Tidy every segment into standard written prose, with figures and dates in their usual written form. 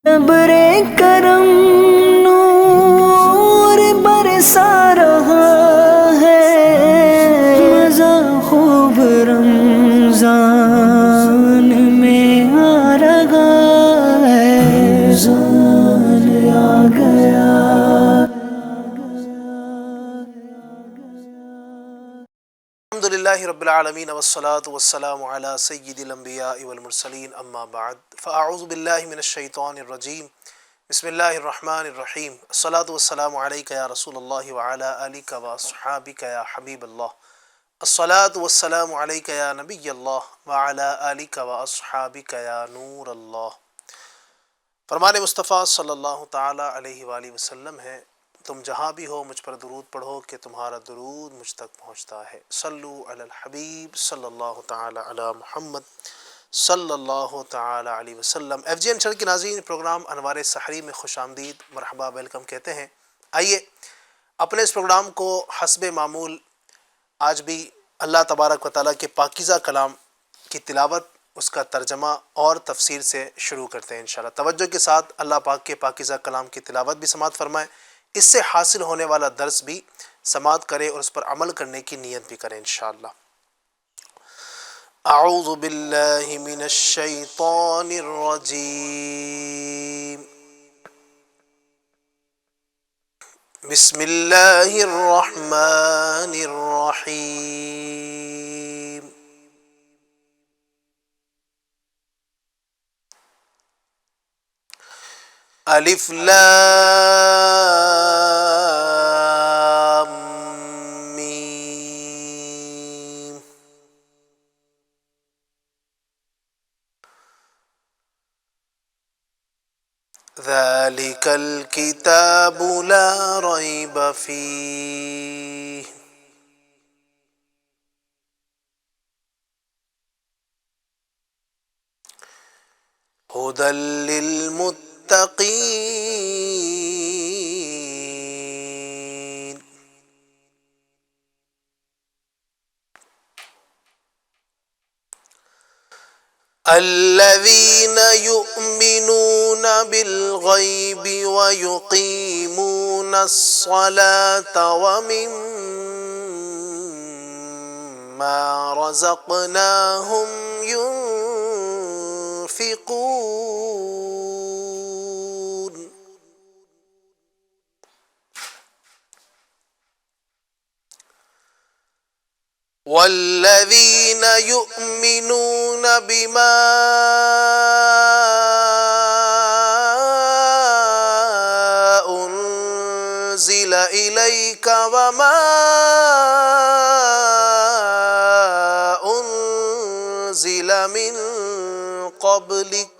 ابرے کرم نور برسا رہا ہے، مزہ خوب رمضان میں آ رہا ہے، رمضان آ گیا۔ الحمدللہ رب العالمین والصلاة والسلام علی سید الانبیاء والمرسلین اما بعد فاعوذ باللہ من الشیطان الرجیم بسم اللہ الرحمن الرحیم الصلاة والسلام علیکہ یا رسول اللہ وعلی آلک واصحابک یا حبیب اللہ، الصلاة والسلام علیکہ یا نبی اللہ وعلی آلک واصحابک یا نور اللہ۔ فرمان مصطفیٰ صلی اللہ تعالی علیہ وآلہ وسلم ہے، تم جہاں بھی ہو مجھ پر درود پڑھو کہ تمہارا درود مجھ تک پہنچتا ہے۔ صلو علی الحبیب صلی اللہ تعالی علی محمد صلی اللہ تعالی علیہ وسلم۔ ایف جی این چینل کے ناظرین، پروگرام انوار سحری میں خوش آمدید، مرحبا، ویلکم کہتے ہیں۔ آئیے اپنے اس پروگرام کو حسب معمول آج بھی اللہ تبارک و تعالیٰ کے پاکیزہ کلام کی تلاوت، اس کا ترجمہ اور تفسیر سے شروع کرتے ہیں انشاءاللہ۔ توجہ کے ساتھ اللہ پاک کے پاکیزہ کلام کی تلاوت بھی سماعت فرمائیں، اس سے حاصل ہونے والا درس بھی سماعت کریں اور اس پر عمل کرنے کی نیت بھی کریں انشاءاللہ۔ اعوذ باللہ من الشیطان الرجیم، بسم اللہ الرحمن الرحیم۔ الف لام میم، ذالک الکتاب لا ریب فیہ، ھدی للمتقین، الذین یؤمنون بالغیب ویقیمون الصلاة ومما رزقناہم ينفقون، والذین یؤمنون بما انزل الیک وما انزل من قبلک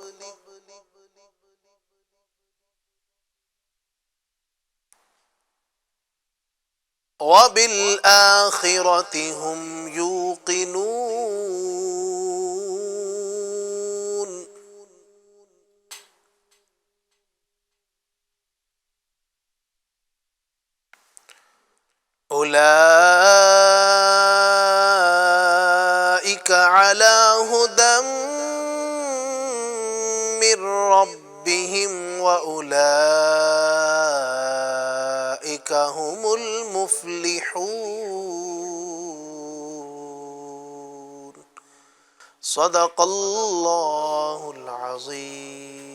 وبالآخرة هم يوقنون، أولئك على هدى من ربهم وأولئك هم المفلحون۔ صدق اللہ العظیم۔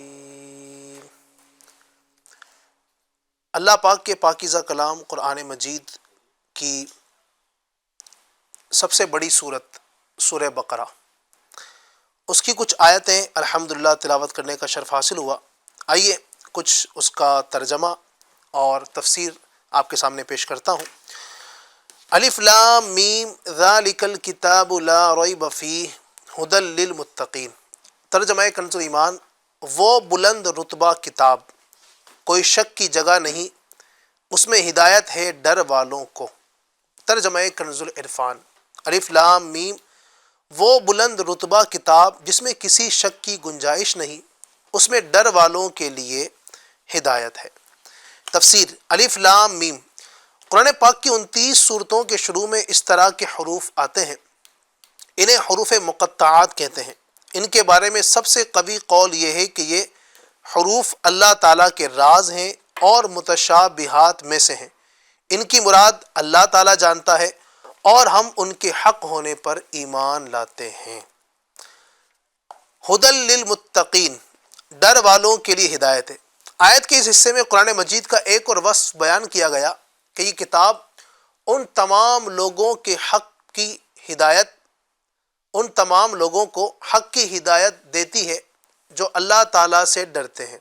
اللہ پاک کے پاکیزہ کلام قرآن مجید کی سب سے بڑی سورت سورہ بقرہ، اس کی کچھ آیتیں الحمدللہ تلاوت کرنے کا شرف حاصل ہوا۔ آئیے کچھ اس کا ترجمہ اور تفسیر آپ کے سامنے پیش کرتا ہوں۔ الف لام میم ذالک الکتاب لا ریب فیہ ھدی للمتقین۔ ترجمہ کنز ایمان، وہ بلند رتبہ کتاب، کوئی شک کی جگہ نہیں، اس میں ہدایت ہے ڈر والوں کو۔ ترجمہ کنز العرفان، الف لام میم، وہ بلند رتبہ کتاب جس میں کسی شک کی گنجائش نہیں، اس میں ڈر والوں کے لیے ہدایت ہے۔ تفسیر، الف لام میم، قرآن پاک کی 29 صورتوں کے شروع میں اس طرح کے حروف آتے ہیں، انہیں حروف مقطعات کہتے ہیں۔ ان کے بارے میں سب سے قوی قول یہ ہے کہ یہ حروف اللہ تعالیٰ کے راز ہیں اور متشابہات میں سے ہیں، ان کی مراد اللہ تعالیٰ جانتا ہے اور ہم ان کے حق ہونے پر ایمان لاتے ہیں۔ ہدی للمتقین، ڈر والوں کے لیے ہدایت ہے۔ آیت کے اس حصے میں قرآن مجید کا ایک اور وصف بیان کیا گیا کہ یہ کتاب ان تمام لوگوں کے حق کی ہدایت، ان تمام لوگوں کو حق کی ہدایت دیتی ہے جو اللہ تعالیٰ سے ڈرتے ہیں،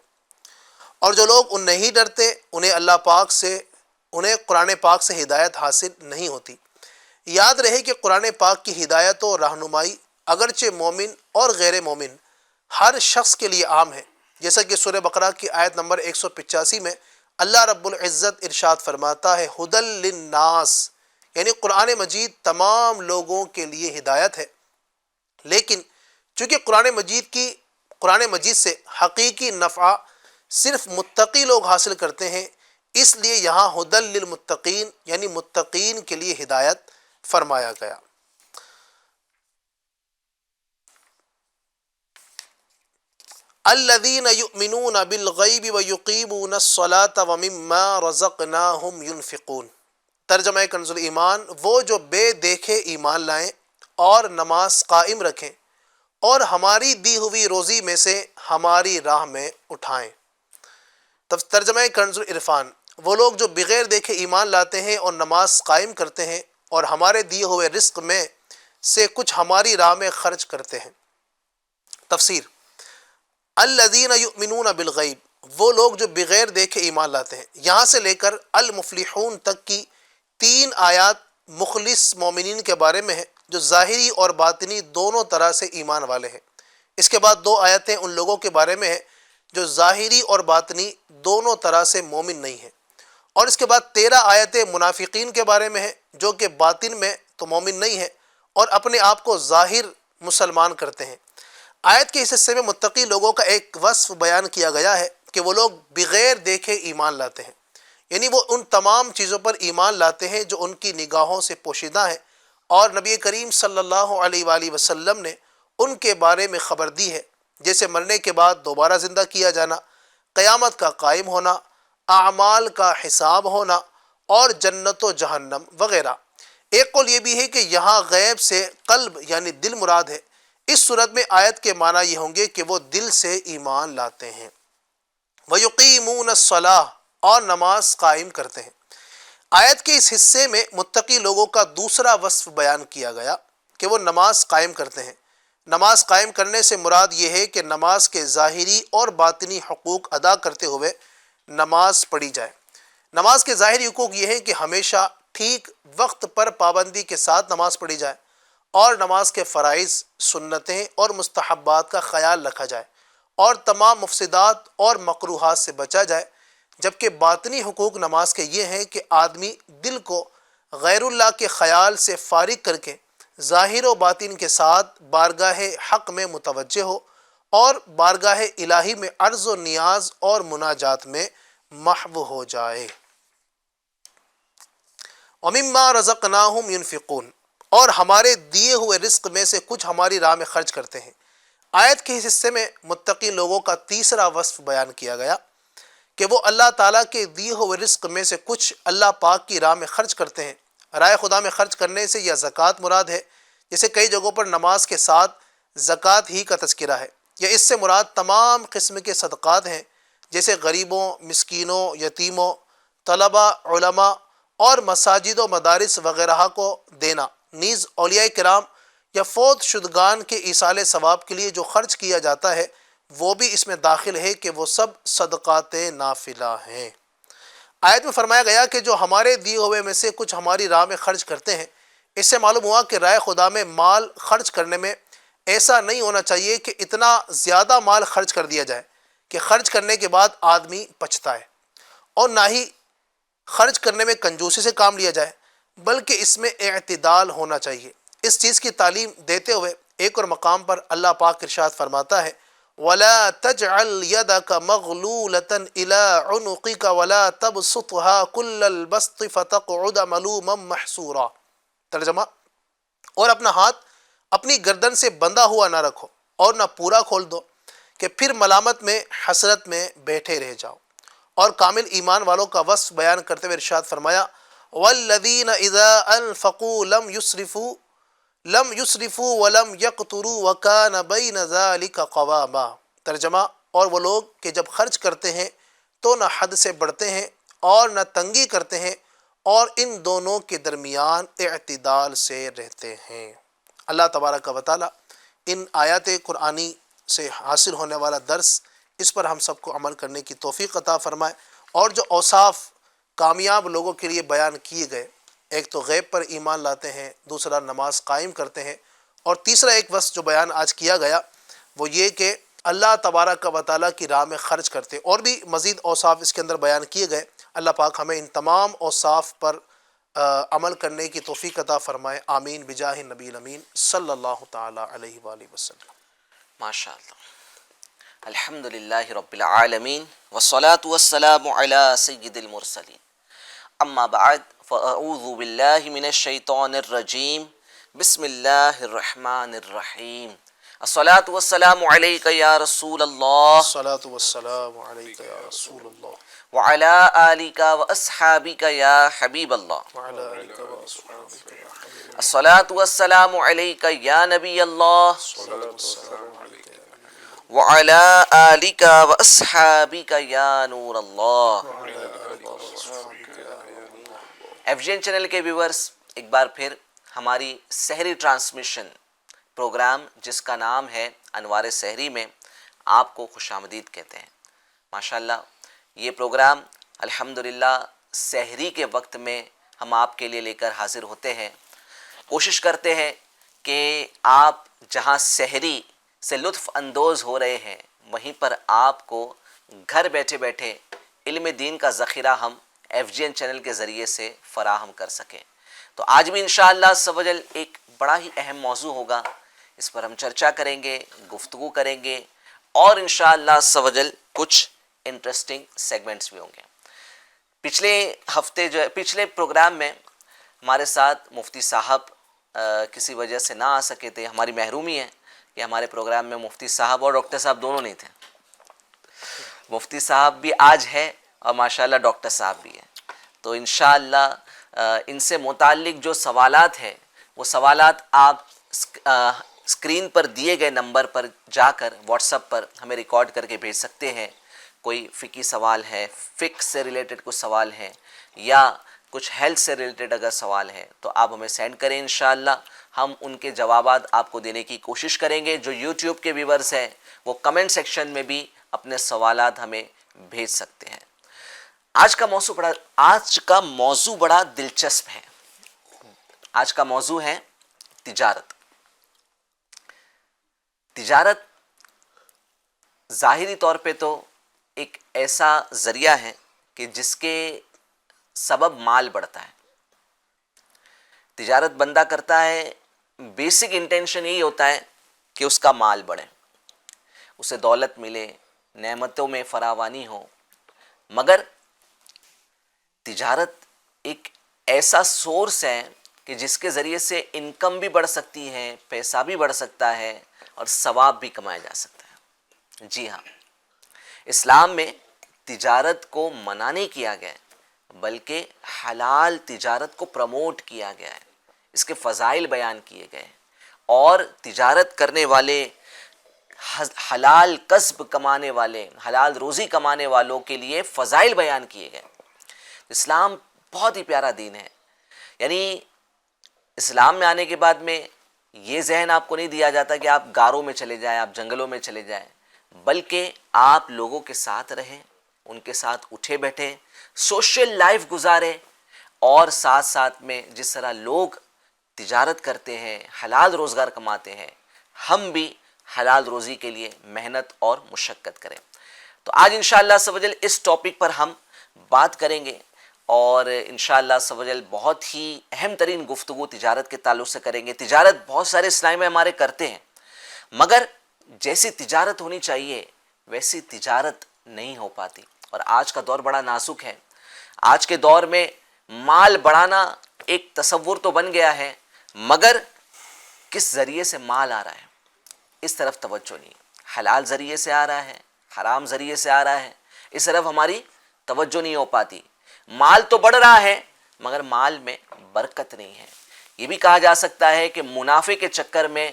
اور جو لوگ ان نہیں ڈرتے انہیں قرآن پاک سے ہدایت حاصل نہیں ہوتی۔ یاد رہے کہ قرآن پاک کی ہدایت و رہنمائی اگرچہ مومن اور غیر مومن ہر شخص کے لیے عام ہے، جیسا کہ سورہ بقرہ کی آیت نمبر 185 میں اللہ رب العزت ارشاد فرماتا ہے ہدی للناس، یعنی قرآن مجید تمام لوگوں کے لیے ہدایت ہے۔ لیکن چونکہ قرآن مجید سے حقیقی نفع صرف متقی لوگ حاصل کرتے ہیں، اس لیے یہاں ہدی للمتقین یعنی متقین کے لیے ہدایت فرمایا گیا۔ الذین یؤمنون بالغیب ویقیمون الصلاة ومما رزقناہم ینفقون۔ ترجمہ کنز ایمان، وہ جو بے دیکھے ایمان لائیں اور نماز قائم رکھیں اور ہماری دی ہوئی روزی میں سے ہماری راہ میں اٹھائیں۔ ترجمہ کنز عرفان، وہ لوگ جو بغیر دیکھے ایمان لاتے ہیں اور نماز قائم کرتے ہیں اور ہمارے دیے ہوئے رزق میں سے کچھ ہماری راہ میں خرچ کرتے ہیں۔ تفسیر، الذین یؤمنون بالغیب، وہ لوگ جو بغیر دیکھے ایمان لاتے ہیں، یہاں سے لے کر المفلحون تک کی 3 آیات مخلص مومنین کے بارے میں ہے جو ظاہری اور باطنی دونوں طرح سے ایمان والے ہیں۔ اس کے بعد 2 آیتیں ان لوگوں کے بارے میں ہیں جو ظاہری اور باطنی دونوں طرح سے مومن نہیں ہیں، اور اس کے بعد 13 آیتیں منافقین کے بارے میں ہیں جو کہ باطن میں تو مومن نہیں ہیں اور اپنے آپ کو ظاہر مسلمان کرتے ہیں۔ آیت کے اس حصے میں متقی لوگوں کا ایک وصف بیان کیا گیا ہے کہ وہ لوگ بغیر دیکھے ایمان لاتے ہیں، یعنی وہ ان تمام چیزوں پر ایمان لاتے ہیں جو ان کی نگاہوں سے پوشیدہ ہیں، اور نبی کریم صلی اللہ علیہ وآلہ وسلم نے ان کے بارے میں خبر دی ہے، جیسے مرنے کے بعد دوبارہ زندہ کیا جانا، قیامت کا قائم ہونا، اعمال کا حساب ہونا اور جنت و جہنم وغیرہ۔ ایک قول یہ بھی ہے کہ یہاں غیب سے قلب یعنی دل مراد ہے۔ اس صورت میں آیت کے معنی یہ ہوں گے کہ وہ دل سے ایمان لاتے ہیں۔ وَيُقِيمُونَ الصَّلَاةَ، اور نماز قائم کرتے ہیں۔ آیت کے اس حصے میں متقی لوگوں کا دوسرا وصف بیان کیا گیا کہ وہ نماز قائم کرتے ہیں۔ نماز قائم کرنے سے مراد یہ ہے کہ نماز کے ظاہری اور باطنی حقوق ادا کرتے ہوئے نماز پڑھی جائے۔ نماز کے ظاہری حقوق یہ ہیں کہ ہمیشہ ٹھیک وقت پر پابندی کے ساتھ نماز پڑھی جائے اور نماز کے فرائض، سنتیں اور مستحبات کا خیال رکھا جائے اور تمام مفسدات اور مکروہات سے بچا جائے، جبکہ باطنی حقوق نماز کے یہ ہیں کہ آدمی دل کو غیر اللہ کے خیال سے فارغ کر کے ظاہر و باطن کے ساتھ بارگاہ حق میں متوجہ ہو اور بارگاہ الہی میں عرض و نیاز اور مناجات میں محو ہو جائے۔ وَمِمَّا رَزَقْنَاهُمْ يُنْفِقُونَ، اور ہمارے دیے ہوئے رزق میں سے کچھ ہماری راہ میں خرچ کرتے ہیں۔ آیت کے اس حصے میں متقی لوگوں کا تیسرا وصف بیان کیا گیا کہ وہ اللہ تعالیٰ کے دیے ہوئے رزق میں سے کچھ اللہ پاک کی راہ میں خرچ کرتے ہیں۔ راہ خدا میں خرچ کرنے سے یا زکوٰۃ مراد ہے، جیسے کئی جگہوں پر نماز کے ساتھ زکوٰۃ ہی کا تذکرہ ہے، یا اس سے مراد تمام قسم کے صدقات ہیں، جیسے غریبوں، مسکینوں، یتیموں، طلباء، علماء اور مساجد و مدارس وغیرہ کو دینا۔ نیز اولیاء کرام یا فوت شدگان کے ایصال ثواب کے لیے جو خرچ کیا جاتا ہے وہ بھی اس میں داخل ہے کہ وہ سب صدقات نافلہ ہیں۔ آیت میں فرمایا گیا کہ جو ہمارے دیے ہوئے میں سے کچھ ہماری راہ میں خرچ کرتے ہیں، اس سے معلوم ہوا کہ راہ خدا میں مال خرچ کرنے میں ایسا نہیں ہونا چاہیے کہ اتنا زیادہ مال خرچ کر دیا جائے کہ خرچ کرنے کے بعد آدمی پچھتائے، اور نہ ہی خرچ کرنے میں کنجوسی سے کام لیا جائے، بلکہ اس میں اعتدال ہونا چاہیے۔ اس چیز کی تعلیم دیتے ہوئے ایک اور مقام پر اللہ پاک ارشاد فرماتا ہے وَلَا تَجْعَلْ يَدَكَ مَغْلُولَةً إِلَىٰ عُنُقِكَ وَلَا تَبْسُطْهَا كُلَّ الْبَسْطِ فَتَقْعُدَ مَلُومًا مَحْسُورًا۔ ترجمہ، اور اپنا ہاتھ اپنی گردن سے بندھا ہوا نہ رکھو اور نہ پورا کھول دو کہ پھر ملامت میں حسرت میں بیٹھے رہ جاؤ۔ اور کامل ایمان والوں کا وصف بیان کرتے ہوئے ارشاد فرمایا والذین اذا انفقوا لم یسرفوا ولم یقتروا وکان بین ذلک قواما۔ ترجمہ، اور وہ لوگ کہ جب خرچ کرتے ہیں تو نہ حد سے بڑھتے ہیں اور نہ تنگی کرتے ہیں اور ان دونوں کے درمیان اعتدال سے رہتے ہیں۔ اللہ تبارک و تعالی ان آیات قرآنی سے حاصل ہونے والا درس، اس پر ہم سب کو عمل کرنے کی توفیق عطا فرمائے، اور جو اوصاف کامیاب لوگوں کے لیے بیان کیے گئے، ایک تو غیب پر ایمان لاتے ہیں، دوسرا نماز قائم کرتے ہیں، اور تیسرا ایک وصف جو بیان آج کیا گیا وہ یہ کہ اللہ تبارک و تعالیٰ کی راہ میں خرچ کرتے ہیں، اور بھی مزید اوصاف اس کے اندر بیان کیے گئے۔ اللہ پاک ہمیں ان تمام اوصاف پر عمل کرنے کی توفیق عطا فرمائے، آمین بجاہ النبی الامین صلی اللہ تعالی علیہ وآلہ وسلم۔ ماشاء اللہ، الحمدللہ رب العالمین والصلاة والسلام علی سید المرسلین، اما بعد فاعوذ باللہ من الشیطان الرجیم، بسم اللہ الرحمن الرحیم، الصلاة والسلام علیک یا رسول اللہ الصلاۃ والسلام علیک یا رسول اللہ وعلی آلک واصحابک یا حبیب اللہ، وعلی آلک واصحابک یا حبیب الصلاة والسلام علیک یا نبی اللہ وعلی آلک واصحابک یا نور اللہ۔ ایف جی این چینل کے ویورز، ایک بار پھر ہماری سحری ٹرانسمیشن پروگرام جس کا نام ہے انوار سحری میں آپ کو خوش آمدید کہتے ہیں۔ ماشاءاللہ یہ پروگرام الحمدللہ سحری کے وقت میں ہم آپ کے لیے لے کر حاضر ہوتے ہیں۔ کوشش کرتے ہیں کہ آپ جہاں سحری سے لطف اندوز ہو رہے ہیں وہیں پر آپ کو گھر بیٹھے بیٹھے علم دین کا ذخیرہ ہم ایف جی این چینل کے ذریعے سے فراہم کر سکیں۔ تو آج بھی انشاءاللہ عز و جل ایک بڑا ہی اہم موضوع ہوگا، اس پر ہم چرچا کریں گے، گفتگو کریں گے، اور انشاءاللہ عز و جل کچھ انٹرسٹنگ سیگمنٹس بھی ہوں گے۔ پچھلے پروگرام میں ہمارے ساتھ مفتی صاحب کسی وجہ سے نہ آ سکے تھے۔ ہماری محرومی ہے کہ ہمارے پروگرام میں مفتی صاحب اور ڈاکٹر صاحب دونوں نہیں تھے۔ مفتی صاحب بھی آج ہے اور ماشاءاللہ ڈاکٹر صاحب بھی ہیں، تو انشاءاللہ ان سے متعلق جو سوالات ہیں وہ سوالات آپ اسکرین پر دیے گئے نمبر پر جا کر واٹس ایپ پر ہمیں ریکارڈ کر کے بھیج سکتے ہیں۔ کوئی فقہی سوال ہے، فقہ سے ریلیٹڈ کچھ سوال ہیں، یا کچھ ہیلتھ سے ریلیٹڈ اگر سوال ہے تو آپ ہمیں سینڈ کریں، انشاءاللہ ہم ان کے جوابات آپ کو دینے کی کوشش کریں گے۔ جو یوٹیوب کے ویورز ہیں وہ کمنٹ سیکشن میں بھی اپنے سوالات ہمیں بھیج سکتے ہیں۔ آج کا موضوع بڑا دلچسپ ہے۔ آج کا موضوع ہے تجارت۔ تجارت ظاہری طور پہ تو ایک ایسا ذریعہ ہے کہ جس کے سبب مال بڑھتا ہے۔ تجارت بندہ کرتا ہے، بیسک انٹینشن یہی ہوتا ہے کہ اس کا مال بڑھے، اسے دولت ملے، نعمتوں میں فراوانی ہو، مگر تجارت ایک ایسا سورس ہے کہ جس کے ذریعے سے انکم بھی بڑھ سکتی ہے، پیسہ بھی بڑھ سکتا ہے اور ثواب بھی کمایا جا سکتا ہے۔ جی ہاں، اسلام میں تجارت کو منع نہیں کیا گیا ہے بلکہ حلال تجارت کو پروموٹ کیا گیا ہے، اس کے فضائل بیان کیے گئے ہیں، اور تجارت کرنے والے، حلال کسب کمانے والے، حلال روزی کمانے والوں کے لیے فضائل بیان کیے گئے۔ اسلام بہت ہی پیارا دین ہے، یعنی اسلام میں آنے کے بعد میں یہ ذہن آپ کو نہیں دیا جاتا کہ آپ غاروں میں چلے جائیں، آپ جنگلوں میں چلے جائیں، بلکہ آپ لوگوں کے ساتھ رہیں، ان کے ساتھ اٹھے بیٹھیں، سوشل لائف گزاریں، اور ساتھ ساتھ میں جس طرح لوگ تجارت کرتے ہیں، حلال روزگار کماتے ہیں، ہم بھی حلال روزی کے لیے محنت اور مشقت کریں۔ تو آج انشاءاللہ عز و جل اس ٹاپک پر ہم بات کریں گے، اور انشاءاللہ عز و جل بہت ہی اہم ترین گفتگو تجارت کے تعلق سے کریں گے۔ تجارت بہت سارے اسلام میں ہمارے کرتے ہیں، مگر جیسی تجارت ہونی چاہیے ویسی تجارت نہیں ہو پاتی، اور آج کا دور بڑا نازک ہے۔ آج کے دور میں مال بڑھانا ایک تصور تو بن گیا ہے، مگر کس ذریعے سے مال آ رہا ہے اس طرف توجہ نہیں ہے۔ حلال ذریعے سے آ رہا ہے حرام ذریعے سے آ رہا ہے، اس طرف ہماری توجہ نہیں ہو پاتی. مال تو بڑھ رہا ہے مگر مال میں برکت نہیں ہے. یہ بھی کہا جا سکتا ہے کہ منافع کے چکر میں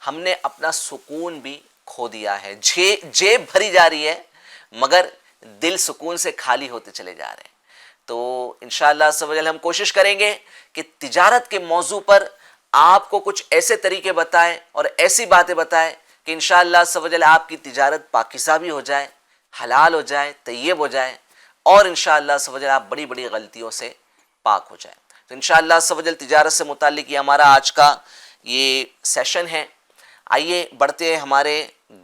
ہم نے اپنا سکون بھی کھو دیا ہے. جیب بھری جا رہی ہے مگر دل سکون سے خالی ہوتے چلے جا رہے ہیں. تو انشاءاللہ عز و جل ہم کوشش کریں گے کہ تجارت کے موضوع پر آپ کو کچھ ایسے طریقے بتائیں اور ایسی باتیں بتائیں کہ انشاءاللہ عز و جل آپ کی تجارت پاکیزہ بھی ہو جائے، حلال ہو جائے، طیب ہو جائے، اور انشاءاللہ عز و جل آپ بڑی بڑی غلطیوں سے پاک ہو جائیں. تو انشاءاللہ عز و جل تجارت سے متعلق یہ ہمارا آج کا یہ سیشن ہے. آئیے بڑھتے ہیں ہمارے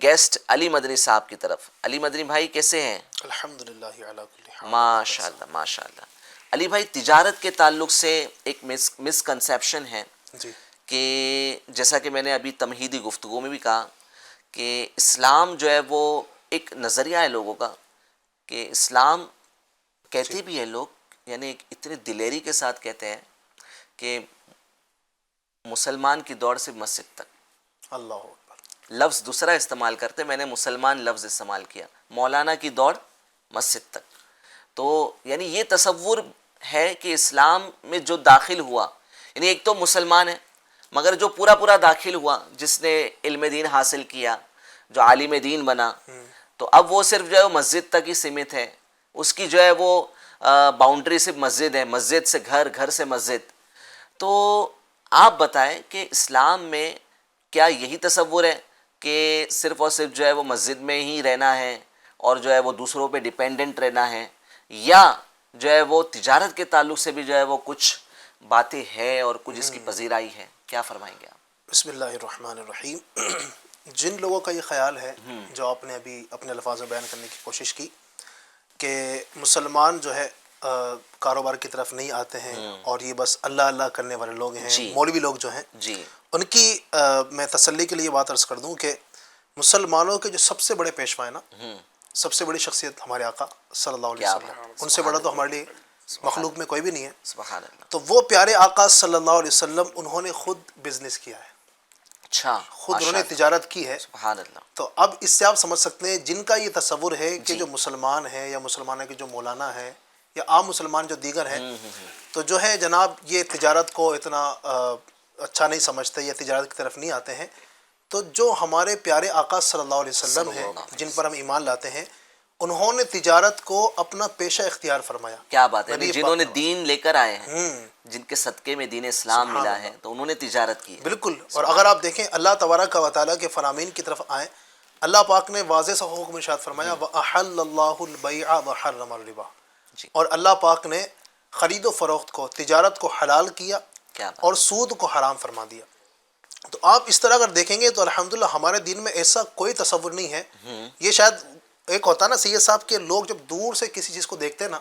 گیسٹ علی مدنی صاحب کی طرف. علی مدنی بھائی کیسے ہیں؟ الحمدللہ علی کل حال. ماشاءاللہ ماشاءاللہ. علی بھائی تجارت کے تعلق سے ایک مسکنسیپشن ہے جی کہ جیسا کہ میں نے ابھی تمہیدی گفتگو میں بھی کہا کہ اسلام جو ہے وہ ایک نظریہ ہے لوگوں کا کہ اسلام کہتے بھی ہیں لوگ، یعنی اتنے دلیری کے ساتھ کہتے ہیں کہ مسلمان کی دوڑ سے مسجد تک. اللہ اکبر. لفظ دوسرا استعمال کرتے، میں نے مسلمان لفظ استعمال کیا. مولانا کی دوڑ مسجد تک. تو یعنی یہ تصور ہے کہ اسلام میں جو داخل ہوا، یعنی ایک تو مسلمان ہے مگر جو پورا داخل ہوا، جس نے علم دین حاصل کیا، جو عالم دین بنا، تو اب وہ صرف جو ہے وہ مسجد تک ہی سمت ہے. اس کی جو ہے وہ باؤنڈری صرف مسجد ہے، مسجد سے گھر، گھر سے مسجد. تو آپ بتائیں کہ اسلام میں کیا یہی تصور ہے کہ صرف اور صرف جو ہے وہ مسجد میں ہی رہنا ہے اور جو ہے وہ دوسروں پہ ڈیپینڈنٹ رہنا ہے، یا جو ہے وہ تجارت کے تعلق سے بھی جو ہے وہ کچھ باتیں ہیں اور کچھ اس کی پذیرائی ہے؟ کیا فرمائیں گے آپ؟ بسم اللہ الرحمن الرحیم. جن لوگوں کا یہ خیال ہے جو آپ نے ابھی اپنے الفاظ میں بیان کرنے کی کوشش کی کہ مسلمان جو ہے کاروبار کی طرف نہیں آتے ہیں اور یہ بس اللہ اللہ کرنے والے لوگ ہیں، مولوی لوگ جو ہیں، جی ان کی میں تسلی کے لیے بات عرض کر دوں کہ مسلمانوں کے جو سب سے بڑے پیشوا ہیں نا، سب سے بڑی شخصیت ہمارے آقا صلی اللہ علیہ وسلم، ان سے بڑا تو ہمارے لیے مخلوق میں کوئی بھی نہیں ہے. سبحان اللہ. تو وہ پیارے آقا صلی اللہ علیہ وسلم انہوں نے خود بزنس کیا ہے، اچھا، خود انہوں نے تجارت کی ہے. سبحان اللہ. تو اب اس سے آپ سمجھ سکتے ہیں جن کا یہ تصور ہے کہ جو مسلمان ہے یا مسلمانوں کے جو مولانا ہے یا عام مسلمان جو دیگر ہیں، تو جو ہے جناب یہ تجارت کو اتنا اچھا نہیں سمجھتے یا تجارت کی طرف نہیں آتے ہیں. تو جو ہمارے پیارے آقا صلی اللہ علیہ وسلم ہیں جن پر ہم ایمان لاتے ہیں، انہوں نے تجارت کو اپنا پیشہ اختیار فرمایا. کیا بات ہے، جنہوں نے دین لے کر آئے ہیں، جن کے صدقے میں دین اسلام ملا ہے، تو انہوں نے تجارت کی. بالکل. اور اگر آپ دیکھیں اللہ تبارک و تعالیٰ کے فرامین کی طرف آئیں، اللہ پاک نے واضح سا حکم ارشاد فرمایا وَأَحَلَّ اللَّهُ الْبَيْعَ وَحَرَّمَ الرِّبَا، اور اللہ پاک نے خرید و فروخت کو، تجارت کو حلال کیا اور سود کو حرام فرما دیا. تو آپ اس طرح اگر دیکھیں گے تو الحمدللہ ہمارے دین میں ایسا کوئی تصور نہیں ہے. یہ شاید ایک ہوتا نا سید صاحب کے لوگ جب دور سے کسی چیز کو دیکھتے ہیں نا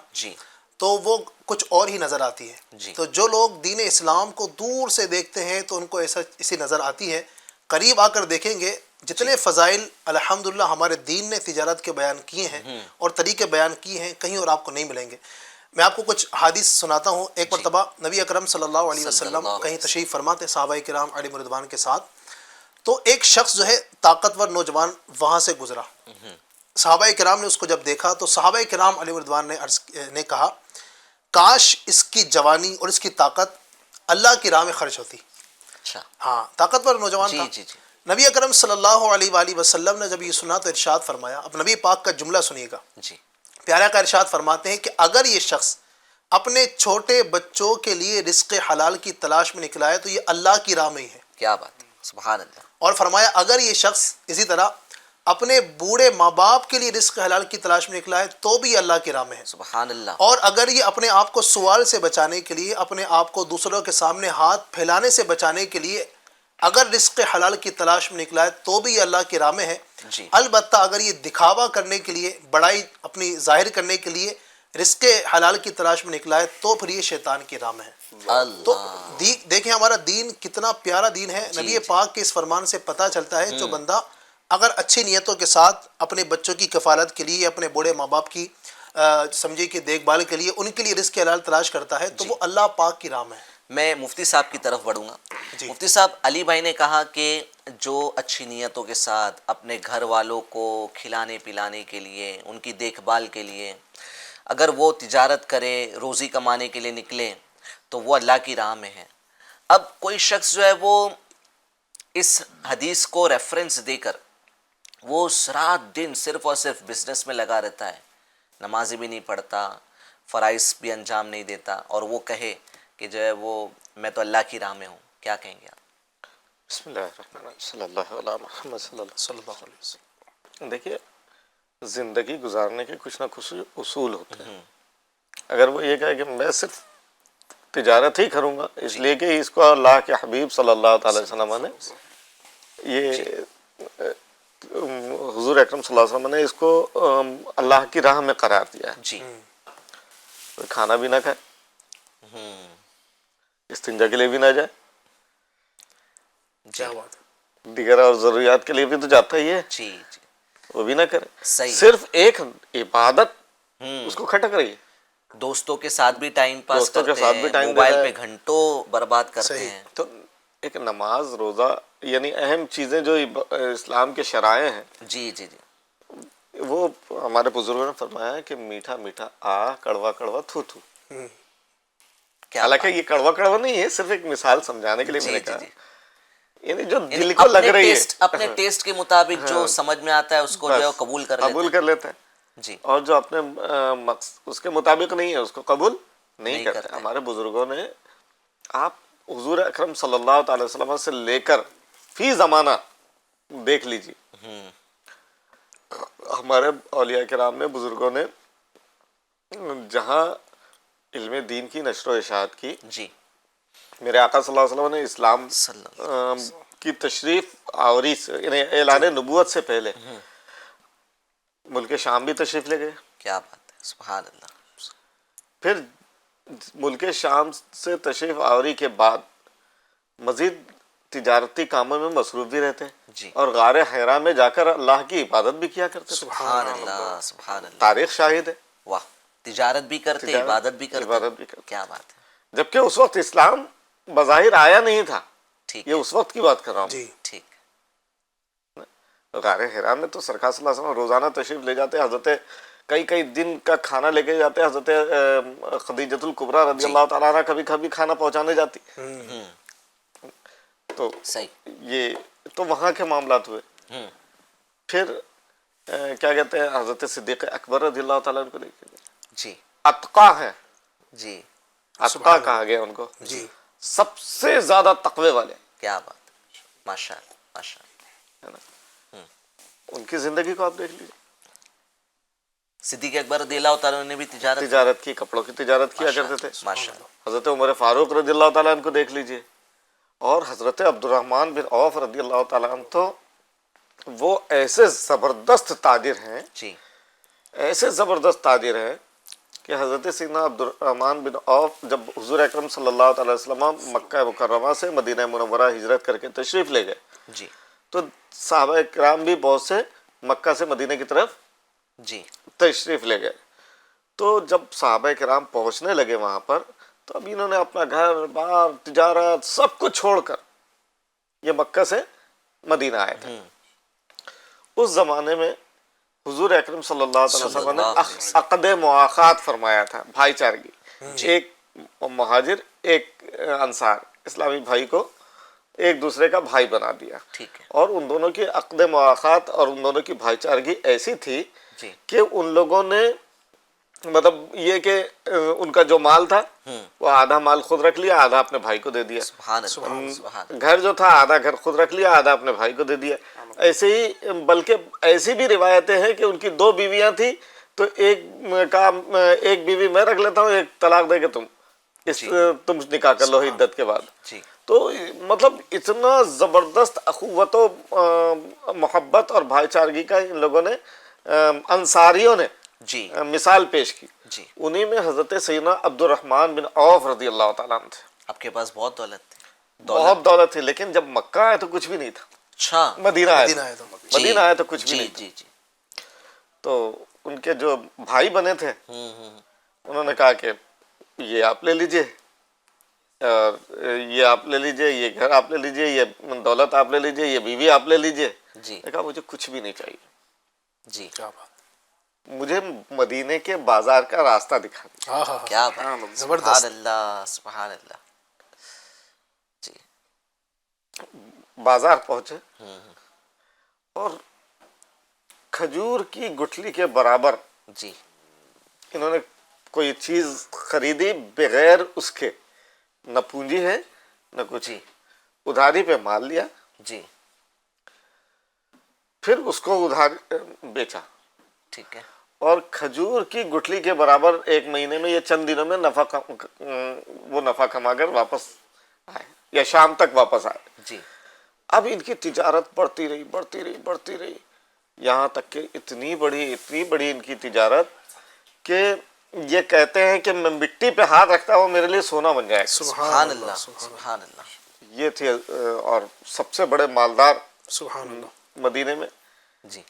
تو وہ کچھ اور ہی نظر آتی ہے. تو جو لوگ دین اسلام کو دور سے دیکھتے ہیں تو ان کو ایسی نظر آتی ہے. قریب آ کر دیکھیں گے جتنے فضائل الحمدللہ ہمارے دین نے تجارت کے بیان کیے ہیں اور طریقے بیان کیے ہیں، کہیں اور آپ کو نہیں ملیں گے. میں آپ کو کچھ حدیث سناتا ہوں. ایک مرتبہ نبی اکرم صلی اللہ علیہ وسلم کہیں تشریف فرما تھے صحابہ کرام علیہ رضوان کے ساتھ. تو ایک شخص جو ہے طاقتور نوجوان وہاں سے گزرا. صحابہ کرام نے اس کو جب دیکھا تو صحابہ کرام علیہ رضوان نے کہا کاش اس کی جوانی اور اس کی طاقت اللہ کی راہ میں خرچ ہوتی. ہاں، طاقتور نوجوان تھا. نبی اکرم صلی اللہ علیہ وآلہ وسلم نے جب یہ سنا تو ارشاد فرمایا. اب نبی پاک کا جملہ سنیے گا. پیارا کا ارشاد فرماتے ہیں کہ اگر یہ شخص اپنے چھوٹے بچوں کے لیے رزق حلال کی تلاش میں نکلا ہے تو یہ اللہ کی راہ میں ہی ہے. کیا بات ہے، سبحان اللہ. اور فرمایا اگر یہ شخص اسی طرح اپنے بوڑھے ماں باپ کے لیے رزق حلال کی تلاش میں نکلا ہے تو بھی اللہ کی راہ میں ہے. سبحان اللہ. اور اگر یہ اپنے آپ کو سوال سے بچانے کے لیے، اپنے آپ کو دوسروں کے سامنے ہاتھ پھیلانے سے بچانے کے لیے اگر رزق حلال کی تلاش میں نکلا ہے تو بھی یہ اللہ کی راہ میں ہے. البتہ اگر یہ دکھاوا کرنے کے لیے، بڑائی اپنی ظاہر کرنے کے لیے رزق حلال کی تلاش میں نکلا ہے تو پھر یہ شیطان کی راہ میں ہے. تو دیکھیں ہمارا دین کتنا پیارا دین ہے. نبی پاک کے اس فرمان سے پتہ چلتا ہے جو بندہ اگر اچھی نیتوں کے ساتھ اپنے بچوں کی کفالت کے لیے، اپنے بوڑھے ماں باپ کی سمجھے کہ دیکھ بھال کے لیے، ان کے لیے رزق حلال تلاش کرتا ہے تو وہ اللہ پاک کی راہ میں ہے. میں مفتی صاحب کی طرف بڑھوں گا. جی. مفتی صاحب، علی بھائی نے کہا کہ جو اچھی نیتوں کے ساتھ اپنے گھر والوں کو کھلانے پلانے کے لیے، ان کی دیکھ بھال کے لیے اگر وہ تجارت کرے، روزی کمانے کے لیے نکلے تو وہ اللہ کی راہ میں ہے. اب کوئی شخص جو ہے وہ اس حدیث کو ریفرنس دے کر وہ رات دن صرف اور صرف بزنس میں لگا رہتا ہے، نمازی بھی نہیں پڑھتا، فرائض بھی انجام نہیں دیتا، اور وہ کہے کہ جو ہے وہ میں تو اللہ کی راہ میں ہوں، کیا کہیں گے آپ؟ بسم اللہ الرحمن الرحیم، صلی اللہ علیہ محمد صلی اللہ علیہ وسلم. دیکھیے، زندگی گزارنے کے کچھ نہ کچھ اصول ہوتے ہیں. اگر وہ یہ کہے کہ میں صرف تجارت ہی کروں گا، اس لیے کہ اس کو اللہ کے حبیب صلی اللہ تعالی وسلم نے یہ حضور اکرم صلی اللہ علیہ وسلم نے اس کو اللہ کی راہ میں قرار دیا ہے. جی. کھانا بھی نہ کھائے، استنجا کے لیے بھی نہ جائے، کیا بات ہے. دیگر اور ضروریات کے لیے بھی تو جاتا ہی ہے، جی جی وہ بھی نہ کرے. صحیح. صرف ایک عبادت اس کو کھٹک رہی ہے. دوستوں کے ساتھ بھی ٹائم پاس دوستوں کے کرتے ساتھ بھی ہیں، ٹائم موبائل دیتا پہ ہے. گھنٹوں برباد کرتے صحیح. ہیں. تو ایک نماز، روزہ، یعنی اہم چیزیں جو اسلام کے شرائع ہیں، جی جی جی. وہ ہمارے بزرگوں نے فرمایا ہے کہ میٹھا میٹھا کڑوا کڑوا تھو تھو. کیا حالانکہ بات. یہ کڑوا کڑوا نہیں ہے، صرف ایک مثال سمجھانے کے لیے میں جی نے جی کہا. جی. یعنی جو یعنی دل کو لگ اپنے رہی ٹیسٹ، اپنے ہے ٹیسٹ کے مطابق جو سمجھ میں آتا ہے اس کو جو ہے بس قبول کر لیتے قبول ہیں. کر لیتا ہے، جی. اور جو اپنے اس کے مطابق نہیں ہے اس کو قبول نہیں نہیں کرتے. کرتے. ہمارے بزرگوں نے آپ حضور اکرم صلی اللہ تعالی وسلم سے لے کر فی زمانہ دیکھ لیجیے، ہمارے اولیاء کرام نے، بزرگوں نے جہاں علم دین کی نشر و اشاعت کی، جی. میرے آقا صلی اللہ علیہ وسلم نے اسلام صلی اللہ کی تشریف آوری سے، یعنی اعلان نبوت سے پہلے ملک شام بھی تشریف لے گئے. کیا بات ہے، سبحان اللہ. پھر ملک شام سے تشریف آوری کے بعد مزید تجارتی کاموں میں مصروف بھی رہتے ہیں، جی. اور غار حرا میں جا کر اللہ کی عبادت بھی کیا کرتے تھے. سبحان اللہ، سبحان اللہ. تاریخ شاہد ہے. واہ. تجارت بھی کرتے، تجارت، عبادت بھی کرتے. عبادت بھی کرتے. کیا بات ہے. جبکہ اس وقت اسلام بظاہر آیا نہیں تھا. ٹھیک یہ اس وقت کی بات کر رہا ہوں. جی. ٹھیک. غار حرا میں تو سرکار صلی اللہ علیہ وسلم روزانہ تشریف لے جاتے. حضرت کئی دن کا کھانا لے کے جاتے. حضرت خدیجۃ الکبریٰ رضی اللہ تعالیٰ عنہ کبھی کبھی کھانا پہنچانے جاتی. تو صحیح. یہ تو وہاں کے معاملات ہوئے. پھر کیا کہتے ہیں، حضرت صدیق اکبر رضی اللہ تعالیٰ عنہ کو دیکھیں، جی اتقا ہے. جی. اتقا کہا گیا ان کو. جی. سب سے زیادہ تقوی والے. کیا بات ہے، ماشاء اللہ ماشاء اللہ. ہے نا. ان کی زندگی کو آپ دیکھ لیجیے. صدیق اکبر رضی اللہ تعالیٰ نے بھی تجارت کی، کپڑوں کی تجارت کیا کرتے تھے. ماشاء اللہ. حضرت عمر فاروق رضی اللہ تعالیٰ عنہ کو دیکھ لیجیے، اور حضرت عبد الرحمن بن عوف رضی اللہ تعالیٰ عنہ، تو وہ ایسے زبردست تاجر ہیں، جی. ایسے زبردست تاجر ہیں کہ حضرت سیدنا عبد الرحمن بن عوف جب حضور اکرم صلی اللہ تعالی وسلم مکہ مکرمہ سے مدینہ منورہ ہجرت کر کے تشریف لے گئے، جی. تو صحابہ کرام بھی بہت سے مکہ سے مدینہ کی طرف جی. تشریف لے گئے. تو جب صحابہ کرام پہنچنے لگے وہاں پر، تو اب انہوں نے اپنا گھر بار، تجارت، سب کچھ چھوڑ کر یہ مکہ سے مدینہ آئے تھے. اس زمانے میں حضور اکرم صلی اللہ علیہ وسلم نے عقد مواخات فرمایا تھا، بھائی چارگی. ایک مہاجر، ایک انصار، اسلامی بھائی کو ایک دوسرے کا بھائی بنا دیا. ٹھیک ہے. اور ان دونوں کی عقد مواخات اور ان دونوں کی بھائی چارگی ایسی تھی جی. کہ ان لوگوں نے، مطلب یہ کہ ان کا جو مال تھا وہ آدھا مال خود رکھ لیا، آدھا اپنے بھائی کو دے دیا. سبحان اللہ. سبحان. گھر جو تھا آدھا گھر خود رکھ لیا، آدھا اپنے بھائی کو دے دیا. ایسے ہی، بلکہ ایسی بھی روایتیں ہیں کہ ان کی 2 بیویاں تھیں، تو ایک بیوی میں رکھ لیتا ہوں، ایک طلاق دے کے تم نکاح کر لو عدت کے بعد. جی. تو مطلب اتنا زبردست اخوت و محبت اور بھائی چارگی کا ان لوگوں نے، انصاریوں نے جی. مثال پیش کی. جی. انہی میں حضرت سیدنا عبد الرحمن بن عوف رضی اللہ تعالیٰ عنہ تھے. آپ کے پاس بہت دولت تھی. بہت دولت تھی، لیکن جب مکہ آئے تو کچھ بھی نہیں تھا. اچھا. مدینہ آئے تو مدینہ آئے تو کچھ بھی جی نہیں تھا. جی جی. تو ان کے جو بھائی بنے تھے انہوں نے کہا کہ یہ آپ لے لیجئے. اور یہ آپ لے لیجئے، یہ گھر آپ لے لیجئے، یہ دولت آپ لے لیجئے، یہ بیوی آپ لے لیجئے. جی نے کہا مجھے کچھ بھی نہیں چاہیے، جی. کیا بات. مجھے مدینے کے بازار کا راستہ دکھا دیا. ہاں ہاں ہاں. کیا بات. زبردست. سبحان اللہ سبحان اللہ. جی. بازار پہنچے اور کھجور کی گٹھلی کے برابر جی انہوں نے کوئی چیز خریدی بغیر اس کے، نہ پونجی ہے نہ کچھ، جی ادھاری پہ مال لیا، جی. پھر اس کو ادھار بیچا، ٹھیک ہے. اور کھجور کی گٹھلی کے برابر ایک مہینے میں یا چند دنوں میں وہ نفع کما کر واپس آئے یا شام تک واپس آئے. جی اب ان کی تجارت بڑھتی رہی بڑھتی رہی بڑھتی رہی، یہاں تک کہ اتنی بڑی ان کی تجارت کہ یہ کہتے ہیں کہ میں مٹی پہ ہاتھ رکھتا ہوں میرے لیے سونا بن جائے گا. سبحان اللہ سبحان اللہ. یہ تھے اور سب سے بڑے مالدار سبحان اللہ. مدینے میں. جی.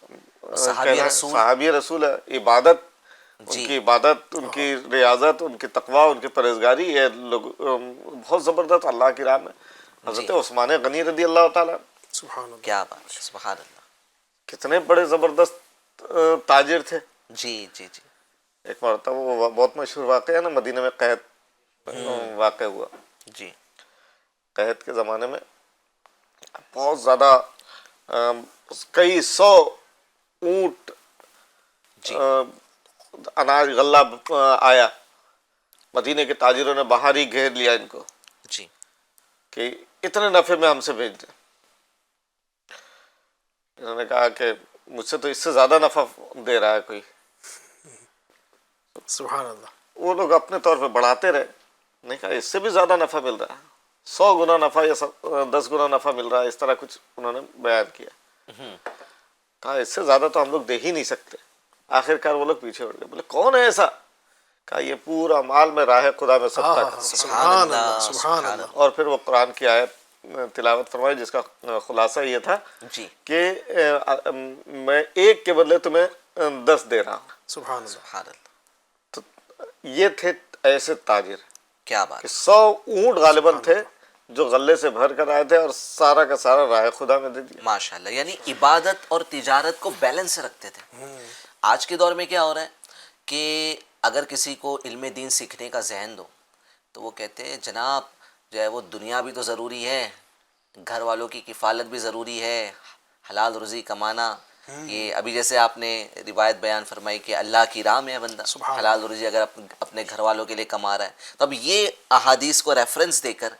صحابی رسول. صحابی رسول ہے. عبادت، ان جی کی عبادت، ان کی ریاضت، ان کی تقوی، ان کی پرہیزگاری، یہ لوگ بہت زبردست اللہ کی راہ میں. حضرت جی. عثمان غنی رضی اللہ تعالیٰ سبحان اللہ. کیا بات. سبحان اللہ. کتنے بڑے زبردست تاجر تھے. جی جی جی. ایک مرتبہ وہ بہت مشہور واقعہ ہے نا، مدینہ میں قحط واقع ہوا. جی قحط کے زمانے میں بہت زیادہ کئی سو اونٹ جی اناج غلہ آیا. مدینے کے تاجروں نے باہر ہی گھیر لیا ان کو جی. کہ اتنے نفع میں ہم سے بھیج دیں. انہوں نے کہا کہ مجھ سے تو اس سے زیادہ نفع دے رہا ہے کوئی. سبحان اللہ. وہ لوگ اپنے طور پہ بڑھاتے رہے. نہیں کہا اس سے بھی زیادہ نفع مل رہا ہے، 100 گنا نفع یا 10 گنا نفع مل رہا ہے، اس طرح کچھ انہوں نے بیان کیا. کہا اس سے زیادہ تو ہم لوگ دے ہی نہیں سکتے. آخر کار وہ لوگ پیچھے اڑ گئے. بولے کون ہے ایسا؟ کہا یہ پورا مال میں راہ خدا میں صدقہ کرتا. سبحان اللہ. سبحان اللہ. اور پھر وہ قرآن کی آیت تلاوت فرمائی جس کا خلاصہ یہ تھا جی. کہ میں ایک کے بدلے تمہیں 10 دے رہا ہوں. سبحان اللہ. سبحان اللہ. تو یہ تھے ایسے تاجر کیا بات. کہ 100 اونٹ غالباً تھے جو غلے سے بھر کر آئے تھے اور سارا کا سارا راہ خدا میں دے دیا. ماشاء اللہ. یعنی عبادت اور تجارت کو بیلنس رکھتے تھے. آج کے دور میں کیا ہو رہا ہے کہ اگر کسی کو علم دین سیکھنے کا ذہن دو تو وہ کہتے ہیں جناب جو ہے وہ دنیا بھی تو ضروری ہے، گھر والوں کی کفالت بھی ضروری ہے، حلال روزی کمانا. یہ ابھی جیسے آپ نے روایت بیان فرمائی کہ اللہ کی راہ میں ہے بندہ، حلال روزی اگر اپنے گھر والوں کے لیے کما رہا ہے. تو اب یہ احادیث کو ریفرنس دے کر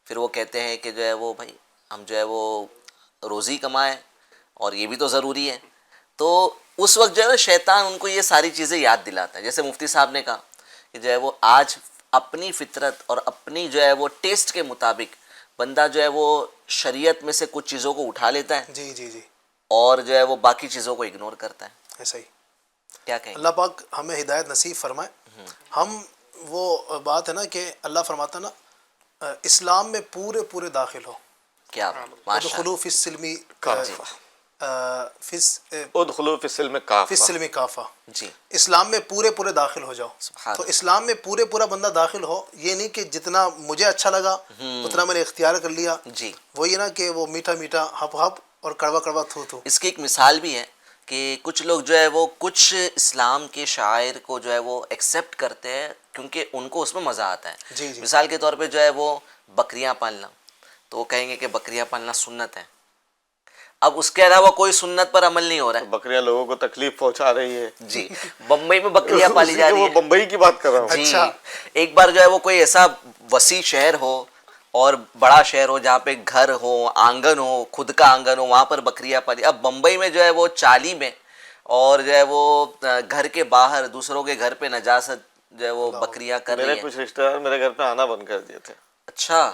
پھر وہ کہتے ہیں کہ جو ہے وہ بھائی ہم جو ہے وہ روزی کمائیں اور یہ بھی تو ضروری ہے. تو اس وقت جو ہے نا شیطان ان کو یہ ساری چیزیں یاد دلاتا ہے. جیسے مفتی صاحب نے کہا کہ جو ہے وہ آج اپنی فطرت اور اپنی جو ہے وہ ٹیسٹ کے مطابق بندہ جو ہے وہ شریعت میں سے کچھ چیزوں کو اٹھا لیتا ہے جی جی جی. اور جو ہے وہ باقی چیزوں کو اگنور کرتا ہے. ایسا ہی. کیا کہیں؟ اللہ پاک ہمیں ہدایت نصیب فرمائے. ہم وہ بات ہے نا کہ اللہ فرماتا نا اسلام میں پورے داخل ہو. کیا ماشاء ادخلوا فی السلم ادخلوا فی السلم کافہ. جی. اسلام میں پورے داخل ہو جاؤ. سبحان تو اسلام میں پورا بندہ داخل ہو. یہ نہیں کہ جتنا مجھے اچھا لگا اتنا میں نے اختیار کر لیا. جی. وہی نا کہ وہ میٹھا ہپ اور کڑوا تھو. اس کی ایک مثال بھی ہے کہ کچھ لوگ جو ہے وہ کچھ اسلام کے شاعر کو جو ہے وہ ایکسیپٹ کرتے ہیں کیونکہ ان کو اس میں مزہ آتا ہے. جی جی. مثال کے طور پہ جو ہے وہ بکریاں پالنا، تو وہ کہیں گے کہ بکریاں پالنا سنت ہے. اب اس کے علاوہ کوئی سنت پر عمل نہیں ہو رہا ہے. بکریاں لوگوں کو تکلیف پہنچا رہی ہے. جی. بمبئی میں بکریاں پالی جا رہی وہ ہیں. بمبئی کی بات کر رہا ہوں. جی. اچھا. ایک بار جو ہے وہ کوئی ایسا وسیع شہر ہو اور بڑا شہر ہو جہاں پہ گھر ہو، آنگن ہو، خود کا آنگن ہو، وہاں پر بکریاں پالی. اب بمبئی میں جو ہے وہ چالی میں اور جو ہے وہ گھر کے باہر دوسروں کے گھر پہ نجاست جو ہے وہ بکریاں کر رہی میرے ہیں. کچھ رشتہ دار میرے گھر پہ آنا بند کر دیے تھے اچھا.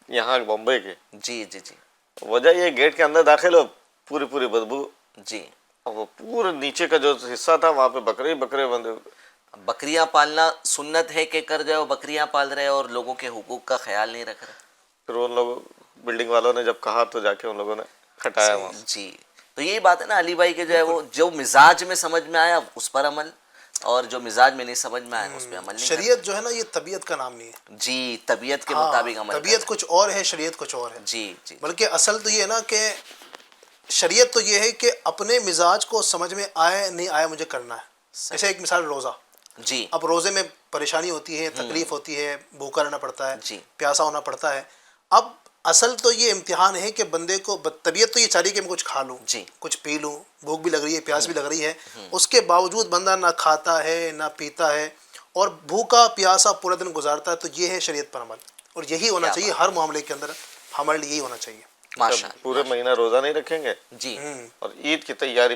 یہاں بمبئی کے. جی جی جی. وجہ یہ گیٹ کے اندر داخل ہو پوری بدبو. جی. اور وہ پورے نیچے کا جو حصہ تھا وہاں پہ بکرے بندے. بکریاں پالنا سنت ہے کہ کر جو ہے وہ بکریاں پال رہے اور لوگوں کے حقوق کا خیال نہیں رکھ رہے. پھر ان لوگوں بلڈنگ والوں نے جب کہا تو جا کے ان لوگوں نے ہٹایا وہاں. جی. تو یہی بات ہے نا علی بھائی کے جو ہے وہ جو مزاج میں سمجھ میں آیا اس پر عمل، اور جو مزاج میں نہیں سمجھ میں آئے اس پہ عمل نہیں کرتے. شریعت جو ہے نا یہ طبیعت کا نام نہیں ہے. جی طبیعت کے ہاں، مطابق عمل طبیعت کرتے کچھ اور ہے، شریعت کچھ اور ہے. ہیں. جی جی بلکہ اصل تو یہ ہے نا کہ شریعت تو یہ ہے کہ اپنے مزاج کو سمجھ میں آئے نہیں آئے مجھے کرنا ہے. جیسے ایک مثال روزہ. جی اب روزے میں پریشانی ہوتی ہے، تکلیف ہوتی ہے، بھوکا رہنا پڑتا ہے، جی. پیاسا ہونا پڑتا ہے. اب اصل تو یہ امتحان ہے کہ بندے کو طبیعت تو یہ چاہ رہی ہے کہ میں کچھ کھا لوں، جی. کچھ پی لوں، بھوک بھی لگ رہی ہے، پیاس بھی لگ رہی ہے. اس کے باوجود بندہ نہ کھاتا ہے نہ پیتا ہے اور بھوکا پیاسا پورا دن گزارتا ہے. تو یہ ہے شریعت پر عمل، اور یہی ہونا کیا چاہیے ہر معاملے کے اندر. ہمارے لیے یہی ہونا چاہیے. ماشاء جب پورے مہینہ روزہ نہیں رکھیں گے جی اور عید کی تیاری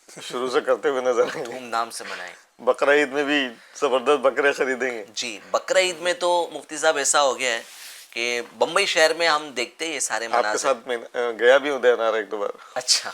شروع سے کرتے ہوئے نظر آئیں گے. دھوم دھام سے منائیں. بقرہ عید میں بھی زبردست بکرے خریدیں گے. جی بقرہ عید میں تو مفتی صاحب ایسا ہو گیا ہے کہ بمبئی شہر میں ہم دیکھتے ہیں یہ سارے آپ کے مناظر. ساتھ میں گیا بھی ہوں دینار ایک دو بار. اچھا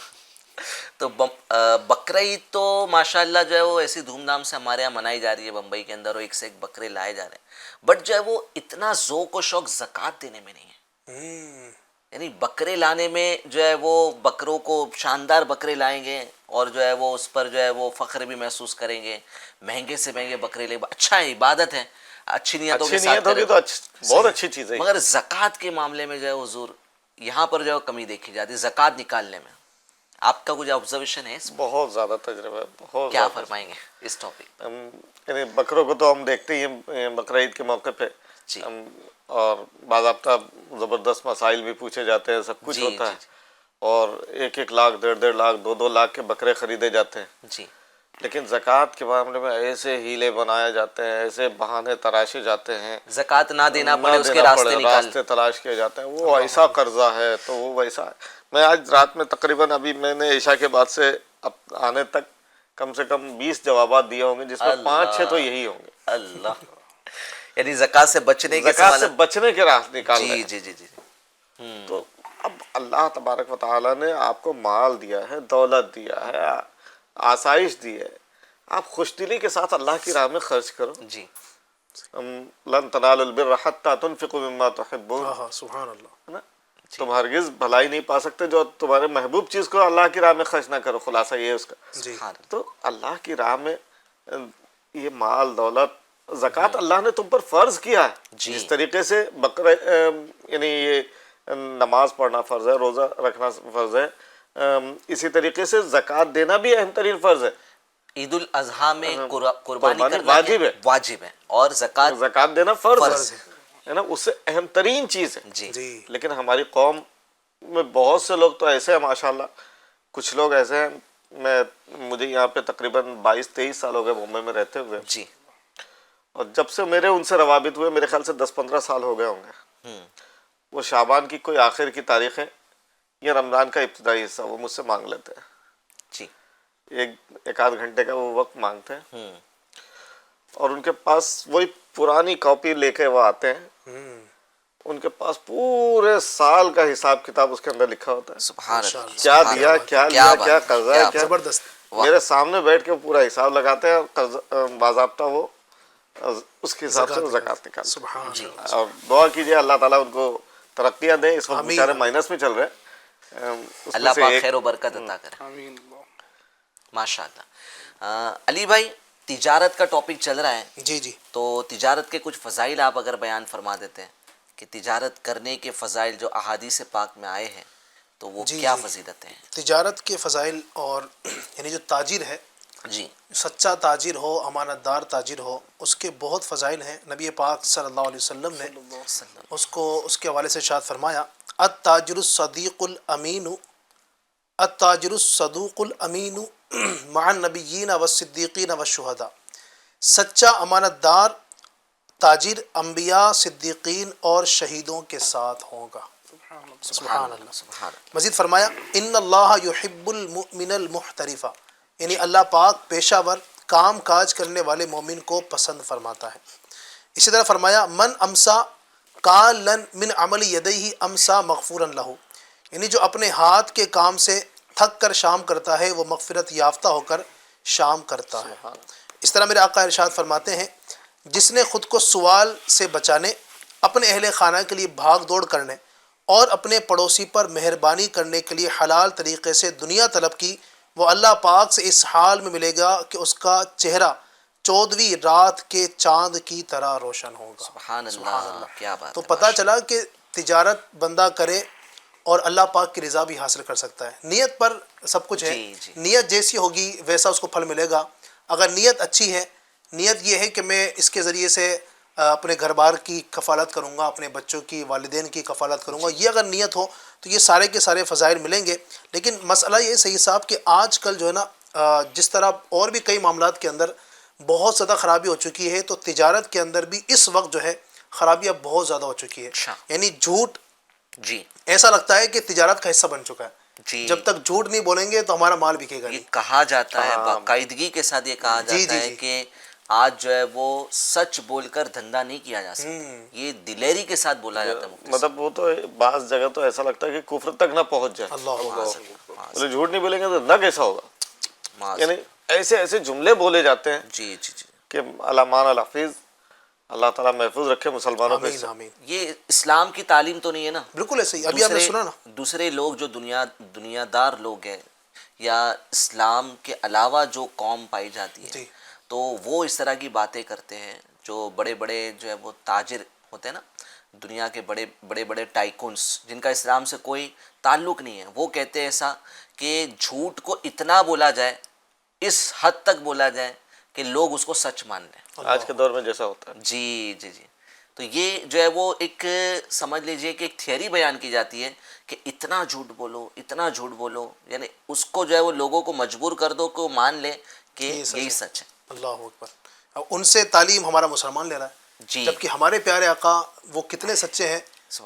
تو بقرہ عید تو ماشاء اللہ جو ہے وہ ایسی دھوم دھام سے ہمارے یہاں منائی جا رہی ہے بمبئی کے اندر، اور ایک سے ایک بکرے لائے جا رہے ہیں. بٹ جو ہے وہ اتنا ذوق و شوق زکوٰۃ دینے میں نہیں ہے. یعنی بکرے لانے میں جو ہے وہ بکروں کو شاندار بکرے لائیں گے اور جو ہے وہ اس پر جو ہے وہ فخر بھی محسوس کریں گے. مہنگے سے مہنگے بکرے لے، اچھا ہے، عبادت ہے، اچھی نیتوں کے اچھی ساتھ نیت ہوگی کریں. تو بہت اچھی چیز ہے. مگر زکوٰۃ کے معاملے میں جو ہے حضور یہاں پر جو ہے کمی دیکھی جاتی ہے زکوٰۃ نکالنے میں. آپ کا کچھ آبزرویشن ہے اس میں؟ بہت زیادہ تجربہ ہے، بہت کیا زیادہ. فرمائیں گے اس ٹاپک؟ یعنی بکروں کو تو ہم دیکھتے ہی ہیں بقرہ عید کے موقع پہ. جی اور باضابطہ زبردست مسائل بھی پوچھے جاتے ہیں، سب کچھ جی ہوتا جی ہے. اور 1-1 لاکھ 1.5 لاکھ 2-2 لاکھ کے بکرے خریدے جاتے ہیں. جی لیکن زکوٰۃ کے معاملے میں ایسے ہیلے بنائے جاتے ہیں، ایسے بہانے تراشے جاتے ہیں، زکوٰۃ نہ دینا پڑے اس کے دینا راستے پڑے، نکال. راستے تلاش کیے جاتے ہیں. وہ ایسا قرضہ ہے تو وہ ویسا ہے. میں آج رات میں تقریباً ابھی میں نے عشاء کے بعد سے اب آنے تک کم سے کم 20 جوابات دیے ہوں گے، جس میں 5-6 تو یہی ہوں گے. اللہ یعنی زکوٰۃ سے بچنے کے زکوٰۃ سے بچنے کے راستے نکالنے جی ہیں. جی جی جی. تو اب اللہ تبارک و تعالیٰ نے آپ کو مال دیا ہے، دولت دیا ہے، آسائش دی ہے. آپ خوش دلی کے ساتھ اللہ کی راہ میں خرچ کرو. جی لن تنالوا البر حتى تنفقوا مما تحبون. سبحان اللہ. ہے نا؟ تم ہرگز بھلائی نہیں پا سکتے جو تمہارے محبوب چیز کو اللہ کی راہ میں خرچ نہ کرو. خلاصہ یہ ہے اس کا. جی تو اللہ کی راہ میں یہ مال دولت زکوٰۃ اللہ نے تم پر فرض کیا ہے. جی. جس طریقے سے بقرہ یعنی یہ نماز پڑھنا فرض ہے، روزہ رکھنا فرض ہے، اسی طریقے سے زکوٰۃ دینا بھی اہم ترین فرض ہے. عید الاضحیٰ میں قربانی کرنا واجب ہے، واجب ہے، اور زکوٰۃ دینا فرض فرض ہے نا. اس سے اہم ترین چیز ہے. جی جی لیکن ہماری قوم میں بہت سے لوگ تو ایسے ہیں ماشاءاللہ. کچھ لوگ ایسے ہیں، مجھے یہاں پہ تقریباً 22-23 سال ہو گئے بمبئی میں رہتے ہوئے. جی اور جب سے میرے ان سے روابط ہوئے میرے خیال سے 10-15 سال ہو گئے ہوں گے. وہ شعبان کی کوئی آخر کی تاریخ ہے یا رمضان کا ابتدائی حصہ وہ مجھ سے مانگ لیتے ہیں. جی 1-1 آدھ گھنٹے کا وہ وقت مانگتے ہیں اور ان کے پاس وہی پرانی کاپی لے کے وہ آتے ہیں. ان کے پاس پورے سال کا حساب کتاب اس کے اندر لکھا ہوتا ہے. سبحان اللہ. کیا دیا، کیا لیا، کیا قرضہ ہے، کیا. زبردست. میرے سامنے بیٹھ کے پورا حساب لگاتے ہیں اور باضابطہ وہ اس کے حساب سے زکوٰۃ نکالتے. سبحان اللہ. اور دعا کیجیے اللہ تعالیٰ ان کو ترقیاں دیں. اس وقت بیچارے مائنس میں چل رہے ہیں. اللہ پاک خیر و برکت عطا کرے. آمین. ماشاء اللہ. علی بھائی تجارت کا ٹاپک چل رہا ہے، جی جی. تو تجارت کے کچھ فضائل آپ اگر بیان فرما دیتے ہیں کہ تجارت کرنے کے فضائل جو احادیث پاک میں آئے ہیں تو وہ کیا فضیلتیں ہیں؟ تجارت کے فضائل اور یعنی جو تاجر ہے، جی سچا تاجر ہو، امانت دار تاجر ہو، اس کے بہت فضائل ہیں. نبی پاک صلی اللہ علیہ وسلم نے اس کو اس کے حوالے سے ارشاد فرمایا التاجر الصدیق الامین التاجر الصدوق الامین مع النبیین والصدیقین والشہداء. سچا امانت دار تاجر انبیاء، صدیقین اور شہیدوں کے ساتھ ہوگا. سبحان اللہ. سبحان اللہ. مزید فرمایا ان اللہ یحب المؤمن المحترف، یعنی اللہ پاک پیشہ ور کام کاج کرنے والے مومن کو پسند فرماتا ہے. اسی طرح فرمایا من امسا قالن من عمل یدیہ امسا مغفورا لہ، یعنی جو اپنے ہاتھ کے کام سے تھک کر شام کرتا ہے وہ مغفرت یافتہ ہو کر شام کرتا ہے. اس طرح میرے آقا ارشاد فرماتے ہیں جس نے خود کو سوال سے بچانے، اپنے اہل خانہ کے لیے بھاگ دوڑ کرنے اور اپنے پڑوسی پر مہربانی کرنے کے لیے حلال طریقے سے دنیا طلب کی، وہ اللہ پاک سے اس حال میں ملے گا کہ اس کا چہرہ 14ویں رات کے چاند کی طرح روشن ہوگا. سبحان اللہ, کیا بات تو ہے. پتہ چلا کہ تجارت بندہ کرے اور اللہ پاک کی رضا بھی حاصل کر سکتا ہے. نیت پر سب کچھ ہے. جی. نیت جیسی ہوگی ویسا اس کو پھل ملے گا. اگر نیت اچھی ہے, نیت یہ ہے کہ میں اس کے ذریعے سے اپنے گھر بار کی کفالت کروں گا, اپنے بچوں کی, والدین کی کفالت کروں گا, یہ اگر نیت ہو تو یہ سارے کے سارے فضائل ملیں گے. لیکن مسئلہ یہ سید صاحب کہ آج کل جو ہے نا جس طرح اور بھی کئی معاملات کے اندر بہت زیادہ خرابی ہو چکی ہے, تو تجارت کے اندر بھی اس وقت جو ہے خرابی اب بہت زیادہ ہو چکی ہے. یعنی جھوٹ جی ایسا لگتا ہے کہ تجارت کا حصہ بن چکا ہے. جی. جب تک جھوٹ نہیں بولیں گے تو ہمارا مال بکے گا یہ نہیں. کہا جاتا ہے باقاعدگی کے ساتھ, یہ کہا جاتا ہے کہ آج جو ہے وہ سچ بول کر دھندا نہیں کیا جا سکتا, یہ دلیری کے ساتھ بولا جاتا ہے. مطلب وہ تو بعض جگہ تو ایسا لگتا ہے کہ کفر تک نہ پہنچ جائے. اللہ جھوٹ نہیں بولیں گے تو نہ کیسا ہوگا. یعنی ایسے ایسے جملے بولے جاتے ہیں جی جی جی کہ علامان الحفیظ, اللہ تعالیٰ محفوظ رکھے مسلمانوں پہ. آمین. یہ اسلام کی تعلیم تو نہیں ہے نا. بالکل ایسے ہی. ابھی آپ نے سنا نا دوسرے لوگ جو دنیا دار لوگ ہیں یا اسلام کے علاوہ جو قوم پائی جاتی ہے, تو وہ اس طرح کی باتیں کرتے ہیں. جو بڑے بڑے جو ہے وہ تاجر ہوتے ہیں نا, دنیا کے بڑے بڑے ٹائکونس جن کا اسلام سے کوئی تعلق نہیں ہے, وہ کہتے ہیں ایسا کہ جھوٹ کو اتنا بولا جائے, اس حد تک بولا جائے کہ لوگ اس کو سچ مان لیں. آج کے دور میں جیسا ہوتا ہے. جی جی جی. تو یہ جو ہے وہ ایک سمجھ لیجئے کہ ایک تھیوری بیان کی جاتی ہے کہ اتنا جھوٹ بولو, اتنا جھوٹ بولو, یعنی اس کو جو ہے وہ لوگوں کو مجبور کر دو کہ وہ مان لے کہ یہی سچ ہے. اللہ اکبر. ان سے تعلیم ہمارا مسلمان لے رہا ہے, جی. جبکہ ہمارے پیارے آقا وہ کتنے سچے ہیں.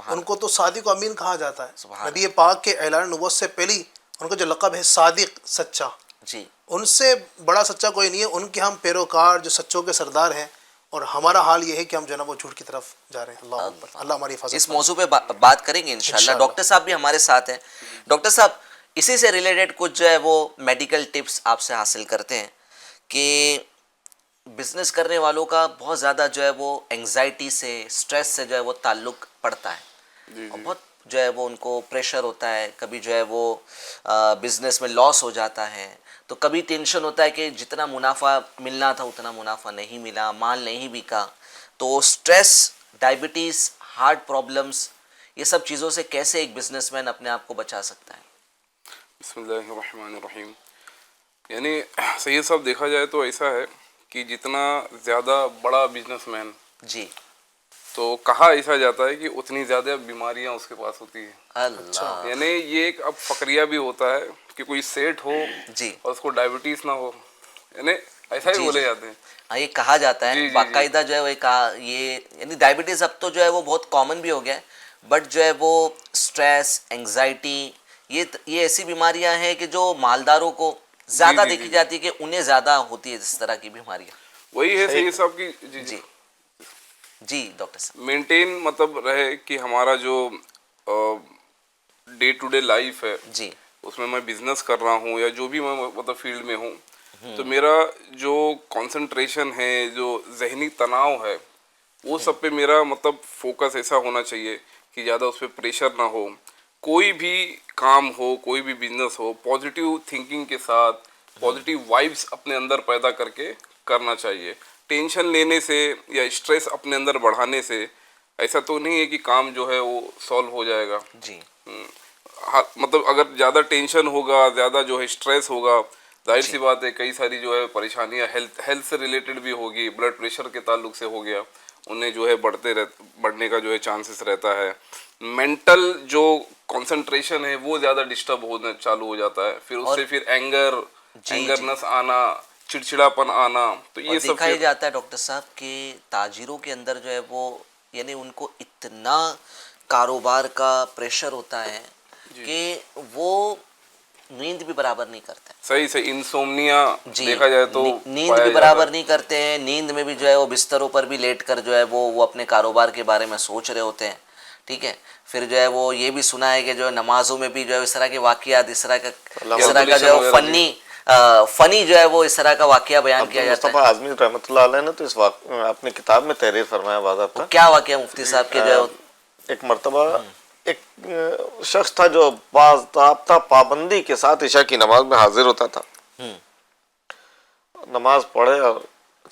ان کو تو صادق و امین کہا جاتا ہے. نبی پاک کے اعلان نبوت سے پہلی ان کا جو لقب ہے صادق, سچا, جی, ان سے بڑا سچا کوئی نہیں ہے. ان کے ہم پیروکار جو سچوں کے سردار ہیں, اور ہمارا حال یہ ہے کہ ہم جو ہے نا وہ جھوٹ کی طرف جا رہے ہیں. اللہ اکبر. اللہ ہماری حفاظت. اس موضوع پہ بات کریں گے انشاءاللہ. ڈاکٹر صاحب بھی ہمارے ساتھ ہیں. ڈاکٹر صاحب, اسی سے ریلیٹڈ کچھ جو ہے وہ میڈیکل ٹپس آپ سے حاصل کرتے ہیں کہ بزنس کرنے والوں کا بہت زیادہ جو ہے وہ انگزائٹی سے, اسٹریس سے جو ہے وہ تعلق پڑتا ہے, اور بہت جو ہے وہ ان کو پریشر ہوتا ہے. کبھی جو ہے وہ بزنس میں لاس ہو جاتا ہے, تو کبھی ٹینشن ہوتا ہے کہ جتنا منافع ملنا تھا اتنا منافع نہیں ملا, مال نہیں بکا. تو اسٹریس, ڈائبٹیز, ہارٹ پرابلمس, یہ سب چیزوں سے کیسے ایک بزنس مین اپنے آپ کو بچا سکتا ہے؟ بسم اللہ الرحمن الرحیم. یعنی سید صاحب دیکھا جائے تو ایسا ہے کہ جتنا زیادہ بڑا بزنس مین, جی, تو کہا ایسا جاتا ہے کہ اتنی زیادہ بیماریاں اس کے پاس ہوتی ہیں. اللہ. یعنی یہ ایک اب فقریہ بھی ہوتا ہے کہ کوئی سیٹ ہو جی, اور اس کو ڈائبٹیز نہ ہو, یعنی ایسا ہی بولے جاتے ہیں. ہاں, یہ کہا جاتا ہے باقاعدہ جو ہے وہ یہ, یعنی ڈائبٹیز اب تو جو ہے وہ بہت کامن بھی ہو گیا ہے, بٹ جو ہے وہ اسٹریس, انگزائٹی, یہ ایسی بیماریاں ہیں کہ جو مالداروں کو زیادہ دیکھی جاتی ہے کہ انہیں زیادہ ہوتی ہے اس طرح کی بیماریاں. وہی ہے سید صاحب کی. جی جی ڈاکٹر صاحب, مینٹین مطلب رہے کہ ہمارا جو ڈے ٹو ڈے لائف ہے, جی, اس میں بزنس کر رہا ہوں یا جو بھی میں مطلب فیلڈ میں ہوں, تو میرا جو کنسنٹریشن ہے, جو ذہنی تناؤ ہے, وہ سب پہ میرا مطلب فوکس ایسا ہونا چاہیے کہ زیادہ اس پہ پریشر نہ ہو. کوئی بھی کام ہو, کوئی بھی بزنس ہو, پازیٹیو تھنکنگ کے ساتھ پازیٹیو وائبس اپنے اندر پیدا کر کے کرنا چاہیے. ٹینشن لینے سے یا اسٹریس اپنے اندر بڑھانے سے ایسا تو نہیں ہے کہ کام جو ہے وہ سالو ہو جائے گا. جی, مطلب اگر زیادہ ٹینشن ہوگا, زیادہ جو ہے اسٹریس ہوگا, ظاہر سی بات ہے کئی ساری جو ہے پریشانیاں ہیلتھ سے ریلیٹڈ بھی ہوگی, بلڈ پریشر کے تعلق سے ہو گیا, انہیں جو ہے بڑھنے کا جو ہے چانسز رہتا ہے. مینٹل جو کنسنٹریشن ہے وہ زیادہ ڈسٹرب ہونا چالو ہو جاتا ہے, پھر اس سے پھر اینگرنس آنا, چڑچڑاپن آنا. تو یہ سب دیکھا ہی جاتا ہے ڈاکٹر صاحب کہ تاجروں کے اندر جو ہے وہ, یعنی ان کو اتنا کاروبار کا پریشر ہوتا ہے کہ وہ نیند بھی برابر نہیں کرتے. صحیح انسومنیا دیکھا جائے تو نیند بھی برابر نہیں کرتے ہیں. نیند میں بھی جو ہے وہ بستروں پر بھی لیٹ کر جو ہے وہ اپنے کاروبار کے بارے میں سوچ رہے ہوتے ہیں. ٹھیک ہے, پھر جو ہے وہ یہ بھی سنا ہے کہ جو نمازوں میں بھی جو ہے اس طرح کے واقعات, اس طرح کا جو ہے فنی جو ہے وہ اس طرح کا واقعہ بیان کیا جاتا ہے. مصطفیٰ اعظمی رحمۃ اللہ علیہ نے تو اس اپنی کتاب میں تحریر فرمایا باضابطہ. کیا واقعہ مفتی صاحب کے جو ہے, ایک مرتبہ ایک شخص تھا جو باضابطہ پابندی کے ساتھ عشاء کی نماز میں حاضر ہوتا تھا. نماز پڑھے اور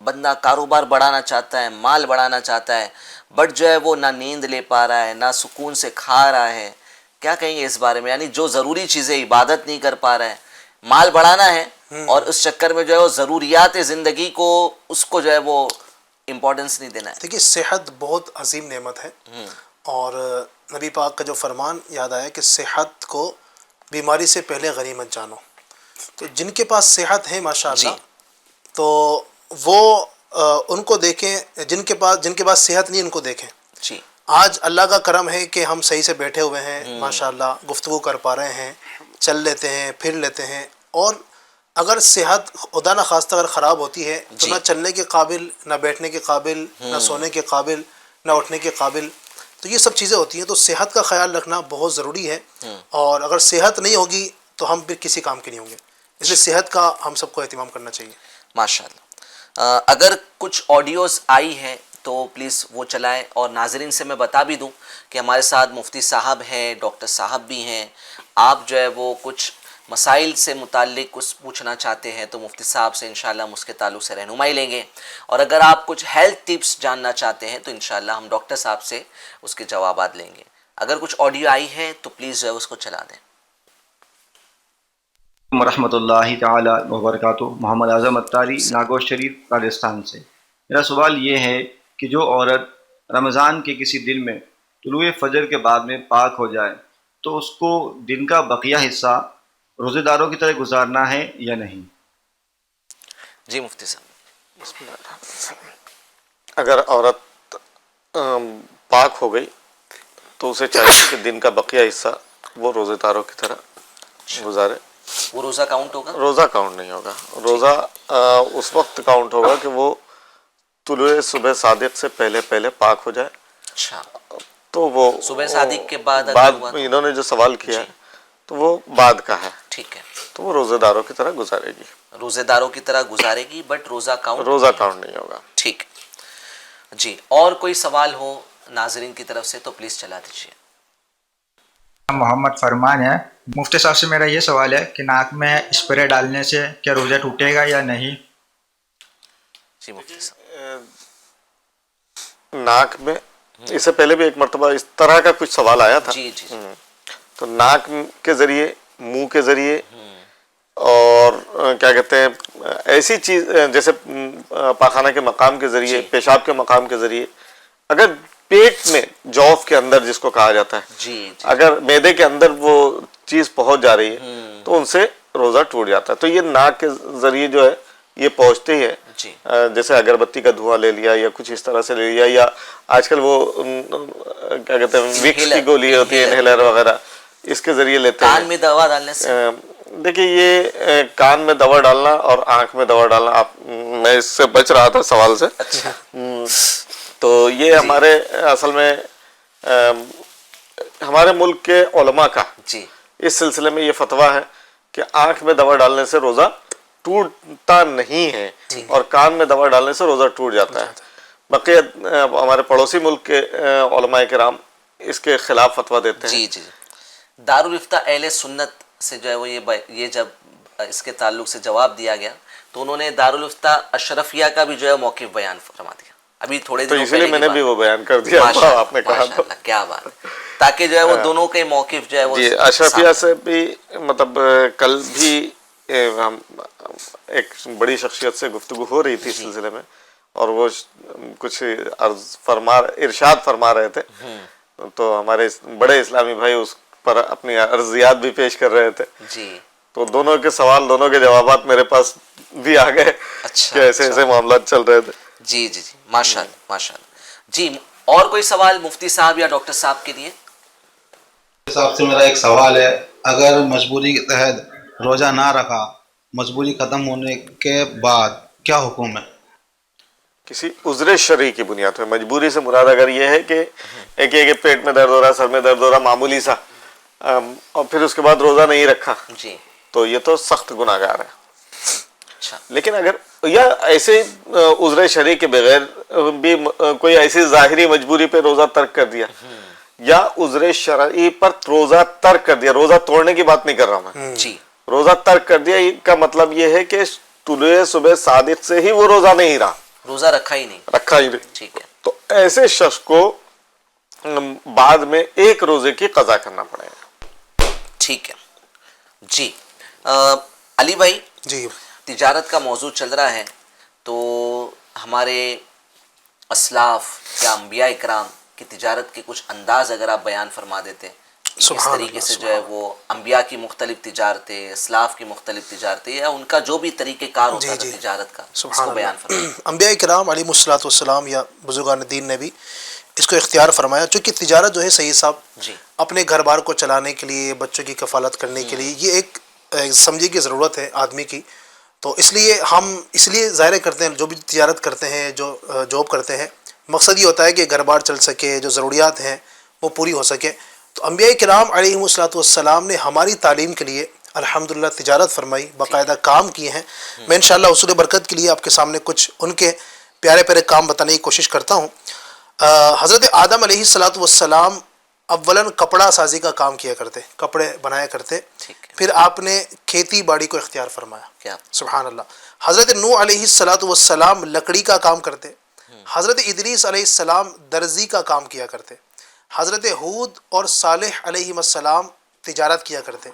بندہ کاروبار بڑھانا چاہتا ہے, مال بڑھانا چاہتا ہے, بٹ جو ہے وہ نہ نیند لے پا رہا ہے, نہ سکون سے کھا رہا ہے, کیا کہیں گے اس بارے میں؟ یعنی جو ضروری چیزیں, عبادت نہیں کر پا رہا ہے, مال بڑھانا ہے اور اس چکر میں جو ہے وہ ضروریات زندگی کو, اس کو جو ہے وہ امپورٹنس نہیں دینا ہے. دیکھیے صحت بہت عظیم نعمت ہے, اور نبی پاک کا جو فرمان یاد آیا کہ صحت کو بیماری سے پہلے غنیمت جانو. تو جن کے پاس صحت ہے ماشاءاللہ, تو وہ ان کو دیکھیں, جن کے پاس صحت نہیں ان کو دیکھیں. جی آج اللہ کا کرم ہے کہ ہم صحیح سے بیٹھے ہوئے ہیں ماشاءاللہ, گفتگو کر پا رہے ہیں, چل لیتے ہیں, پھر لیتے ہیں. اور اگر صحت خدا نہ خواستہ اگر خراب ہوتی ہے تو نہ چلنے کے قابل, نہ بیٹھنے کے قابل, نہ سونے کے قابل, نہ اٹھنے کے قابل, تو یہ سب چیزیں ہوتی ہیں. تو صحت کا خیال رکھنا بہت ضروری ہے, اور اگر صحت نہیں ہوگی تو ہم پھر کسی کام کے نہیں ہوں گے. اس لیے صحت کا ہم سب کو اہتمام کرنا چاہیے. ماشاءاللہ. اگر کچھ آڈیوز آئی ہیں تو پلیز وہ چلائیں, اور ناظرین سے میں بتا بھی دوں کہ ہمارے ساتھ مفتی صاحب ہیں, ڈاکٹر صاحب بھی ہیں. آپ جو ہے وہ کچھ مسائل سے متعلق کچھ پوچھنا چاہتے ہیں تو مفتی صاحب سے انشاءاللہ ہم اس کے تعلق سے رہنمائی لیں گے, اور اگر آپ کچھ ہیلتھ ٹپس جاننا چاہتے ہیں تو انشاءاللہ ہم ڈاکٹر صاحب سے اس کے جوابات لیں گے. اگر کچھ آڈیو آئی ہے تو پلیز جو ہے اس کو چلا دیں. ورحمۃ اللہ تعالی وبرکاتہ. محمد اعظم اتاری, ناگوش شریف, راجستھان سے. میرا سوال یہ ہے کہ جو عورت رمضان کے کسی دن میں طلوع فجر کے بعد میں پاک ہو جائے تو اس کو دن کا بقیہ حصہ روزے داروں کی طرح گزارنا ہے یا نہیں؟ جی مفتی صاحب. اگر عورت پاک ہو گئی تو اسے چاہیے کہ دن کا بقیہ حصہ وہ روزے داروں کی طرح گزارے. وہ روزہ کاؤنٹ ہوگا؟ روزہ کاؤنٹ نہیں ہوگا. روزہ اس وقت کاؤنٹ ہوگا کہ وہ طلوع صبح صادق سے پہلے پاک ہو جائے. اچھا, تو وہ صبح صادق کے بعد انہوں نے جو سوال کیا ہے تو وہ بعد کا ہے. ٹھیک ہے, تو وہ روزے داروں کی طرح گزارے گی. روزے داروں کی طرح گزارے گی, بٹ روزہ کاؤنٹ نہیں ہوگا. ٹھیک. جی, اور کوئی سوال ہو ناظرین کی طرف سے تو پلیز چلا دیجیے. محمد فرمان ہے. مفتی صاحب سے میرا یہ سوال ہے کہ ناک میں اسپرے ڈالنے سے کیا روزہ ٹوٹے گا یا نہیں؟ جی مفتی صاحب. ناک میں اس سے پہلے بھی ایک مرتبہ اس طرح کا کچھ سوال آیا تھا. جی جی. تو ناک کے ذریعے, منہ کے ذریعے, اور کیا کہتے ہیں ایسی چیز جیسے پاخانہ کے مقام کے ذریعے, پیشاب کے مقام کے ذریعے, اگر پیٹ میں جوف کے اندر جس کو کہا جاتا ہے, اگر معدے کے اندر وہ چیز پہنچ جا رہی ہے تو ان سے روزہ ٹوٹ جاتا ہے. تو یہ ناک کے ذریعے جو ہے یہ پہنچتے ہی ہے. جیسے اگربتی کا دھواں لے لیا یا کچھ اس طرح سے لے لیا, یا آج کل وہ کیا کہتے ہیں وکس کی گولی ہوتی ہے, انہیلر وغیرہ, اس کے ذریعے لیتے ہیں. کان میں دوا ڈالنے سے دیکھیے یہ کان میں دوا ڈالنا اور آنکھ میں دوا ڈالنا, میں اس سے بچ رہا تھا سوال سے. تو یہ ہمارے اصل میں ہمارے ملک کے علماء کا اس سلسلے میں یہ فتویٰ ہے کہ آنکھ میں دوا ڈالنے سے روزہ ٹوٹتا نہیں ہے, اور کان میں دوا ڈالنے سے روزہ ٹوٹ جاتا ہے. بقیہ ہمارے پڑوسی ملک کے علماء کرام اس کے خلاف فتویٰ دیتے ہیں. جی جی. دارالفتہ اہل سنت سے جو ہے وہ یہ جب اس کے تعلق سے جواب دیا گیا تو انہوں نے دارالفتہ اشرفیہ کا بھی جو ہے موقف بیان فرما دیا ابھی تھوڑے دنوں پہلے. تو اسی لیے میں نے بھی وہ بیان کر دیا, آپ نے کہا تو کیا بات, تاکہ جو ہے وہ دونوں کے موقف جو ہے وہ اشرفیہ سے بھی مطلب کل بھی ایک بڑی شخصیت سے گفتگو ہو رہی تھی اس سلسلے میں, اور وہ کچھ ارشاد فرما رہے تھے. تو ہمارے بڑے اسلامی بھائی اس پر اپنی عرضیات بھی پیش کر رہے تھے. تو دونوں کے سوال, دونوں کے جوابات میرے پاس بھی آ گئے کہ ایسے ایسے معاملات چل رہے تھے. جی جی جی, ماشاء اللہ ماشاء اللہ. جی, اور کوئی سوال مفتی صاحب یا ڈاکٹر صاحب کے لیے؟ صاحب سے میرا ایک سوال ہے, اگر مجبوری کے تحت روزہ نہ رکھا, مجبوری ختم ہونے کے بعد کیا حکم ہے؟ کسی عذر شرعی کی بنیاد پہ. مجبوری سے مراد اگر یہ ہے کہ ایک پیٹ میں درد ہو رہا, سر میں درد ہو رہا, معمولی سا, اور پھر اس کے بعد روزہ نہیں رکھا, تو یہ تو سخت گناہ گار ہے. لیکن اگر یا ایسے عذر شرعی کے بغیر بھی کوئی ایسی ظاہری مجبوری پہ روزہ ترک کر دیا, یا عذر شرعی پر روزہ ترک کر دیا, روزہ توڑنے کی بات نہیں کر رہا میں, روزہ ترک کر دیا کا مطلب یہ ہے کہ طلوع صبح صادق سے ہی وہ روزہ نہیں رہا, روزہ رکھا ہی نہیں. رکھا ہی نہیں. ٹھیک ہے. تو ایسے شخص کو بعد میں ایک روزے کی قضا کرنا پڑے گا. ٹھیک ہے جی. علی بھائی جی تجارت کا موضوع چل رہا ہے تو ہمارے اسلاف یا انبیاء اکرام کی تجارت کے کچھ انداز اگر آپ بیان فرما دیتے کہ کس سبحان طریقے اللہ، سے جو ہے وہ انبیاء کی مختلف تجارتیں، اسلاف کی مختلف تجارتیں یا ان کا جو بھی طریقہ کار ہوتا جی تھا جی تجارت کا، اس سبحان کو بیان اللہ. فرمائیں. انبیاء کرام علیہ الصلوۃ والسلام یا بزرگان دین نے بھی اس کو اختیار فرمایا، چونکہ تجارت جو ہے سید صاحب جی اپنے گھر بار کو چلانے کے لیے، بچوں کی کفالت کرنے کے لیے یہ ایک سمجھی کی ضرورت ہے آدمی کی. تو اس لیے ظاہر کرتے ہیں جو بھی تجارت کرتے ہیں، جو جاب کرتے ہیں، مقصد یہ ہوتا ہے کہ گھر بار چل سکے، جو ضروریات ہیں وہ پوری ہو سکے. تو انبیاء کرام علیہ الصلوۃ والسلام نے ہماری تعلیم کے لیے الحمدللہ تجارت فرمائی، باقاعدہ کام کیے ہیں. میں انشاءاللہ حصول برکت کے لیے آپ کے سامنے کچھ ان کے پیارے پیارے کام بتانے کی کوشش کرتا ہوں. حضرت آدم علیہ الصلوۃ والسلام اولاً کپڑا سازی کا کام کیا کرتے، کپڑے بنایا کرتے. ٹھیک ہے. پھر آپ نے کھیتی باڑی کو اختیار فرمایا. کیا سبحان اللہ. حضرت نوح علیہ الصلوۃ والسلام لکڑی کا کام کرتے. حضرت ادریس علیہ السلام درزی کا کام کیا کرتے. حضرت ہود اور صالح علیہ السلام تجارت کیا کرتے.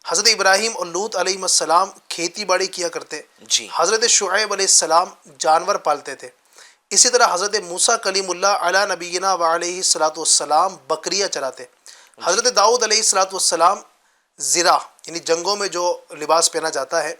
حضرت ابراہیم اور لوط علیہ السلام کھیتی باڑی کیا کرتے. جی حضرت شعیب علیہ السلام جانور پالتے تھے. اسی طرح حضرت موسیٰ کلیم اللہ علی نبینا و علیہ الصلوۃ والسلام بکریاں چراتے. حضرت داؤد علیہ الصلوۃ والسلام زرہ یعنی جنگوں میں جو لباس پہنا جاتا ہے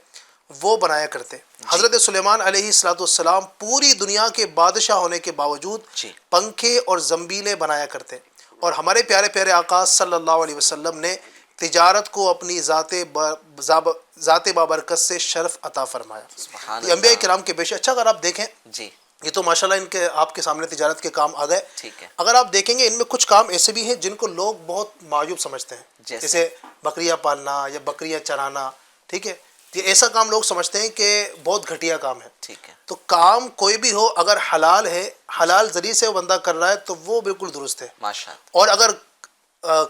وہ بنایا کرتے. حضرت سلیمان علیہ الصلوۃ والسلام پوری دنیا کے بادشاہ ہونے کے باوجود جی پنکھے اور زنبیلیں بنایا کرتے. اور ہمارے پیارے پیارے آقا صلی اللہ علیہ وسلم نے تجارت کو اپنی ذات بابرکت سے شرف عطا فرمایا. سبحان یہ انبیاء اللہ. کرام کے بیشک. اچھا اگر آپ دیکھیں جی یہ تو ماشاءاللہ ان کے آپ کے سامنے تجارت کے کام آ گئے. ٹھیک ہے. اگر آپ دیکھیں گے ان میں کچھ کام ایسے بھی ہیں جن کو لوگ بہت معیوب سمجھتے ہیں، جیسے بکریاں پالنا یا بکریاں چرانا. ٹھیک ہے. یہ ایسا کام لوگ سمجھتے ہیں کہ بہت گھٹیا کام ہے. ٹھیک ہے. تو کام کوئی بھی ہو اگر حلال ہے، حلال ذریعے سے وہ بندہ کر رہا ہے تو وہ بالکل درست ہے. ماشاء اللہ. اور اگر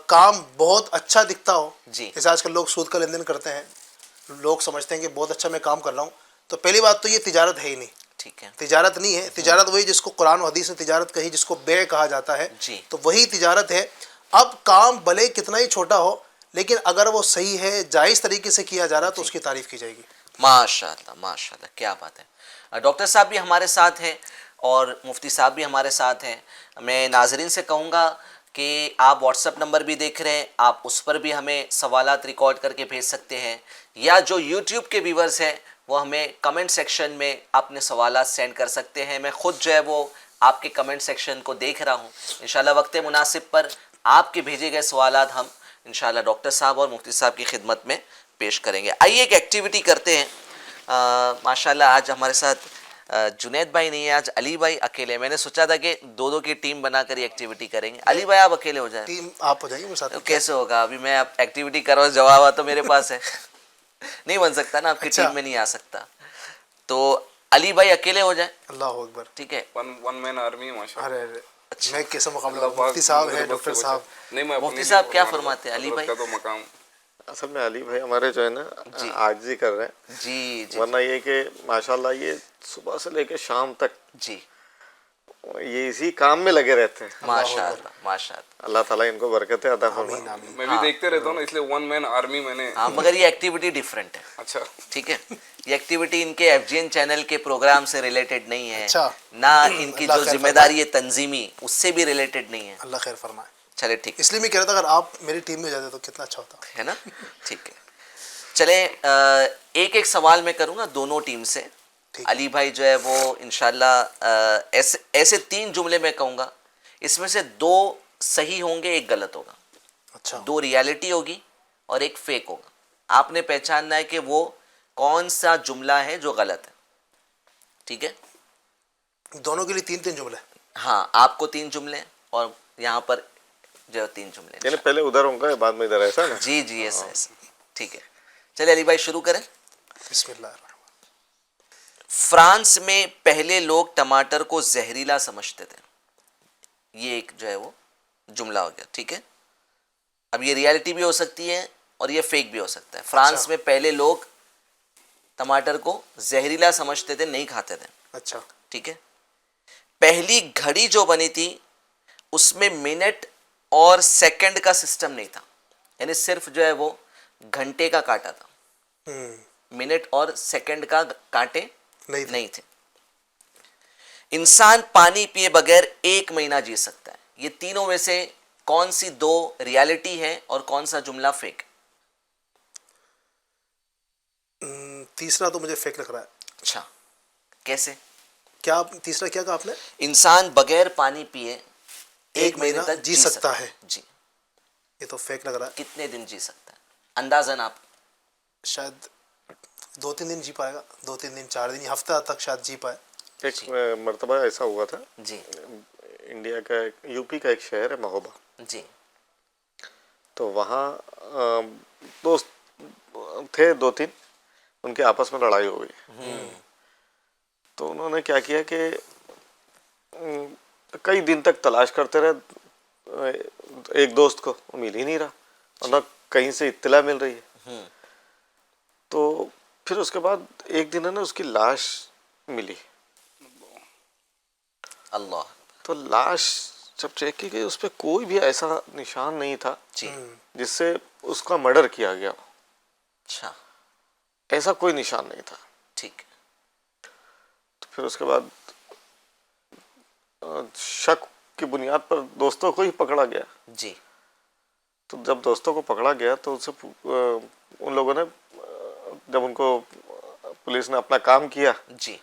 کام بہت اچھا دکھتا ہو، جی جیسے آج کل لوگ سود کا لین دین کرتے ہیں، لوگ سمجھتے ہیں کہ بہت اچھا میں کام کر رہا ہوں، تو پہلی بات تو یہ تجارت ہے ہی نہیں. ٹھیک ہے. تجارت نہیں ہے. تجارت وہی جس کو قرآن و حدیث نے تجارت کہی، جس کو بیع کہا جاتا ہے، جی تو وہی تجارت ہے. اب کام بھلے کتنا ہی چھوٹا ہو لیکن اگر وہ صحیح ہے، جائز طریقے سے کیا جا رہا تو اس کی تعریف کی جائے گی. ماشاء اللہ ماشاء اللہ، کیا بات ہے. ڈاکٹر صاحب بھی ہمارے ساتھ ہیں اور مفتی صاحب بھی ہمارے ساتھ ہیں. میں ناظرین سے کہوں گا کہ آپ واٹس ایپ نمبر بھی دیکھ رہے ہیں، آپ اس پر بھی ہمیں سوالات ریکارڈ کر کے بھیج سکتے ہیں، یا جو یوٹیوب کے ویورز ہیں وہ ہمیں کمنٹ سیکشن میں اپنے سوالات سینڈ کر سکتے ہیں. میں خود جو ہے وہ آپ کے کمنٹ سیکشن کو دیکھ رہا ہوں. انشاءاللہ وقت مناسب پر آپ کے بھیجے گئے سوالات ہم انشاءاللہ ڈاکٹر صاحب اور مفتی صاحب کی خدمت میں پیش کریں گے. آئیے ایک ایکٹیویٹی کرتے ہیں. ماشاءاللہ آج ہمارے ساتھ جنید بھائی نہیں ہے، آج علی بھائی اکیلے. میں نے سوچا تھا کہ دو دو کی ٹیم بنا کر یہ ایکٹیویٹی کریں گے. علی بھائی آپ اکیلے ہو جائیں. ٹیم آپ ہو جائیں گے میرے ساتھ. کیسے ہوگا؟ ابھی میں ایکٹیویٹی کر رہا ہوں، جواب تو میرے پاس ہے. نہیں بن سکتا نا، آپ کی ٹیم میں نہیں آ سکتا. تو علی بھائی اکیلے ہو جائیں. اللہ اکبر. ٹھیک ہے. ون مین آرمی ہے ماشاءاللہ. ارے میں کیسا مقابلہ. مفتی صاحب ہے، ڈاکٹر صاحب. نہیں میں مفتی صاحب کیا فرماتے ہیں علی بھائی؟ کا تو مقام اصل میں علی بھائی ہمارے جو ہے نا عاجزی کر رہے ہیں. جی جی ورنہ یہ کہ ماشاءاللہ یہ صبح سے لے کے شام تک جی یہ اسی کام میں لگے رہتے ہیں. ماشاء اللہ ماشاء اللہ. اللہ تعالیٰ ان کو برکتیں عطا فرمائے. میں بھی دیکھتے رہتا ہوں نا، اس لیے ون مین آرمی میں نے. ہاں مگر یہ ایکٹیویٹی ڈیفرنٹ ہے. اچھا ٹھیک ہے. یہ ایکٹیویٹی ان کے ایف جی این چینل کے پروگرام سے ریلیٹڈ نہیں ہے، اچھا. نہ ان کی جو ذمہ داری ہے تنظیمی اس سے بھی ریلیٹڈ نہیں ہے. اللہ خیر فرمائے. چلے ٹھیک اس لیے میں کہہ رہا تھا اگر آپ میری ٹیم میں جاتے تو کتنا اچھا ہوتا ہے نا. ٹھیک ہے. چلیں ایک ایک سوال میں کروں گا دونوں ٹیم سے. علی بھائی جو ہے وہ انشاءاللہ ایسے 3 جملے میں کہوں گا، اس میں سے 2 صحیح ہوں گے، ایک غلط ہوگا. اچھا. 2 ریالٹی ہوگی اور ایک فیک ہوگا. آپ نے پہچاننا ہے کہ وہ کون سا جملہ ہے جو غلط ہے. ٹھیک ہے. دونوں کے لیے 3 جملے. ہاں آپ کو 3 جملے اور یہاں پر جو 3 جملے. یعنی پہلے ادھر ہوں گا بعد میں ادھر، ایسا نا؟ جی جی ایسا ایسا. ٹھیک ہے. چلے علی بھائی شروع کریں. بسم اللہ الرحمن. فرانس میں پہلے لوگ ٹماٹر کو زہریلا سمجھتے تھے. یہ ایک جو ہے وہ جملہ ہو گیا. ٹھیک ہے. اب یہ ریالٹی بھی ہو سکتی ہے اور یہ فیک بھی ہو سکتا ہے. فرانس میں پہلے لوگ ٹماٹر کو زہریلا سمجھتے تھے، نہیں کھاتے تھے. اچھا. ٹھیک ہے. پہلی گھڑی جو بنی تھی اس میں منٹ اور سیکنڈ کا سسٹم نہیں تھا، یعنی صرف جو ہے وہ گھنٹے کا کاٹا تھا، منٹ اور سیکنڈ کا کانٹے نہیں تھے۔ انسان پانی پیے بغیر 1 مہینہ جی سکتا ہے۔ یہ تینوں میں سے کون سی 2 ریالٹی ہے اور کون سا جملہ فیک؟ تیسرا تو مجھے فیک لگ رہا ہے۔ اچھا، کیسے؟ کیا تیسرا کیا کہا آپ نے؟ انسان بغیر پانی پیے 1 مہینے مہینہ تک جی سکتا ہے۔ جی، یہ تو فیک لگ رہا ہے۔ کتنے دن جی سکتا ہے اندازاً آپ؟ شاید 2-3 دن جی پائے گا، 2-3 دن 4 دن، ہفتہ تک شاید جی پائے۔ ایک مرتبہ ایسا ہوا تھا، جی انڈیا کا یو پی کا ایک شہر ہے مہوبہ، جی تو وہاں دوست تھے 2-3، ان کے آپس میں لڑائی ہو گئی، تو انہوں نے کیا کیا کہ کئی دن تک تلاش کرتے رہے ایک دوست کو، مل ہی نہیں رہا اور نہ کہیں سے اطلاع مل رہی ہے۔ تو پھر اس کے بعد ایک دن ہے نا اس کی لاش ملی، اللہ، تو لاش جب چیک کی گئی اس پہ کوئی بھی ایسا نشان نہیں تھا جی جس سے اس کا مرڈر کیا گیا ہو، اچھا ایسا کوئی نشان نہیں تھا۔ ٹھیک، تو پھر اس کے بعد شک کی بنیاد پر دوستوں کو ہی پکڑا گیا۔ جی تو جب دوستوں کو پکڑا گیا تو ان سے ان لوگوں نے جب ان کو پولیس نے اپنا کام کیا جی،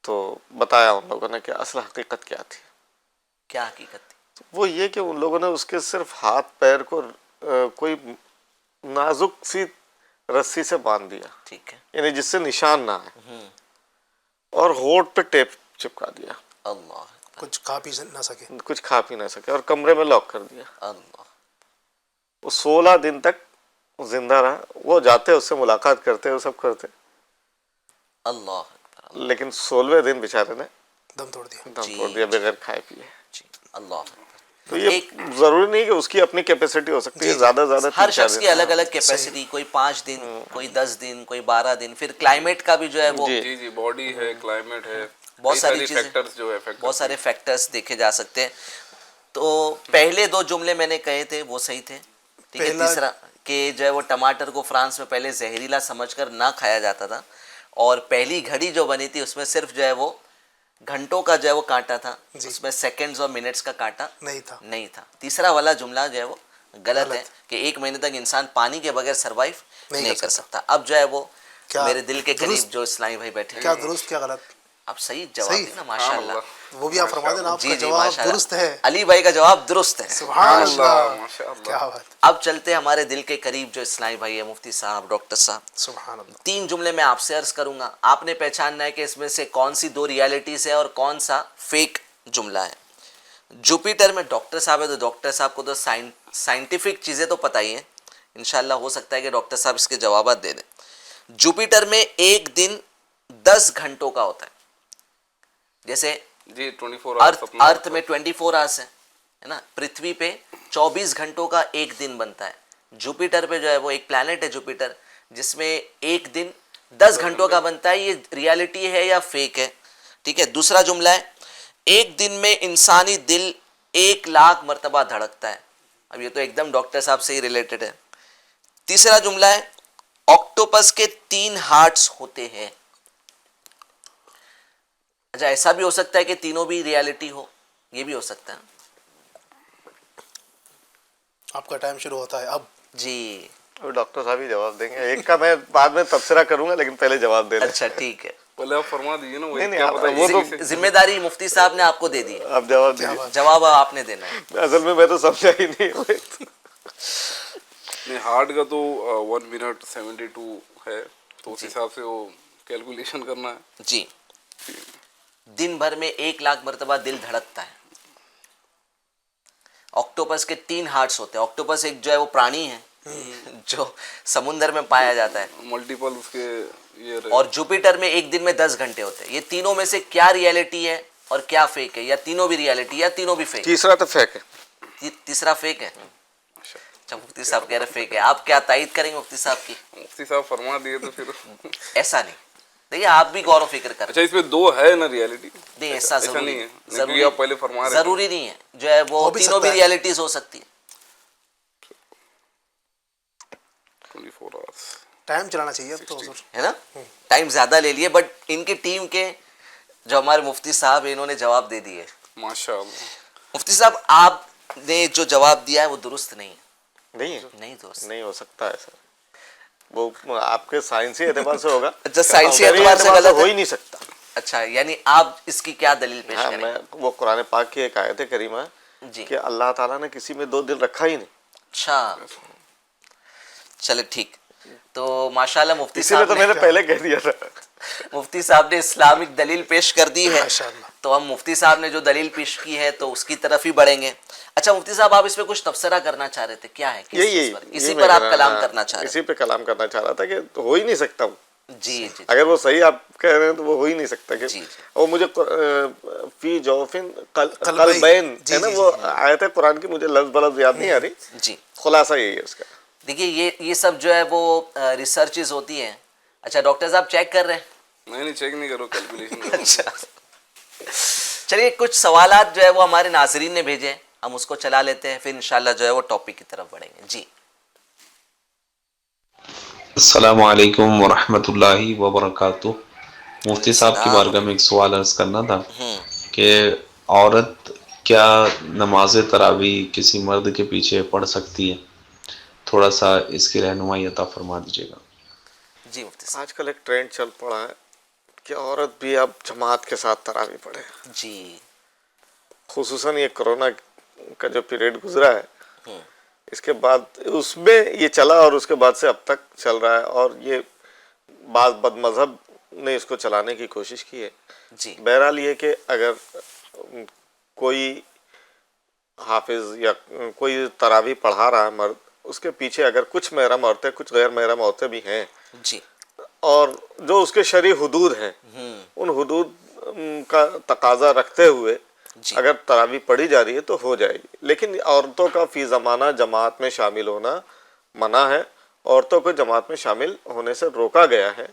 تو بتایا ان لوگوں نے کہ اصل حقیقت کیا تھی۔ کیا حقیقت تھی؟ وہ یہ کہ ان لوگوں نے اس کے صرف ہاتھ پیر کو کوئی نازک سی رسی سے باندھ دیا، ٹھیک ہے، یعنی جس سے نشان نہ آئے، اور ہونٹ پہ ٹیپ چپکا دیا، اللہ کچھ کھا پی نہ سکے۔ کچھ کھا پی نہ سکے، اور کمرے میں لاک کر دیا۔ اللہ، وہ 16 دن تک زندہ رہا، وہ جاتے اس سے ملاقات کرتے وہ سب کرتے، اللہ اکبر، لیکن 16ویں دن بیچارے نے دم توڑ دیا۔ دم توڑ دیا بغیر کھائے پیے۔ جی اللہ اکبر۔ تو یہ ضروری نہیں کہ اس کی اپنی کیپیسٹی ہو سکتی ہے، زیادہ سے زیادہ ہر 3-4 شخص کی دن۔ الگ الگ کیپیسٹی، کوئی 5 دن، کوئی 10 دن، کوئی 12 دن، پھر کلائمیٹ کا بھی جو ہے وہ جی جی، باڈی ہے، کلائمیٹ ہے، بہت ساری چیزیں، فیکٹرز جو ہے بہت سارے فیکٹرز دیکھے جا سکتے ہیں۔ تو پہلے 2 جملے میں نے کہے تھے وہ صحیح تھے، ٹھیک ہے۔ تیسرا کہ جو ہے وہ ٹماٹر کو فرانس میں پہلے زہریلا سمجھ کر نہ کھایا جاتا تھا، اور پہلی گھڑی جو بنی تھی اس میں صرف جو ہے وہ گھنٹوں کا جو ہے وہ کانٹا تھا، اس میں سیکنڈز اور منٹس کا کانٹا نہیں تھا۔ تیسرا والا جملہ جو ہے وہ غلط ہے کہ 1 مہینے تک انسان پانی کے بغیر سروائیو نہیں کر سکتا۔ اب جو ہے وہ میرے دل کے قریب جو اسلامی بھائی بیٹھے کیا درست کیا غلط؟ اب صحیح جواب دی نا، ماشاء اللہ، وہ بھی آپ فرما دینا، آپ کا جی جواب ماشاء اللہ، درست ہے۔ علی بھائی کا جواب درست ہے۔ سبحان اللہ، ماشاء اللہ۔ کیا بات، اب چلتے ہمارے دل کے قریب جو اسلامی بھائی ہے، مفتی صاحب، ڈاکٹر صاحب۔ سبحان اللہ۔ 3 جملے میں آپ سے عرض کروں گا، آپ نے پہچاننا ہے کہ اس میں سے کون سی 2 ریالٹیز ہے اور کون سا فیک جملہ ہے۔ جوپیٹر میں ڈاکٹر صاحب ہے تو ڈاکٹر صاحب کو تو سائنٹیفک چیزیں تو پتہ ہی ہیں، انشاءاللہ ہو سکتا ہے کہ ڈاکٹر صاحب اس کے جوابات دے دیں۔ جوپیٹر میں ایک دن 10 گھنٹوں کا ہوتا ہے، جیسے جی 24 آورس اپنا ارتھ میں 24 آورس ہے نا، پرتھوی پہ 24 گھنٹوں کا ایک دن بنتا ہے۔ جوپیٹر پہ جو ہے وہ ایک پلانٹ ہے جوپیٹر، جس میں ایک دن 10 گھنٹوں کا بنتا ہے۔ یہ ریالٹی ہے یا فیک ہے؟ ٹھیک ہے۔ دوسرا جملہ ہے، ایک دن میں انسانی دل 1 لاکھ مرتبہ دھڑکتا ہے۔ اب یہ تو ایک دم ڈاکٹر صاحب سے ہی ریلیٹڈ ہے۔ تیسرا جملہ ہے، آکٹوپس کے 3 ہارٹس ہوتے ہیں۔ اچھا، ایسا بھی ہو سکتا ہے کہ تینوں بھی ریالٹی ہو، یہ بھی ہو سکتا ہے۔ آپ کا ٹائم شروع ہوتا ہے اب۔ جی وہ ڈاکٹر صاحب ہی جواب دیں گے، ایک کا میں بعد میں تبصرہ کروں گا، لیکن پہلے جواب دے لیں۔ اچھا ٹھیک ہے، پہلے آپ فرما دیجیے نا، وہ نہیں، کیا آپ- پتہ وہ تو ذمہ داری مفتی صاحب نے آپ کو دے دی ہے، آپ جواب دیجیے۔ جواب آپ نے دینا ہے۔ اصل میں میں تو سمجھا ہی نہیں۔ نہیں، ہارٹ کا تو 1 منٹ 72 ہے، تو اس حساب سے وہ کیلکولیشن کرنا ہے۔ جی، دن بھر میں 1 لاکھ مرتبہ دل دھڑکتا ہے۔ آکٹوپس کے 3 ہارٹس ہوتے ہیں۔ آکٹوپس ایک جو ہے وہ پرانی ہے جو سمندر میں پایا جاتا ہے، ملٹیپل اس کے یہ اور جوپیٹر میں ایک دن میں 10 گھنٹے ہوتے ہیں۔ یہ تینوں میں سے کیا ریالٹی ہے اور کیا فیک ہے؟ یا تینوں بھی ریالٹی یا تینوں بھی فیک؟ تیسرا تو فیک ہے۔ تیسرا فیک ہے۔ اچھا، مفتی صاحب کہہ رہے فیک ہے، آپ کیا تائید کریں گے مفتی صاحب کی؟ مفتی صاحب فرما دیے تو پھر ایسا نہیں، دیکھیے آپ بھی غور و فکر کریں. اچھا اس میں دو ہے نا ریالٹی؟ نہیں ایسا ضروری نہیں ہے ضروری کیونکہ آپ پہلے فرما رہے تھے ضروری نہیں ہے جو ہے وہ تینوں بھی ریالٹیز ہو سکتی ہے. 24 hours ٹائم چلانا چاہیے اب تو حضور. ہے نا, ٹائم زیادہ لے لیے, بٹ ان کی ٹیم کے جو ہمارے مفتی صاحب ہیں انہوں نے جواب دے دیے. ماشاء اللہ. مفتی صاحب آپ نے جو جواب دیا ہے وہ درست نہیں ہے. نہیں درست نہیں ہو سکتا ہے سر, وہ آپ کے سائنسی اعتبار سے ہوگا. اچھا سائنسی عقلی اعتبار سے غلط ہو ہی ہے. نہیں سکتا. اچھا یعنی آپ اس کی کیا دلیل پیش ہاں کریں؟ میں وہ قرآن پاک کی ایک آیت کریمہ جی کہ اللہ تعالیٰ نے کسی میں دو دل رکھا ہی نہیں. اچھا چلے ٹھیک. تو ماشاءاللہ مفتی اسی لیے صاحب تو میں نے پہلے کہہ دیا تھا. مفتی صاحب نے اسلامک دلیل پیش کر دی ہے, ماشاءاللہ. تو ہم مفتی صاحب نے جو دلیل پیش کی ہے تو اس کی طرف ہی بڑھیں گے. اچھا مفتی صاحب آپ اس پہ کچھ تبصرہ کرنا چاہ رہے تھے, کیا ہے کس چیز پر؟ اسی پر آپ کلام کرنا چاہ رہے اسی پہ کلام کرنا چاہ رہا تھا کہ ہو ہی نہیں سکتا. جی جی اگر وہ صحیح آپ کہہ رہے ہیں تو وہ ہو ہی نہیں سکتا. کہ جی وہ مجھے فی جوفن قلبین ہے نا, وہ آیت ہے قرآن کی, مجھے لفظ بلفظ یاد نہیں آ رہی. جی خلاصہ یہی ہے اس کا. دیکھیے یہ سب جو ہے وہ ریسرچز ہوتی ہیں. اچھا ڈاکٹر صاحب چیک کر رہے ہیں؟ میں نہیں چیک نہیں کرو, کیلکولیشن کرو. اچھا چلیے کچھ سوالات جو ہے وہ ہمارے ناظرین نے بھیجے ہیں, ہم اس کو چلا لیتے ہیں, پھر انشاءاللہ جو ہے وہ ٹاپک کی طرف بڑھیں گے. جی السلام علیکم ورحمۃ اللہ وبرکاتہ. مفتی صاحب کی بارگاہ میں ایک سوال عرض کرنا تھا کہ عورت کیا نماز تراویح کسی مرد کے پیچھے پڑھ سکتی ہے؟ تھوڑا سا اس کی رہنمائی عطا فرما دیجیے گا. جی مفتی صاحب. آج کل ایک ٹرینڈ چل پڑا ہے کہ عورت بھی اب جماعت کے ساتھ تراویح پڑھے. جی خصوصاً یہ کرونا کا جو پیریڈ گزرا ہے اس کے بعد اس میں یہ چلا, اور اس کے بعد سے اب تک چل رہا ہے. اور یہ بعض بد مذہب نے اس کو چلانے کی کوشش کی ہے. جی بہرحال یہ کہ اگر کوئی حافظ یا کوئی تراویح پڑھا رہا ہے مرد, اس کے پیچھے اگر کچھ محرم عورتیں کچھ غیر محرم عورتیں بھی ہیں, جی اور جو اس کے شرعی حدود ہیں ان حدود کا تقاضا رکھتے ہوئے جی اگر تراویح پڑھی جا رہی ہے تو ہو جائے گی. لیکن عورتوں کا فی زمانہ جماعت میں شامل ہونا منع ہے. عورتوں کو جماعت میں شامل ہونے سے روکا گیا ہے.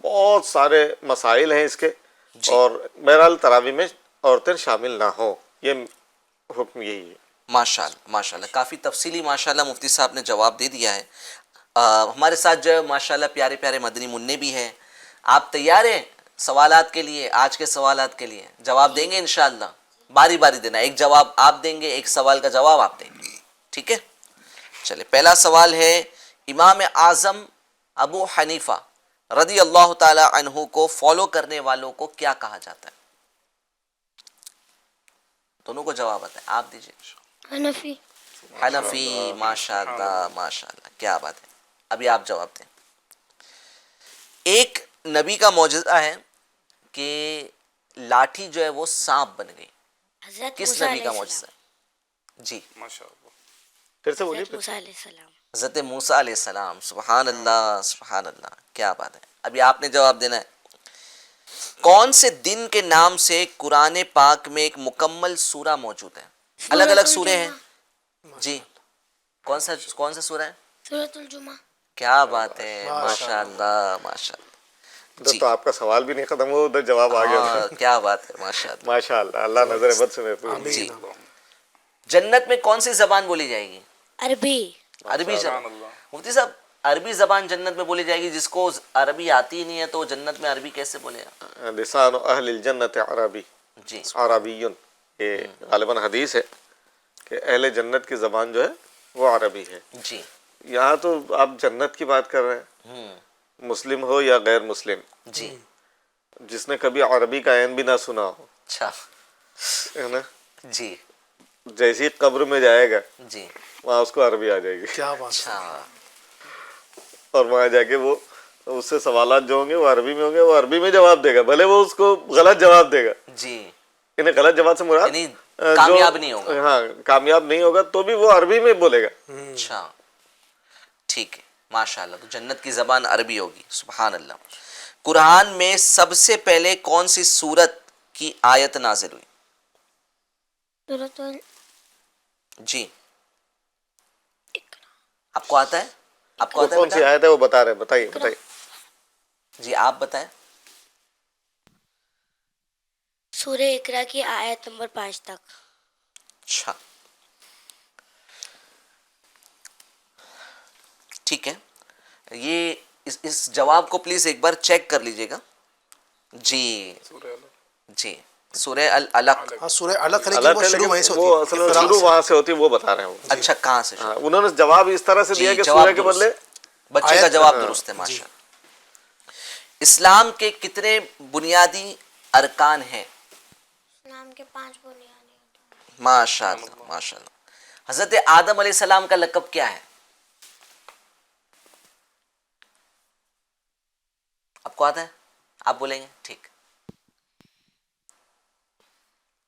بہت سارے مسائل ہیں اس کے, اور بہرحال تراویح میں عورتیں شامل نہ ہوں, یہ حکم یہی ہے. ماشاءاللہ ماشاءاللہ کافی تفصیلی ماشاءاللہ مفتی صاحب نے جواب دے دیا ہے. ہمارے ساتھ جو ہے ماشاءاللہ پیارے پیارے مدنی منع بھی ہیں. آپ تیار ہیں سوالات کے لیے؟ آج کے سوالات کے لیے جواب دیں گے انشاءاللہ, باری باری دینا, ایک جواب آپ دیں گے, ایک سوال کا جواب آپ دیں گے, ٹھیک ہے؟ چلے پہلا سوال ہے, امام اعظم ابو حنیفہ رضی اللہ تعالی عنہ کو فالو کرنے والوں کو کیا کہا جاتا ہے؟ دونوں کو جواب آتا ہے, آپ دیجیے. حنفی. حنفی. ماشاءاللہ ماشاءاللہ کیا بات ہے. ابھی آپ جواب دیں. ایک نبی کا معجزہ ہے کہ لاٹھی جو ہے وہ سانپ بن گئی. حضرت کس موسیٰ نبی کا علیہ معجزہ ہے؟ جی ماشاء اللہ. پھر سے بولیے. حضرت موسیٰ علیہ السلام. حضرت موسیٰ علیہ السلام. سبحان اللہ سبحان اللہ کیا بات ہے. ابھی آپ نے جواب دینا ہے. کون سے دن کے نام سے قرآن پاک میں ایک مکمل سورہ موجود ہے؟ الگ الگ سورے ہیں. جی کون سا سورہ ہے؟ سورۃ الجمعہ. کیا بات ہے. ماشاء اللہ ماشاء اللہ. ادھر تو آپ کا سوال بھی نہیں ختم ہوا, ادھر جواب آ گیا. کیا بات ہے. ماشاء اللہ ماشاء اللہ, اللہ نظر بد سے محفوظ. جی. جنت میں کون سی زبان بولی جائے گی؟ عربی. عربی زبان. مفتی صاحب عربی زبان جنت میں بولی جائے گی. جس کو عربی آتی ہی نہیں ہے تو جنت میں عربی کیسے بولے گا؟ لسان اہل الجنت عربی. جی عربیون, یہ غالباً حدیث ہے کہ اہل جنت کی زبان جو ہے وہ عربی ہے. جی. یہاں تو آپ جنت کی بات کر رہے ہیں, مسلم ہو یا غیر مسلم, جی جس نے کبھی عربی کا عین بھی نہ سنا ہو, اچھا ہے نا, جی جیسی قبر میں جائے گا جی وہاں اس کو عربی آ جائے گی. کیا بات. اچھا اور وہاں جا کے وہ اس سے سوالات جو ہوں گے وہ عربی میں ہوں گے, وہ عربی میں جواب دے گا, بھلے وہ اس کو غلط جواب دے گا. جی انہیں غلط جواب سے مراد یعنی کامیاب نہیں ہوگا. ہاں کامیاب نہیں ہوگا تو بھی وہ عربی میں بولے گا. اچھا ٹھیک ہے ماشاء اللہ. تو جنت کی زبان عربی ہوگی. سبحان اللہ. قرآن میں سب سے پہلے کون سی سورت کی آیت نازل ہوئی؟ سورۃ جی آپ کو آتا ہے؟ آپ کو وہ آتا ہے کون سی بیٹا؟ آیت ہے وہ بتا رہے ہیں, بتائیے. جی آپ بتائیں. سورہ اقرا کی آیت نمبر 5 تک. اچھا ٹھیک ہے, یہ اس جواب کو پلیز ایک بار چیک کر لیجئے گا. جی جی سورہ العلق. ہاں سورہ علق ہے لیکن الگ وہ ہے شروع وہیں لیکن سے وہ ہوتی اصل ہے. میں شروع وہاں سے ہوتی ہے, وہ بتا رہے ہیں وہ. اچھا کہاں سے ہاں, انہوں نے جواب اس طرح سے دیا کہ جواب سورہ کے درست. بدلے بچے کا جواب درست ہے ماشاء اللہ. اسلام کے کتنے بنیادی ارکان ہیں؟ اسلام کے 5 بنیادی. ماشاء اللہ ماشاء اللہ. حضرت آدم علیہ السلام کا لقب کیا ہے؟ آپ کو آتا ہے؟ آپ بولیں گے ٹھیک.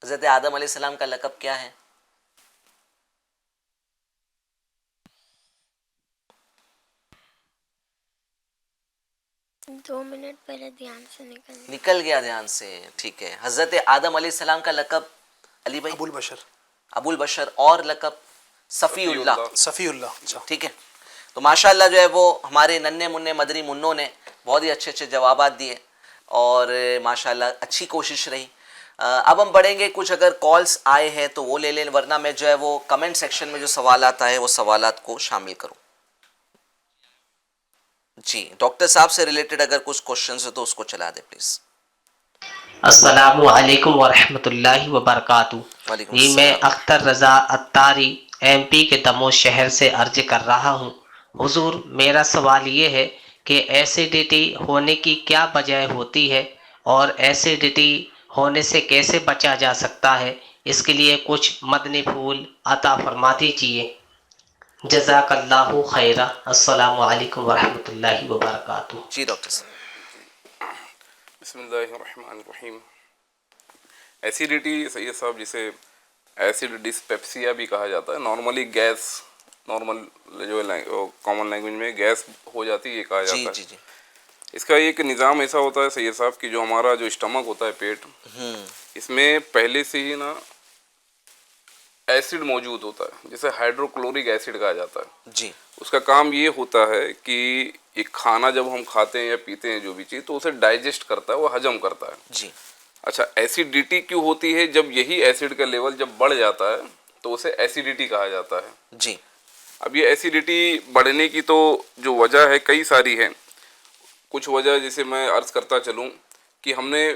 حضرت آدم علیہ السلام کا لقب کیا ہے؟ دو منٹ پہلے دھیان سے نکل گیا دھیان سے. ٹھیک ہے. حضرت آدم علیہ السلام کا لقب علی بھائی ابو البشر. ابو البشر, اور لقب صفی اللہ. صفی اللہ. اچھا ٹھیک ہے. تو ماشاءاللہ جو ہے وہ ہمارے ننھے منع مدری منوں نے بہت ہی اچھے اچھے جوابات دیے اور ماشاءاللہ اچھی کوشش رہی. اب ہم بڑھیں گے, کچھ اگر کالز آئے ہیں تو وہ لے لیں, ورنہ میں جو ہے وہ کمنٹ سیکشن میں جو سوالات آئے وہ سوالات کو شامل کروں. جی ڈاکٹر صاحب سے ریلیٹڈ اگر کچھ کوشچنز ہو تو اس کو چلا دیں پلیز. السلام علیکم ورحمۃ اللہ وبرکاتہ. وعلیکم جی میں السلام. اختر رضا اتاری ایم پی کے دموع شہر سے عرض کر رہا ہوں. حضور میرا سوال یہ ہے کہ ایسیڈیٹی ہونے کی کیا وجہ ہوتی ہے اور ایسیڈیٹی ہونے سے کیسے بچا جا سکتا ہے؟ اس کے لیے کچھ مدنی پھول عطا فرما دیجیے. جزاک اللہ خیرہ. السلام علیکم ورحمۃ اللہ وبرکاتہ. جی ڈاکٹر صاحب. بسم اللہ الرحمن الرحیم. ایسیڈیٹی سید صاحب جسے ایسڈ ڈسپیپسیا بھی کہا جاتا ہے, نارملی گیس, نارمل جو کامن لینگویج میں گیس ہو جاتی ہے یہ کہا جاتا ہے. جی جی اس کا ایک نظام ایسا ہوتا ہے سید صاحب کہ جو ہمارا جو اسٹمک ہوتا ہے پیٹ, اس میں پہلے سے ہی نا ایسڈ موجود ہوتا ہے جسے ہائیڈروکلورک ایسڈ کہا جاتا ہے. جی اس کا کام یہ ہوتا ہے کہ ایک کھانا جب ہم کھاتے ہیں یا پیتے ہیں جو بھی چیز, تو اسے ڈائجسٹ کرتا ہے, وہ ہضم کرتا ہے. جی اچھا ایسیڈیٹی کیوں ہوتی ہے؟ جب یہی ایسڈ کا لیول جب بڑھ جاتا ہے تو اسے ایسیڈیٹی کہا جاتا ہے. جی اب یہ ایسیڈیٹی بڑھنے کی تو جو وجہ ہے کئی ساری ہے. کچھ وجہ جسے میں عرض کرتا چلوں کہ ہم نے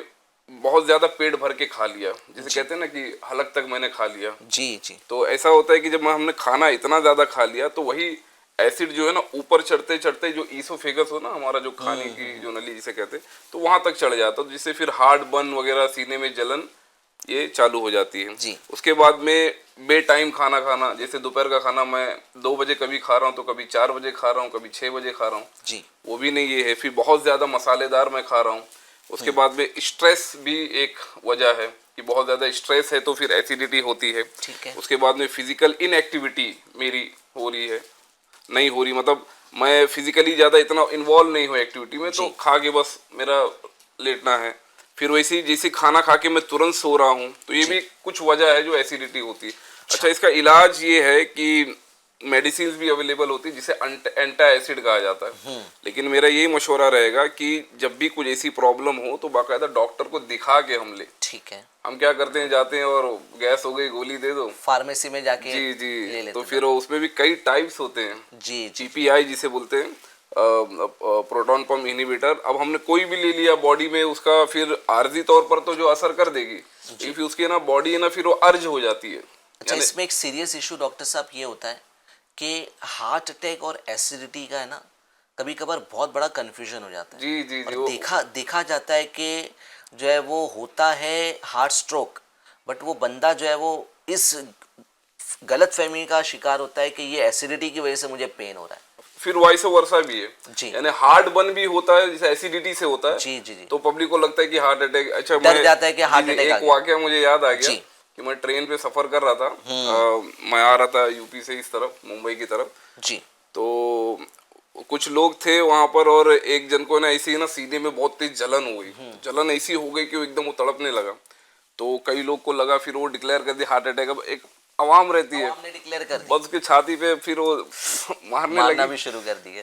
بہت زیادہ پیٹ بھر کے کھا لیا, جسے کہتے ہیں نا کہ حلق تک میں نے کھا لیا. جی جی تو ایسا ہوتا ہے کہ جب ہم نے کھانا اتنا زیادہ کھا لیا تو وہی ایسڈ جو ہے نا اوپر چڑھتے چڑھتے جو ایسوفیگس ہو نا ہمارا جو کھانے کی جو نلی جسے کہتے ہیں, تو وہاں تک چڑھ جاتا, جس سے پھر ہارٹ برن وغیرہ, سینے میں جلن یہ چالو ہو جاتی ہے. جی اس کے بعد میں بے ٹائم کھانا کھانا, جیسے دوپہر کا کھانا میں 2 بجے کبھی کھا رہا ہوں تو کبھی 4 بجے کھا رہا ہوں, کبھی 6 بجے کھا رہا ہوں, جی وہ بھی نہیں یہ ہے. پھر بہت زیادہ مسالے دار میں کھا رہا ہوں. اس کے بعد میں اسٹریس بھی ایک وجہ ہے کہ بہت زیادہ اسٹریس ہے تو پھر ایسیڈیٹی ہوتی ہے. ٹھیک ہے. اس کے بعد میں فزیکل ان ایکٹیویٹی میری ہو رہی ہے, نہیں ہو رہی, مطلب میں فزیکلی زیادہ اتنا انوالو نہیں ہوں ایکٹیویٹی میں, تو کھا کے بس میرا لیٹنا ہے. پھر ویسے جیسے کھانا کھا کے میں ترنت سو رہا ہوں, تو یہ بھی کچھ وجہ ہے جو ایسیڈیٹی ہوتی ہے. اچھا اس کا علاج یہ ہے کہ میڈیسینز بھی اویلیبل ہوتی ہے جسے اینٹا ایسڈ کہا جاتا ہے. لیکن میرا یہی مشورہ رہے گا کہ جب بھی کچھ ایسی پرابلم ہو تو باقاعدہ ڈاکٹر کو دکھا کے ہم لیں. ٹھیک ہے. ہم کیا کرتے ہیں, جاتے ہیں اور گیس ہو گئی گولی دے دو, فارمیسی میں جا کے جی لے جی, لیتے تو پھر اس میں بھی کئی ٹائپس ہوتے ہیں. جی جی پی آئی جسے بولتے ہیں, پروٹون پمپ انہیبیٹر. اب ہم نے کوئی بھی لے لیا باڈی میں, اس کا پھر عارضی طور پر تو جو اثر کر دے گی, پھر اس کی نا باڈی ہے نا پھر وہ ارج ہو جاتی ہے. اچھا اس میں ایک سیریس ایشو ڈاکٹر صاحب یہ ہوتا ہے کہ ہارٹ اٹیک اور ایسیڈیٹی کا ہے نا کبھی کبھار بہت بڑا کنفیوژن ہو جاتا ہے. جی جی اور دیکھا جاتا ہے کہ جو ہے وہ ہوتا ہے ہارٹ سٹروک, بٹ وہ بندہ جو ہے وہ اس غلط فہمی کا شکار ہوتا ہے کہ یہ ایسیڈیٹی کی وجہ سے مجھے پین ہو رہا ہے. پھر وائس ورثہ بھی ہے, جی یعنی ہارٹ برن بھی ہوتا ہے جیسے ایسیڈیٹی سے ہوتا ہے. جی جی جی, تو پبلک کو لگتا ہے کہ ہارٹ اٹیک. اچھا ڈر جاتا ہے کہ ہارٹ اٹیک. ایک واقعہ مجھے یاد آ گیا جی کہ میں ٹرین پہ سفر کر رہا تھا, میں آ رہا تھا یو پی سے اس طرف ممبئی کی طرف. جی تو کچھ لوگ تھے وہاں پر, اور ایک جن کو نا ایسی نا سینے میں بہت تیز جلن ہو گئی, جلن ایسی ہو گئی کہ وہ ایک دم وہ تڑپنے لگا. تو کئی لوگ کو لگا, پھر وہ ڈکلیئر کر دیا ہارٹ اٹیک. اب ایک عوام رہتی ہے, بس کے چھاتی پہ پھر وہ مارنا بھی شروع کر دیے.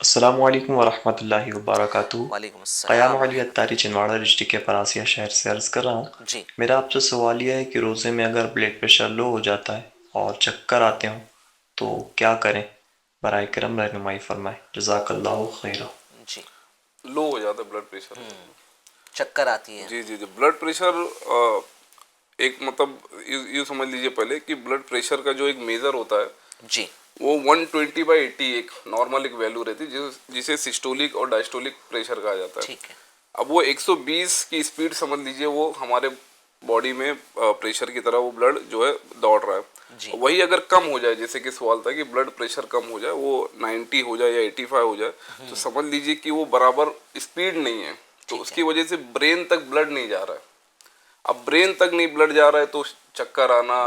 السلام علیکم ورحمۃ اللہ وبرکاتہ. وعلیکم قیام السلام. علی اتاری چنواڑا ڈسٹرکٹ کے پراسیہ شہر سے عرض کر رہا ہوں. جی میرا آپ سے سوال یہ ہے کہ روزے میں اگر بلڈ پریشر لو ہو جاتا ہے اور چکر آتے ہوں تو کیا کریں؟ برائے کرم رہنمائی فرمائیں. جزاک اللہ خیرہ. جی لو ہو جاتا ہے بلڈ پریشر. چکر آتی ہے. جی جی جی بلڈ پریشر ایک مطلب یہ سمجھ لیجئے پہلے کہ بلڈ پریشر کا جو ایک میجر ہوتا ہے جی وہ 120/80 ایک نارمل ایک ویلو رہتی ہے جسے سسٹولک اور ڈائسٹولک پریشر کہا جاتا ہے. ٹھیک ہے. اب وہ 120 کی اسپیڈ سمجھ لیجئے وہ ہمارے باڈی میں پریشر کی طرح وہ بلڈ جو ہے دوڑ رہا ہے. جی وہی اگر کم ہو جائے جیسے کہ سوال تھا کہ بلڈ پریشر کم ہو جائے وہ 90 ہو جائے یا 85 ہو جائے تو سمجھ لیجئے کہ وہ برابر اسپیڈ نہیں ہے تو اس کی وجہ سے برین تک بلڈ نہیں جا رہا ہے. اب برین تک نہیں بلڈ جا رہا ہے تو چکر آنا,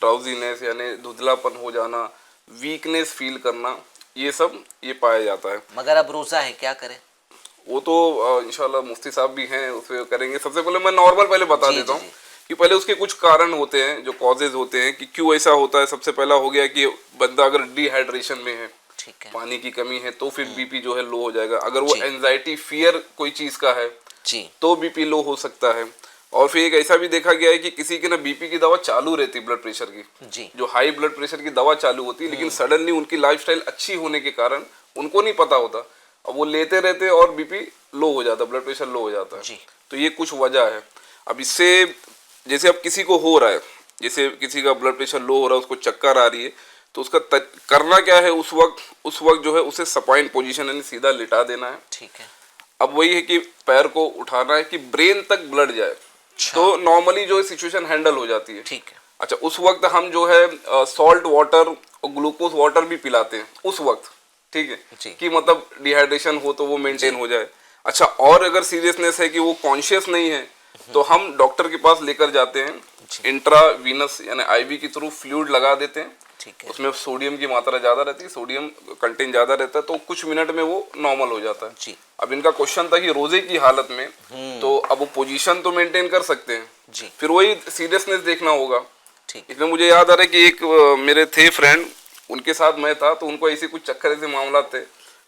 ڈراؤزینس یعنی دھندلا پن ہو جانا, ویکنیس فیل کرنا, یہ سب یہ پایا جاتا ہے. مگر اب روزہ ہے کیا کریں؟ وہ تو انشاءاللہ مفتی صاحب بھی ہیں اس پہ کریں گے. سب سے پہلے میں نارمل پہلے بتا دیتا ہوں کہ پہلے اس کے کچھ کارن ہوتے ہیں جو کازز ہوتے ہیں کہ کیوں ایسا ہوتا ہے. سب سے پہلا ہو گیا کہ بندہ اگر ڈی ہائیڈریشن میں ہے, پانی کی کمی ہے تو پھر بی پی جو ہے لو ہو جائے گا. اگر وہ اینزائٹی فیئر کوئی چیز کا ہے تو بی پی لو ہو سکتا ہے. اور پھر ایک ایسا بھی دیکھا گیا ہے کہ کسی کے نا بی پی کی دوا چالو رہتی بلڈ پریشر کی, جو ہائی بلڈ پریشر کی دوا چالو ہوتی ہے لیکن سڈنلی ان کی لائف سٹائل اچھی ہونے کے کارن ان کو نہیں پتا ہوتا, اب وہ لیتے رہتے اور بی پی لو ہو جاتا ہے, بلڈ پریشر لو ہو جاتا ہے. تو یہ کچھ وجہ ہے. اب اس سے جیسے اب کسی کو ہو رہا ہے, جیسے کسی کا بلڈ پریشر لو ہو رہا ہے, اس کو چکر آ رہی ہے, تو اس کا کرنا کیا ہے اس وقت جو ہے اسے سپائن پوزیشن یعنی سیدھا لٹا دینا ہے. ٹھیک ہے. اب وہی ہے کہ پیر کو اٹھانا ہے کہ برین تک بلڈ جائے تو نارملی جو ہے سچویشن ہینڈل ہو جاتی ہے. ٹھیک ہے. اچھا اس وقت ہم جو ہے سالٹ واٹر اور گلوکوز واٹر بھی پلاتے ہیں اس وقت, ٹھیک ہے, کہ مطلب ڈی ہائیڈریشن ہو تو وہ مینٹین ہو جائے. اچھا اور اگر سیریسنیس ہے کہ وہ کانشیس نہیں ہے تو ہم ڈاکٹر کے پاس لے کر جاتے ہیں, انٹرا وینس یعنی آئی وی کے تھرو فلوئڈ لگا دیتے ہیں. اس میں سوڈیم کی ماترا زیادہ رہتی ہے, سوڈیم کنٹینٹ زیادہ رہتا ہے تو کچھ منٹ میں وہ نارمل ہو جاتا ہے. اب ان کا کوشچن تھا کہ روزے کی حالت میں تو اب وہ پوزیشن تو مینٹین کر سکتے ہیں, پھر وہی سیریسنیس دیکھنا ہوگا. اس میں مجھے یاد آ رہا ہے کہ ایک میرے تھے فرینڈ, ان کے ساتھ میں تھا تو ان کو ایسے کچھ چکر ایسے معاملات تھے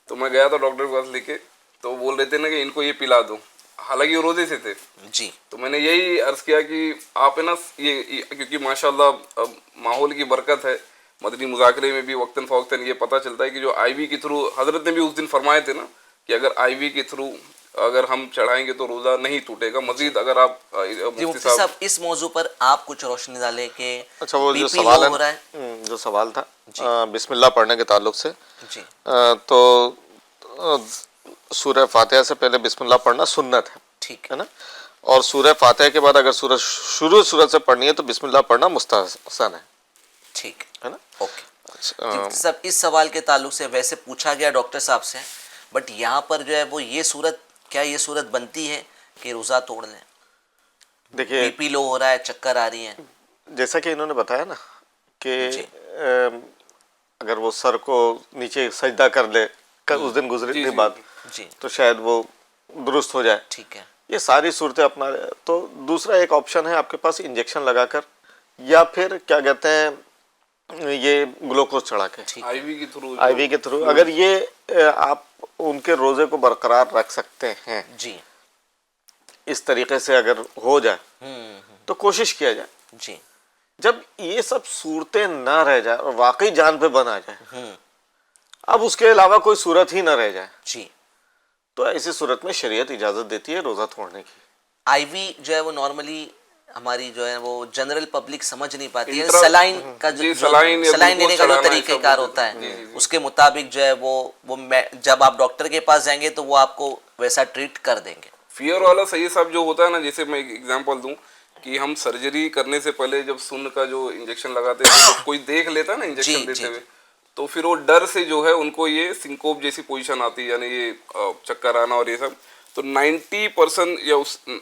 تو میں گیا تھا ڈاکٹر کے پاس لے کے, تو بول رہے تھے نا کہ ان کو یہ پلا دو, حالانکہ وہ روزے سے تھے. جی تو میں نے یہی عرض کیا کہ آپ ہے نا یہ کیونکہ ماشاءاللہ ماحول کی برکت ہے, مدنی مذاکرے میں بھی وقتاً فوقتاً یہ پتہ چلتا ہے کہ جو آئی وی کے تھرو حضرت نے بھی اس دن فرمائے تھے نا کہ اگر آئی وی کے تھرو اگر ہم چڑھائیں گے تو روزہ نہیں ٹوٹے گا. مزید اگر آپ مفتی صاحب اس موضوع پر آپ کچھ روشنی ڈالیں کہ اچھا وہ جو سوال ہے, جو سوال تھا بسم اللہ پڑھنے کے تعلق سے, تو سورہ فاتحہ سے پہلے بسم اللہ پڑھنا سنت ہے نا, اور سورہ فاتحہ کے بعد اگر شروع سورت سے پڑھنی ہے تو بسم اللہ پڑھنا مستحسن ہے. ٹھیک ہے نا. اوکے. سب اس سوال کے تعلق سے ویسے پوچھا گیا ڈاکٹر صاحب سے, بٹ یہاں پر جو ہے وہ یہ صورت کیا یہ صورت بنتی ہے کہ روزہ توڑ لیں؟ دیکھیے بی پی لو ہو رہا ہے, چکر آ رہی ہیں, جیسا کہ انہوں نے بتایا نا کہ اگر وہ سر کو نیچے سجدہ کر لے اس دن گزرنے کے بعد تو شاید وہ درست ہو جائے. ٹھیک ہے. یہ ساری صورتیں اپنا. تو دوسرا ایک آپشن ہے آپ کے پاس انجیکشن لگا کر, یا پھر کیا کہتے ہیں یہ گلوکوز چڑھا کے آئی وی کے تھرو اگر یہ آپ ان کے روزے کو برقرار رکھ سکتے ہیں جی, اس طریقے سے اگر ہو جائے تو کوشش کیا جائے. جی جب یہ سب صورتیں نہ رہ جائے اور واقعی جان پہ بن آ جائے, اب اس کے علاوہ کوئی صورت ہی نہ رہ جائے, جی, تو ایسی صورت میں شریعت اجازت دیتی ہے روزہ توڑنے کی. آئی وی جو ہے وہ نارملی ہماری جو ہے وہ جنرل پبلک سمجھ نہیں پاتی ہے. سلائن کا سلائن دینے کا جو طریقہ کار ہوتا ہے اس کے مطابق جو ہے وہ جب آپ ڈاکٹر کے پاس جائیں گے تو وہ آپ کو ویسا ٹریٹ کر دیں گے. فیئر والا صحیح صاحب جو ہوتا ہے نا, جیسے میں ایک ایگزامپل دوں کہ ہم سرجری کرنے سے پہلے جب سن کا جو انجیکشن لگاتے ہیں تو کوئی دیکھ لیتا ہے نا انجیکشن دیتے ہوئے, تو پھر وہ ڈر سے جو ہے ان کو یہ سنکوپ جیسی پوزیشن آتی ہے, یعنی یہ چکر آنا اور یہ سب. تو 90% یا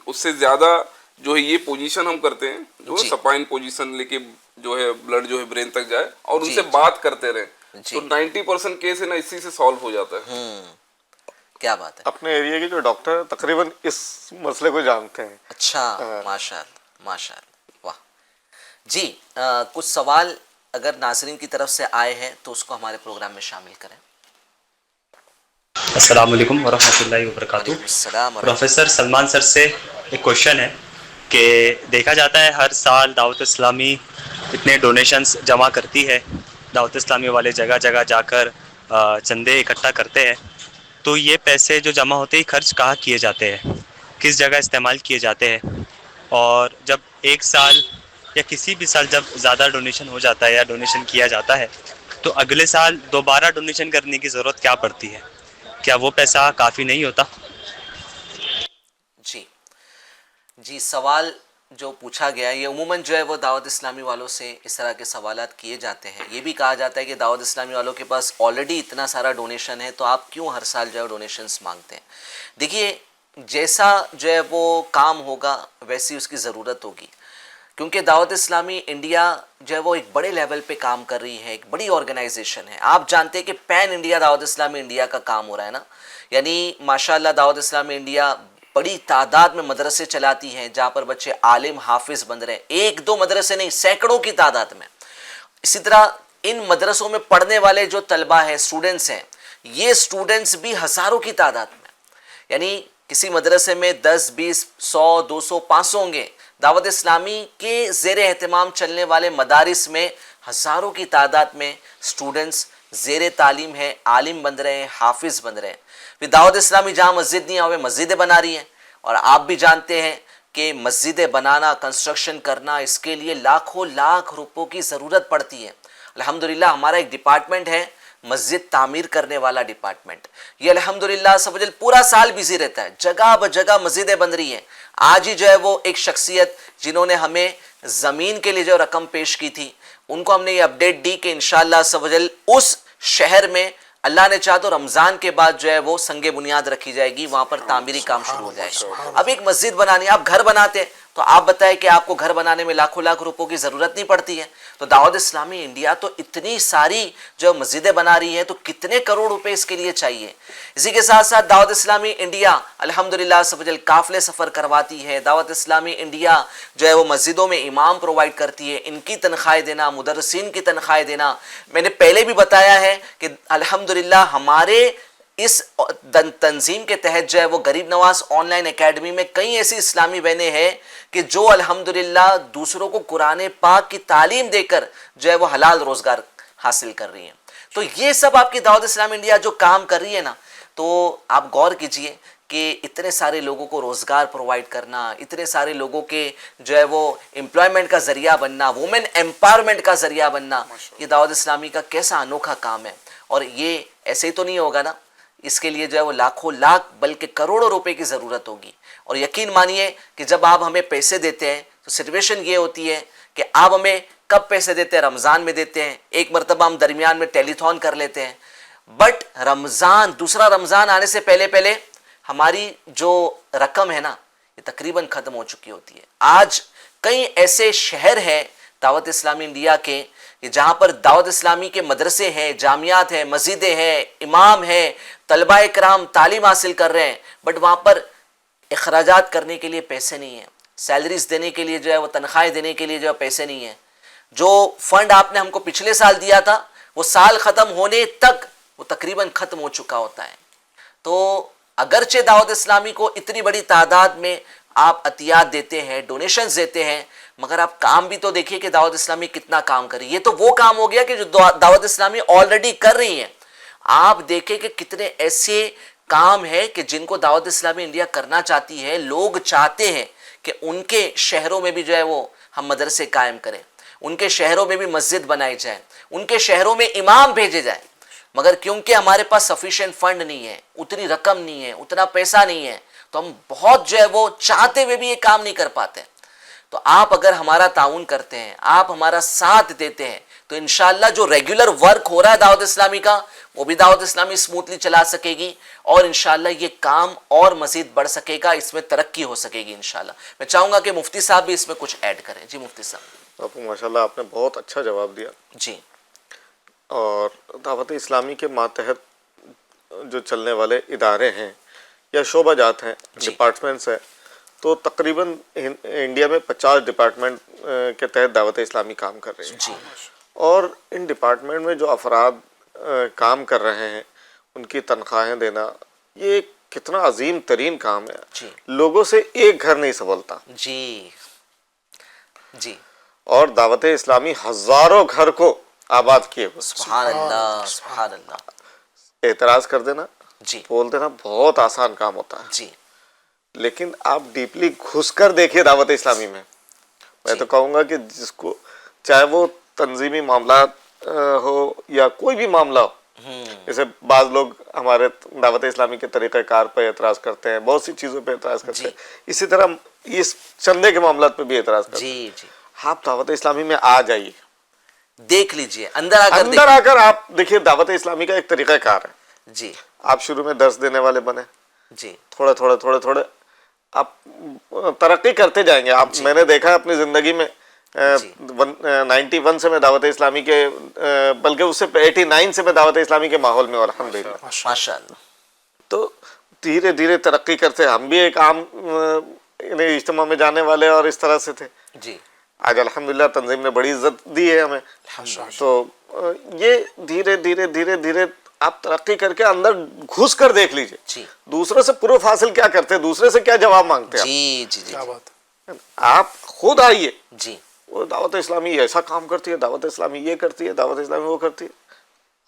اس سے زیادہ جو ہے یہ پوزیشن ہم کرتے ہیں جو سپائن پوزیشن لے کے جو ہے بلڈ جو ہے برین تک جائے اور ان سے بات کرتے رہیں, تو 90% کیس ہے نا اسی سے سالو ہو جاتا ہے. کیا بات ہے. اپنے ایریا کے جو ڈاکٹر تقریباً اس مسئلے کو جانتے ہیں. اچھا, ماشاء اللہ ماشاء اللہ, واہ. جی کچھ سوال اگر ناظرین کی طرف سے آئے ہیں تو اس کو ہمارے پروگرام میں شامل کریں. السلام علیکم ورحمۃ اللہ وبرکاتہ. پروفیسر سلمان سر سے ایک کوشچن ہے کہ دیکھا جاتا ہے ہر سال دعوت اسلامی اتنے ڈونیشنز جمع کرتی ہے، دعوت اسلامی والے جگہ جگہ جا کر چندے اکٹھا کرتے ہیں، تو یہ پیسے جو جمع ہوتے ہیں خرچ کہاں کیے جاتے ہیں، کس جگہ استعمال کیے جاتے ہیں؟ اور جب ایک سال یا کسی بھی سال جب زیادہ ڈونیشن ہو جاتا ہے یا ڈونیشن کیا جاتا ہے تو اگلے سال دوبارہ ڈونیشن کرنے کی ضرورت کیا پڑتی ہے؟ کیا وہ پیسہ کافی نہیں ہوتا؟ جی سوال جو پوچھا گیا یہ عموماً جو ہے وہ دعوت اسلامی والوں سے اس طرح کے سوالات کیے جاتے ہیں. یہ بھی کہا جاتا ہے کہ دعوت اسلامی والوں کے پاس آلریڈی اتنا سارا ڈونیشن ہے تو آپ کیوں ہر سال جو ہے ڈونیشنز مانگتے ہیں؟ دیکھیے جیسا جو ہے وہ کام ہوگا ویسی اس کی ضرورت ہوگی، کیونکہ دعوت اسلامی انڈیا جو ہے وہ ایک بڑے لیول پہ کام کر رہی ہے، ایک بڑی آرگنائزیشن ہے. آپ جانتے ہیں کہ پین انڈیا دعوت اسلامی انڈیا کا کام ہو رہا ہے نا، یعنی ماشاءاللہ دعوت اسلامی انڈیا بڑی تعداد میں مدرسے چلاتی ہیں جہاں پر بچے عالم حافظ بن رہے ہیں، ایک دو مدرسے نہیں سینکڑوں کی تعداد میں. اسی طرح ان مدرسوں میں پڑھنے والے جو طلبہ ہیں اسٹوڈنٹس ہیں یہ اسٹوڈنٹس بھی ہزاروں کی تعداد میں، یعنی کسی مدرسے میں 10 20 100 200 500 ہوں گے. دعوت اسلامی کے زیر اہتمام چلنے والے مدارس میں ہزاروں کی تعداد میں اسٹوڈنٹس زیر تعلیم ہے، عالم بن رہے ہیں، حافظ بن رہے ہیں. پھر دعوت اسلامی جہاں مسجد نہیں ہے مسجدیں بنا رہی ہیں، اور آپ بھی جانتے ہیں کہ مسجدیں بنانا کنسٹرکشن کرنا اس کے لیے لاکھوں لاکھ روپوں کی ضرورت پڑتی ہے. الحمدللہ ہمارا ایک ڈپارٹمنٹ ہے مسجد تعمیر کرنے والا ڈپارٹمنٹ، یہ الحمدللہ سب پورا سال بزی رہتا ہے، جگہ بجگہ مسجدیں بن رہی ہیں. آج ہی جو ہے وہ ایک شخصیت جنہوں نے ہمیں زمین کے لیے جو رقم پیش کی تھی ان کو ہم نے یہ اپڈیٹ دی کہ انشاءاللہ سبحانہ اس شہر میں اللہ نے چاہا تو رمضان کے بعد جو ہے وہ سنگ بنیاد رکھی جائے گی، وہاں پر تعمیری کام شروع ہو جائے گا. اب ایک مسجد بنانی، آپ گھر بناتے ہیں تو آپ بتائیں کہ آپ کو گھر بنانے میں لاکھوں لاکھ روپوں کی ضرورت نہیں پڑتی ہے، تو دعوت اسلامی انڈیا تو اتنی ساری جو مسجدیں بنا رہی ہے تو کتنے کروڑ روپے اس کے لیے چاہیے. اسی کے ساتھ ساتھ دعوت اسلامی انڈیا الحمدللہ سبحانہ قافلے سفر کرواتی ہے. دعوت اسلامی انڈیا جو ہے وہ مسجدوں میں امام پرووائڈ کرتی ہے، ان کی تنخواہیں دینا، مدرسین کی تنخواہیں دینا. میں نے پہلے بھی بتایا ہے کہ الحمدللہ ہمارے اس تنظیم کے تحت جو ہے وہ غریب نواز آن لائن اکیڈمی میں کئی ایسی اسلامی بہنیں ہیں کہ جو الحمدللہ دوسروں کو قرآن پاک کی تعلیم دے کر جو ہے وہ حلال روزگار حاصل کر رہی ہیں. تو یہ سب آپ کی دعوت اسلامی انڈیا جو کام کر رہی ہے نا، تو آپ غور کیجئے کہ اتنے سارے لوگوں کو روزگار پرووائڈ کرنا، اتنے سارے لوگوں کے جو ہے وہ امپلائمنٹ کا ذریعہ بننا، وومن امپاورمنٹ کا ذریعہ بننا، یہ دعوت اسلامی کا کیسا انوکھا کام ہے. اور یہ ایسے ہی تو نہیں ہوگا نا، اس کے لیے جو ہے وہ لاکھوں لاکھ بلکہ کروڑوں روپے کی ضرورت ہوگی. اور یقین مانیے کہ جب آپ ہمیں پیسے دیتے ہیں تو سچویشن یہ ہوتی ہے کہ آپ ہمیں کب پیسے دیتے ہیں؟ رمضان میں دیتے ہیں، ایک مرتبہ ہم درمیان میں ٹیلی تھون کر لیتے ہیں، بٹ دوسرا رمضان آنے سے پہلے ہماری جو رقم ہے نا یہ تقریباً ختم ہو چکی ہوتی ہے. آج کئی ایسے شہر ہیں دعوت اسلامی انڈیا کے کہ جہاں پر دعوت اسلامی کے مدرسے ہیں، جامعات ہیں، مسجدیں ہیں، امام ہیں، طلبہ کرام تعلیم حاصل کر رہے ہیں، بٹ وہاں پر اخراجات کرنے کے لیے پیسے نہیں ہیں، سیلریز دینے کے لیے جو ہے وہ تنخواہیں دینے کے لیے جو ہے پیسے نہیں ہیں. جو فنڈ آپ نے ہم کو پچھلے سال دیا تھا وہ سال ختم ہونے تک وہ تقریباً ختم ہو چکا ہوتا ہے. تو اگرچہ دعوت اسلامی کو اتنی بڑی تعداد میں آپ عطیات دیتے ہیں، ڈونیشنز دیتے ہیں، مگر آپ کام بھی تو دیکھیے کہ دعوت اسلامی کتنا کام کر رہی ہے. یہ تو وہ کام ہو گیا کہ جو دعوت اسلامی آلریڈی کر رہی ہے. آپ دیکھیں کہ کتنے ایسے کام ہے کہ جن کو دعوت اسلامی انڈیا کرنا چاہتی ہے. لوگ چاہتے ہیں کہ ان کے شہروں میں بھی جو ہے وہ ہم مدرسے قائم کریں، ان کے شہروں میں بھی مسجد بنائی جائے، ان کے شہروں میں امام بھیجے جائیں، مگر کیونکہ ہمارے پاس سفیشینٹ فنڈ نہیں ہے، اتنی رقم نہیں ہے، اتنا پیسہ نہیں ہے، تو ہم بہت جو ہے وہ چاہتے ہوئے بھی یہ کام نہیں کر پاتے. تو آپ اگر ہمارا تعاون کرتے ہیں، آپ ہمارا ساتھ دیتے ہیں، تو انشاءاللہ جو ریگولر ورک ہو رہا ہے دعوت اسلامی کا وہ بھی دعوت اسلامی اسموتھلی چلا سکے گی، اور انشاءاللہ یہ کام اور مزید بڑھ سکے گا، اس میں ترقی ہو سکے گی انشاءاللہ. میں چاہوں گا کہ مفتی صاحب بھی اس میں کچھ ایڈ کریں. جی مفتی صاحب. آپ ماشاءاللہ آپ نے بہت اچھا جواب دیا. جی. اور دعوت اسلامی کے ماتحت جو چلنے والے ادارے ہیں یا شعبہ جات ہیں، ڈپارٹمنٹس ہیں، تو تقریباً انڈیا میں 50 ڈپارٹمنٹ کے تحت دعوت اسلامی کام کر رہی ہے. اور ان ڈپارٹمنٹ میں جو افراد کام کر رہے ہیں ان کی تنخواہیں دینا، یہ کتنا عظیم ترین کام ہے. جی لوگوں سے ایک گھر نہیں سنبھلتا. جی جی. اور دعوت اسلامی ہزاروں گھر کو آباد کیے ہوئے. سبحان اللہ سبحان اللہ. اعتراض کر دینا، جی بول دینا بہت آسان کام ہوتا ہے. جی لیکن آپ ڈیپلی گھس کر دیکھیے دعوت اسلامی میں. میں تو کہوں گا کہ جس کو چاہے وہ تنظیمی معاملات ہو یا کوئی بھی معاملہ ہو، جیسے بعض لوگ ہمارے دعوت اسلامی کے طریقہ کار پہ اعتراض کرتے ہیں، بہت سی چیزوں پہ اعتراض کرتے ہیں، اسی طرح اس چندے کے معاملات پہ بھی اعتراض کرتے ہیں. جی جی. آپ دعوت اسلامی میں آ جائیے، دیکھ لیجئے، اندر آ کر آپ دیکھیے دعوت اسلامی کا ایک طریقہ کار ہے. جی. آپ شروع میں درس دینے والے بنے، جی تھوڑے تھوڑے تھوڑے تھوڑے آپ ترقی کرتے جائیں گے. آپ میں نے دیکھا اپنی زندگی میں 91 سے میں دعوت اسلامی کے، بلکہ اس سے 89 سے میں دعوت اسلامی کے ماحول میں، الحمدللہ ماشاء اللہ. تو دھیرے دھیرے ترقی کرتے. ہم بھی ایک عام اجتماع میں جانے والے اور اس طرح سے تھے. جی. آج الحمدللہ تنظیم نے بڑی عزت دی ہے ہمیں. تو یہ دھیرے دھیرے دھیرے دھیرے آپ ترقی کر کے اندر گھس کر دیکھ لیجئے. جی. دوسرے سے پروف حاصل کیا کرتے ہیں، دوسرے سے کیا جواب مانگتے ہیں. جی جی جی. آپ خود آئیے. جی. وہ دعوت اسلامی ایسا کام کرتی ہے، دعوت اسلامی یہ کرتی ہے، دعوت اسلامی وہ کرتی ہے.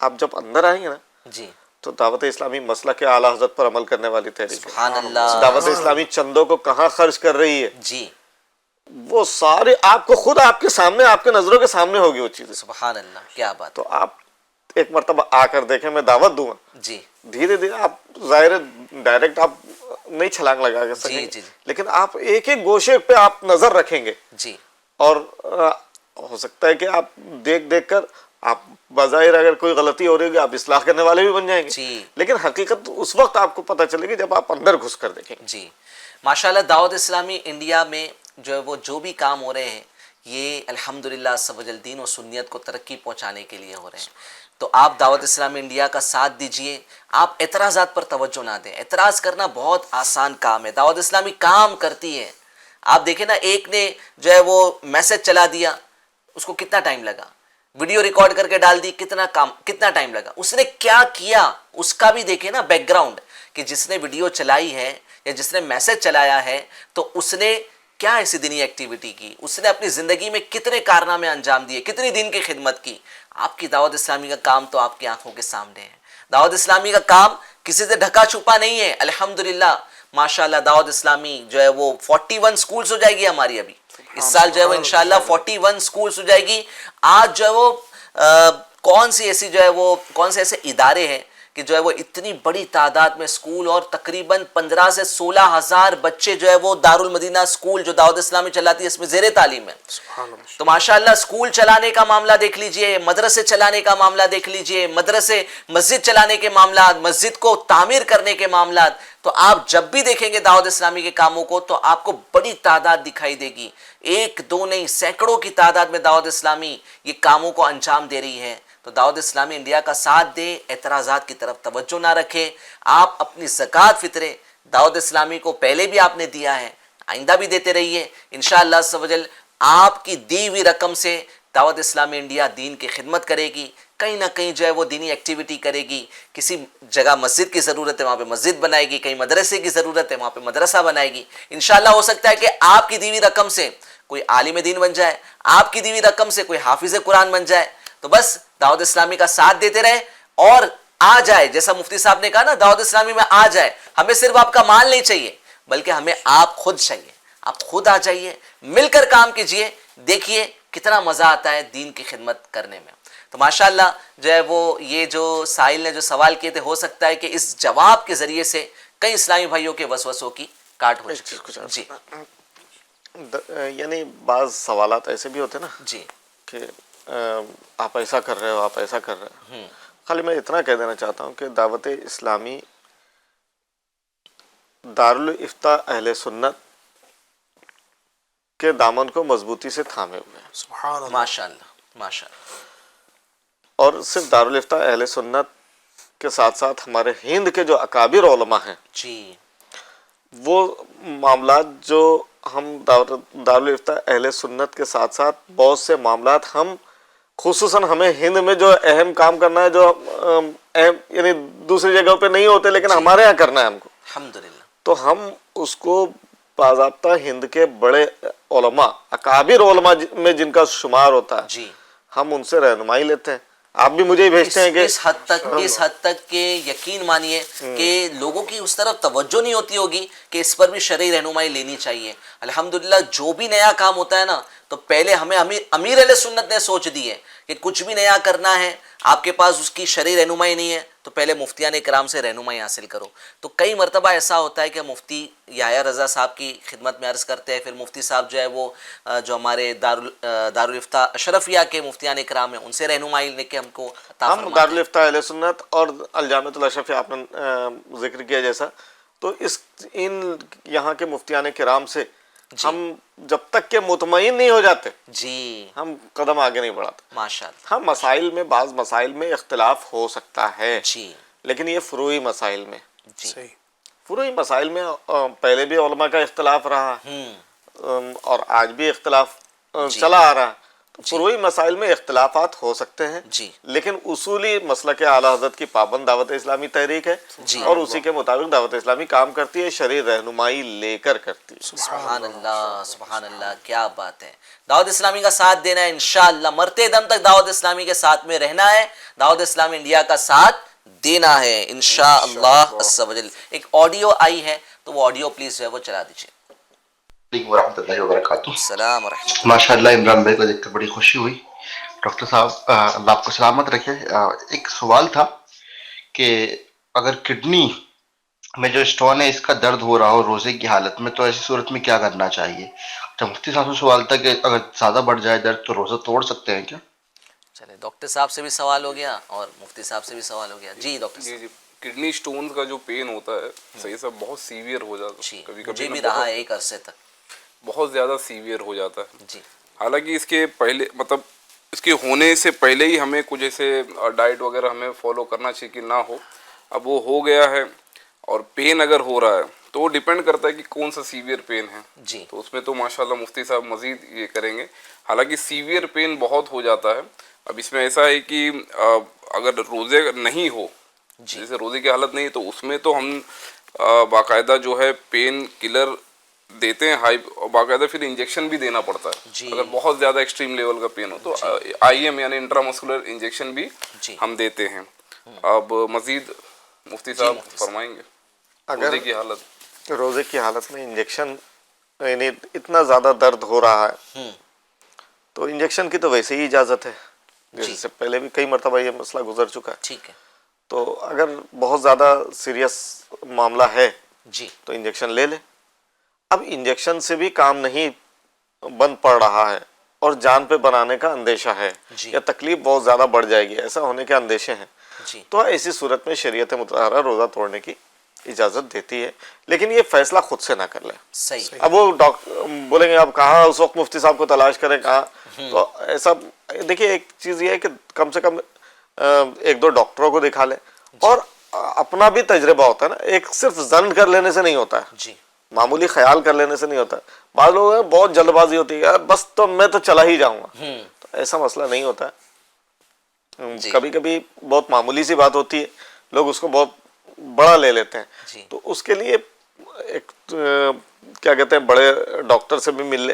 آپ جب اندر آئیں گے نا، جی، تو دعوت اسلامی مسلک اعلی حضرت پر عمل کرنے والی تحریک ہے. سبحان اللہ. دعوت اسلامی چندوں کو کہاں خرچ کر رہی ہے، جی وہ سارے آپ کو خود آپ کے سامنے، آپ کے نظروں کے سامنے ہوگی وہ چیزیں. سبحان اللہ. کیا بات. تو آپ ایک مرتبہ آ کر دیکھیں، میں دعوت دوں گا. جی. دھیرے دھیرے آپ ظاہر ڈائریکٹ آپ نہیں چھلانگ لگا کے سکیں گے، لیکن آپ ایک ایک گوشے پہ آپ نظر رکھیں گے. جی. اور ہو سکتا ہے کہ آپ دیکھ دیکھ کر آپ بظاہر اگر کوئی غلطی ہو رہی ہوگی آپ اصلاح کرنے والے بھی بن جائیں گے. جی. لیکن حقیقت اس وقت آپ کو پتہ چلے گی جب آپ اندر گھس کر دیکھیں گے. جی ماشاءاللہ. دعوت اسلامی انڈیا میں جو بھی کام ہو رہے ہیں، یہ الحمدللہ سب و جل دین و سنیت کو ترقی پہنچانے کے لیے ہو رہے ہیں. تو آپ دعوت اسلامی انڈیا کا ساتھ دیجئے. آپ اعتراضات پر توجہ نہ دیں. اعتراض کرنا بہت آسان کام ہے. دعوت اسلامی کام کرتی ہے. آپ دیکھیں نا، ایک نے جو ہے وہ میسج چلا دیا، اس کو کتنا ٹائم لگا. ویڈیو ریکارڈ کر کے ڈال دی، کتنا ٹائم لگا. اس نے کیا کیا اس کا بھی دیکھیں نا بیک گراؤنڈ، کہ جس نے ویڈیو چلائی ہے یا جس نے میسج چلایا ہے تو اس نے کیا ایسی دینی ایکٹیویٹی کی، اس نے اپنی زندگی میں کتنے کارنامے انجام دیے، کتنی دین کی خدمت کی. آپ کی دعوت اسلامی کا کام تو آپ کی آنکھوں کے سامنے ہے. دعوت اسلامی کا کام کسی سے ڈھکا چھپا نہیں ہے. الحمدللہ ماشاءاللہ دعوت اسلامی جو ہے وہ 41 سکولز ہو جائے گی ہماری. ابھی اس سال جو ہے وہ انشاءاللہ 41 سکولز ہو جائے گی. آج جو ہے وہ کون سے ایسے ادارے ہیں کہ جو ہے وہ اتنی بڑی تعداد میں سکول، اور تقریباً 15 سے 16 ہزار بچے جو ہے وہ دارالمدینہ سکول جو دعوت اسلامی چلاتی ہے اس میں زیر تعلیم ہے. تو ماشاءاللہ سکول چلانے کا معاملہ دیکھ لیجئے، مدرسے چلانے کا معاملہ دیکھ لیجئے، مدرسے مسجد چلانے کے معاملات، مسجد کو تعمیر کرنے کے معاملات. تو آپ جب بھی دیکھیں گے دعوت اسلامی کے کاموں کو تو آپ کو بڑی تعداد دکھائی دے گی. ایک دو نہیں، سینکڑوں کی تعداد میں دعوت اسلامی یہ کاموں کو انجام دے رہی ہے. تو دعوت اسلامی انڈیا کا ساتھ دے، اعتراضات کی طرف توجہ نہ رکھے. آپ اپنی زکوٰۃ فطرے دعوت اسلامی کو پہلے بھی آپ نے دیا ہے، آئندہ بھی دیتے رہیے. انشاءاللہ عز و جل آپ کی دی ہوئی رقم سے دعوت اسلامی انڈیا دین کی خدمت کرے گی. کہیں نہ کہیں جو ہے وہ دینی ایکٹیویٹی کرے گی. کسی جگہ مسجد کی ضرورت ہے وہاں پہ مسجد بنائے گی، کہیں مدرسے کی ضرورت ہے وہاں پہ مدرسہ بنائے گی. انشاءاللہ ہو سکتا ہے کہ آپ کی دی ہوئی رقم سے کوئی عالم دین بن جائے، آپ کی دی ہوئی رقم سے کوئی حافظ قرآن بن جائے. تو بس دعوت اسلامی کا ساتھ دیتے رہے اور آ جائے. جیسا مفتی صاحب نے کہا نا، دعوت اسلامی میں آ جائے. ہمیں صرف آپ کا مال نہیں چاہیے بلکہ ہمیں آپ خود چاہیے. آپ خود آ جائیے، مل کر کام کیجئے. دیکھیے کتنا مزہ آتا ہے دین کی خدمت کرنے میں. تو ماشاءاللہ جو ہے وہ یہ جو سائل نے جو سوال کیے تھے، ہو سکتا ہے کہ اس جواب کے ذریعے سے کئی اسلامی بھائیوں کے وسوسوں کی کاٹ ہو چکی. جی یعنی بعض سوالات ایسے بھی ہوتے ہیں نا جی کہ آپ ایسا کر رہے ہو، آپ ایسا کر رہے ہیں. خالی میں اتنا کہہ دینا چاہتا ہوں کہ دعوت اسلامی دارالافتاء اہل سنت کے دامن کو مضبوطی سے تھامے ہوئے ہیں. سبحان اللہ. ماشاءاللہ ماشاءاللہ. اور صرف دارالافتاء اہل سنت کے ساتھ ساتھ ہمارے ہند کے جو اکابر علماء ہیں، جی وہ معاملات جو ہم دارالافتاء اہل سنت کے ساتھ ساتھ بہت سے معاملات ہم خصوصاً ہمیں ہند میں جو اہم کام کرنا ہے، جو اہم یعنی دوسری جگہوں پہ نہیں ہوتے لیکن ہمارے یہاں کرنا ہے ہم کو. الحمدللہ. تو ہم اس کو باضابطہ ہند کے بڑے علماء اکابر علماء میں جن کا شمار ہوتا ہے جی ہم ان سے رہنمائی لیتے ہیں. آپ بھی مجھے ہی بھیجتے ہیں کہ اس حد تک کہ یقین مانیے کہ لوگوں کی اس طرف توجہ نہیں ہوتی ہوگی کہ اس پر بھی شرعی رہنمائی لینی چاہیے. الحمدللہ جو بھی نیا کام ہوتا ہے نا تو پہلے ہمیں امیر اہل سنت نے سوچ دی ہے کہ کچھ بھی نیا کرنا ہے آپ کے پاس اس کی شرعی رہنمائی نہیں ہے تو پہلے مفتیان اکرام سے رہنمائی حاصل کرو. تو کئی مرتبہ ایسا ہوتا ہے کہ مفتی یحییٰ رضا صاحب کی خدمت میں عرض کرتے ہیں, پھر مفتی صاحب جو ہے وہ جو ہمارے دارالافتاء اشرفیہ کے مفتیان اکرام ہیں ان سے رہنمائی لے کے ہم کو عطا ہم فرماتے ہیں. دارالافتاء اہل سنت اور الجامعۃ الاشرفیہ آپ نے ذکر کیا جیسا, تو ان یہاں کے مفتیان کرام سے ہم جب تک کہ مطمئن نہیں ہو جاتے جی ہم قدم آگے نہیں بڑھاتے. ماشاءاللہ. ہم مسائل میں بعض مسائل میں اختلاف ہو سکتا ہے جی لیکن یہ فروعی مسائل میں جی فروعی مسائل میں پہلے بھی علماء کا اختلاف رہا اور آج بھی اختلاف چلا آ رہا ہے. فروعی مسائل میں اختلافات ہو سکتے ہیں جی لیکن اصولی مسلک اعلی حضرت کی پابند دعوت اسلامی تحریک ہے اور اسی کے مطابق دعوت اسلامی کام کرتی ہے, شرعی رہنمائی لے کر کرتی ہے. سبحان اللہ سبحان اللہ, کیا بات ہے. دعوت اسلامی کا ساتھ دینا ہے انشاءاللہ, مرتے دم تک دعوت اسلامی کے ساتھ میں رہنا ہے, دعوت اسلامی انڈیا کا ساتھ دینا ہے انشاءاللہ عز و جل. ایک آڈیو آئی ہے تو وہ آڈیو پلیز جو ہے وہ چلا دیجیے. ورحمۃ اللہ وبرکاتہ. السلام ورحمۃ اللہ. ماشاء اللہ عمران بھائی کو دیکھ کر بڑی خوشی ہوئی. ڈاکٹر صاحب اللہ آپ کو سلامت رکھے. ایک سوال تھا کہ اگر کڈنی میں جو اسٹون ہے اس کا درد ہو رہا ہو روزے کی حالت میں تو ایسی صورت میں کیا کرنا چاہیے؟ تو مفتی صاحب سے سوال تھا کہ اگر زیادہ بڑھ جائے درد تو روزہ توڑ سکتے ہیں کیا؟ چلے ڈاکٹر صاحب سے بھی سوال ہو گیا اور مفتی صاحب سے بھی سوال ہو گیا. جی ڈاکٹر صاحب. جی کڈنی اسٹونز کا جو پین ہوتا ہے صحیح سب بہت سیویئر ہو جاتا ہے. کبھی مجھے کبھی بھی رہا ہے ایک عرصے تک, بہت زیادہ سیویئر ہو جاتا ہے. جی حالانکہ اس کے پہلے مطلب اس کے ہونے سے پہلے ہی ہمیں کچھ ایسے ڈائٹ وغیرہ ہمیں فالو کرنا چاہیے کہ نہ ہو. اب وہ ہو گیا ہے اور پین اگر ہو رہا ہے تو وہ ڈیپینڈ کرتا ہے کہ کون سا سیویئر پین ہے. جی تو اس میں تو ماشاءاللہ مفتی صاحب مزید یہ کریں گے. حالانکہ سیویئر پین بہت ہو جاتا ہے. اب اس میں ایسا ہے کہ اگر روزے نہیں ہو جیسے روزے کی حالت نہیں تو اس میں تو ہم باقاعدہ جو ہے پین کلر دیتے ہیں ہائی, اور باقاعدہ پھر انجیکشن بھی دینا پڑتا ہے. اگر بہت زیادہ ایکسٹریم لیول کا پین ہو تو آئی ایم یعنی انٹرامسکولر انجیکشن بھی ہم دیتے ہیں. اب مزید مفتی صاحب فرمائیں گے روزے کی حالت. روزے کی حالت میں انجیکشن یعنی اتنا زیادہ درد ہو رہا ہے تو انجیکشن کی تو ویسے ہی اجازت ہے, جس سے پہلے بھی کئی مرتبہ یہ مسئلہ گزر چکا ہے. ٹھیک ہے. تو اگر بہت زیادہ سیریس معاملہ ہے جی تو انجیکشن لے لیں. اب انجیکشن سے بھی کام نہیں بند پڑ رہا ہے اور جان پہ بنانے کا اندیشہ ہے یا تکلیف بہت زیادہ بڑھ جائے گی, ایسا ہونے کے اندیشے ہیں, تو ایسی صورت میں شریعت مطہرہ روزہ توڑنے کی اجازت دیتی ہے, لیکن یہ فیصلہ خود سے نہ کر لیں. صحیح. اب وہ بولیں گے اب کہاں اس وقت مفتی صاحب کو تلاش کریں کہاں, تو ایسا دیکھیے ایک چیز یہ ہے کہ کم سے کم ایک دو ڈاکٹروں کو دکھا لیں اور اپنا بھی تجربہ ہوتا ہے نا, ایک صرف ظن کر لینے سے نہیں ہوتا ہے, جی معمولی خیال کر لینے سے نہیں ہوتا. بعض لوگ ہیں بہت جلد بازی ہوتی ہے بس تو میں تو چلا ہی جاؤں گا, تو ایسا مسئلہ نہیں ہوتا ہے. کبھی کبھی بہت معمولی سی بات ہوتی ہے لوگ اس کو بہت بڑا لے لیتے ہیں, تو اس کے لیے ایک کیا کہتے ہیں بڑے ڈاکٹر سے بھی مل لے.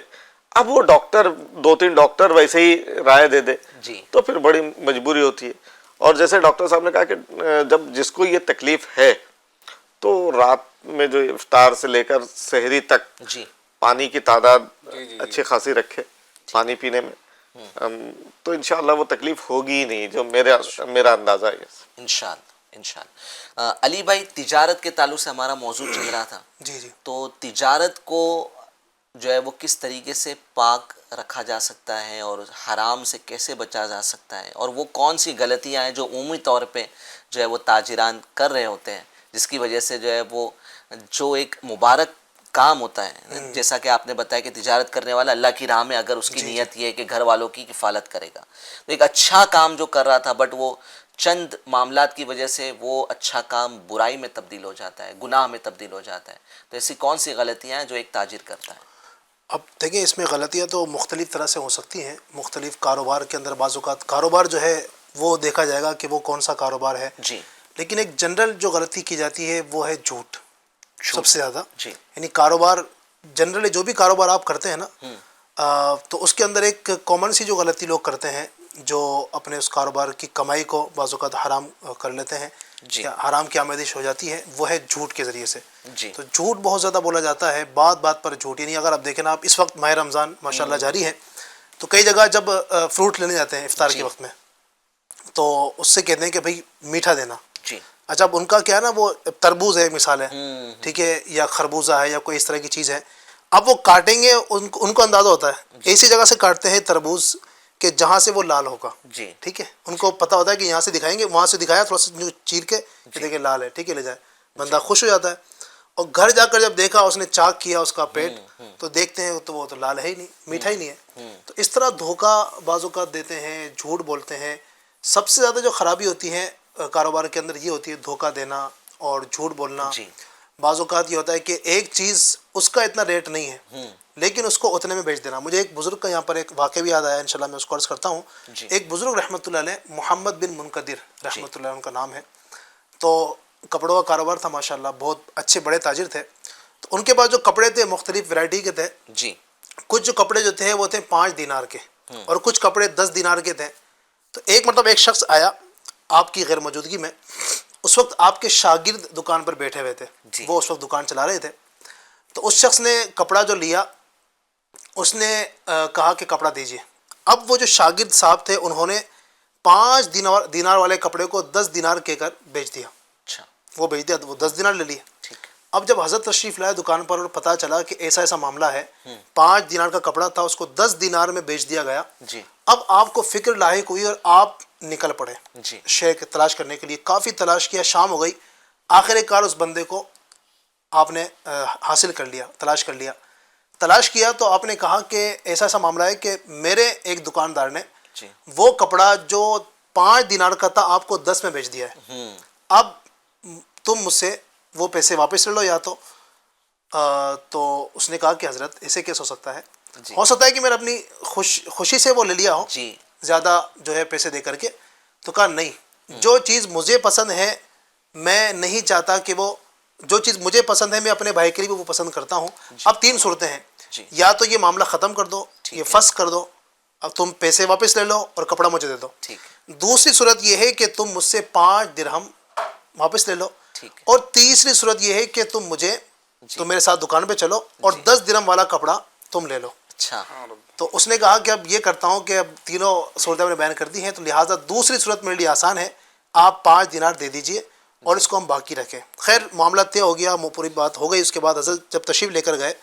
اب وہ ڈاکٹر دو تین ڈاکٹر ویسے ہی رائے دے دے تو پھر بڑی مجبوری ہوتی ہے. اور جیسے ڈاکٹر صاحب نے کہا کہ جب جس کو یہ تکلیف ہے تو رات میں جو افطار سے لے کر سحری تک پانی کی تعداد اچھی خاصی رکھے پانی پینے میں, تو انشاءاللہ وہ تکلیف ہوگی ہی نہیں, جو میرا اندازہ ہے. انشاءاللہ. علی بھائی تجارت کے تعلق سے ہمارا موضوع چل رہا تھا. جی تو تجارت کو جو ہے وہ کس طریقے سے پاک رکھا جا سکتا ہے اور حرام سے کیسے بچا جا سکتا ہے, اور وہ کون سی غلطیاں ہیں جو عمومی طور پہ جو ہے وہ تاجران کر رہے ہوتے ہیں جس کی وجہ سے جو ہے وہ جو ایک مبارک کام ہوتا ہے, جیسا کہ آپ نے بتایا کہ تجارت کرنے والا اللہ کی راہ میں اگر اس کی نیت یہ ہے کہ گھر والوں کی کفالت کرے گا, تو ایک اچھا کام جو کر رہا تھا بٹ وہ چند معاملات کی وجہ سے وہ اچھا کام برائی میں تبدیل ہو جاتا ہے, گناہ میں تبدیل ہو جاتا ہے. تو ایسی کون سی غلطیاں ہیں جو ایک تاجر کرتا ہے؟ اب دیکھیں اس میں غلطیاں تو مختلف طرح سے ہو سکتی ہیں. مختلف کاروبار کے اندر بعض اوقات کاروبار جو ہے وہ دیکھا جائے گا کہ وہ کون سا کاروبار ہے. جی لیکن ایک جنرل جو غلطی کی جاتی ہے وہ ہے جھوٹ سب سے زیادہ. جی یعنی کاروبار جنرلی جو بھی کاروبار آپ کرتے ہیں نا تو اس کے اندر ایک کامن سی جو غلطی لوگ کرتے ہیں جو اپنے اس کاروبار کی کمائی کو بعض اوقات حرام کر لیتے ہیں یا حرام کی آمیزش ہو جاتی ہے وہ ہے جھوٹ کے ذریعے سے. تو جھوٹ بہت زیادہ بولا جاتا ہے بات بات پر جھوٹ. یعنی اگر آپ دیکھیں نا آپ اس وقت ماہ رمضان ماشاءاللہ جاری ہے تو کئی جگہ جب فروٹ لینے جاتے ہیں افطار کے وقت میں تو اس سے کہتے ہیں کہ بھائی میٹھا دینا. اچھا اب ان کا کیا ہے نا وہ تربوز ہے مثال ہے ٹھیک ہے یا خربوزہ ہے یا کوئی اس طرح کی چیز ہے. اب وہ کاٹیں گے ان کو اندازہ ہوتا ہے ایسی جگہ سے کاٹتے ہیں تربوز کہ جہاں سے وہ لال ہوگا. ٹھیک ہے ان کو پتہ ہوتا ہے کہ یہاں سے دکھائیں گے وہاں سے دکھایا تھوڑا سا چیر کے دیکھیں لال ہے ٹھیک ہے لے جائے. بندہ خوش ہو جاتا ہے اور گھر جا کر جب دیکھا اس نے چاک کیا اس کا پیٹ تو دیکھتے ہیں تو وہ تو لال ہے ہی نہیں میٹھا ہی نہیں ہے. تو اس طرح دھوکہ بعض اوقات دیتے ہیں جھوٹ بولتے ہیں. سب سے زیادہ جو خرابی ہوتی ہے کاروبار کے اندر یہ ہوتی ہے دھوکہ دینا اور جھوٹ بولنا. بعض اوقات یہ ہوتا ہے کہ ایک چیز اس کا اتنا ریٹ نہیں ہے لیکن اس کو اتنے میں بیچ دینا. مجھے ایک بزرگ کا یہاں پر ایک واقعہ بھی یاد آیا انشاءاللہ میں اس کو عرض کرتا ہوں. ایک بزرگ رحمۃ اللہ علیہ محمد بن منقدر رحمۃ اللہ ان کا نام ہے. تو کپڑوں کا کاروبار تھا ماشاءاللہ بہت اچھے بڑے تاجر تھے. تو ان کے پاس جو کپڑے تھے مختلف ورائٹی کے تھے. کچھ جو کپڑے جو تھے وہ تھے 5 دینار کے اور کچھ کپڑے 10 دینار کے تھے. تو ایک شخص آیا آپ کی غیر موجودگی میں. اس وقت آپ کے شاگرد دکان پر بیٹھے ہوئے تھے وہ اس وقت دکان چلا رہے تھے. تو اس شخص نے کپڑا جو لیا اس نے کہا کہ کپڑا دیجئے. اب وہ جو شاگرد صاحب تھے انہوں نے 5 دینار والے کپڑے کو 10 دینار کہہ کر بیچ دیا. وہ بیچ دیا وہ 10 دینار لے لیے. اب جب حضرت تشریف لائے دکان پر اور پتہ چلا کہ ایسا معاملہ ہے 5 دینار کا کپڑا تھا اس کو 10 دینار میں بیچ دیا گیا. اب آپ کو فکر لاحق ہوئی اور آپ نکل پڑے شے کی تلاش کرنے کے لیے. کافی تلاش کیا شام ہو گئی آخر کار اس بندے کو آپ نے حاصل کر لیا تلاش کیا. تو آپ نے کہا کہ ایسا معاملہ ہے کہ میرے ایک دکاندار نے وہ کپڑا جو 5 دینار کا تھا آپ کو 10 میں بیچ دیا ہے. اب تم مجھ سے وہ پیسے واپس لے لو یا تو اس نے کہا کہ حضرت ایسے کیسے ہو سکتا ہے ہو سکتا ہے کہ میں نے اپنی خوشی سے وہ لے لیا ہو زیادہ جو ہے پیسے دے کر کے. تو کہا نہیں جو چیز مجھے پسند ہے میں نہیں چاہتا کہ وہ جو چیز مجھے پسند ہے میں اپنے بھائی کے لیے بھی وہ پسند کرتا ہوں. اب 3 صورتیں ہیں یا تو یہ معاملہ ختم کر دو یہ فسخ کر دو اب تم پیسے واپس لے لو اور کپڑا مجھے دے دو. دوسری صورت یہ ہے کہ تم مجھ سے 5 درہم واپس لے لو اور تیسری صورت یہ ہے کہ تم میرے ساتھ دکان پہ چلو اور 10 درہم والا کپڑا تم لے لو. تو اس نے کہا کہ اب یہ کرتا ہوں کہ اب تینوں صورتیں میں نے بیان کر دی ہیں تو لہٰذا دوسری صورت میرے لیے آسان ہے آپ 5 دینار دے دیجئے اور اس کو ہم باقی رکھیں. خیر معاملہ طے ہو گیا پوری بات ہو گئی. اس کے بعد حضرت جب تشریف لے کر گئے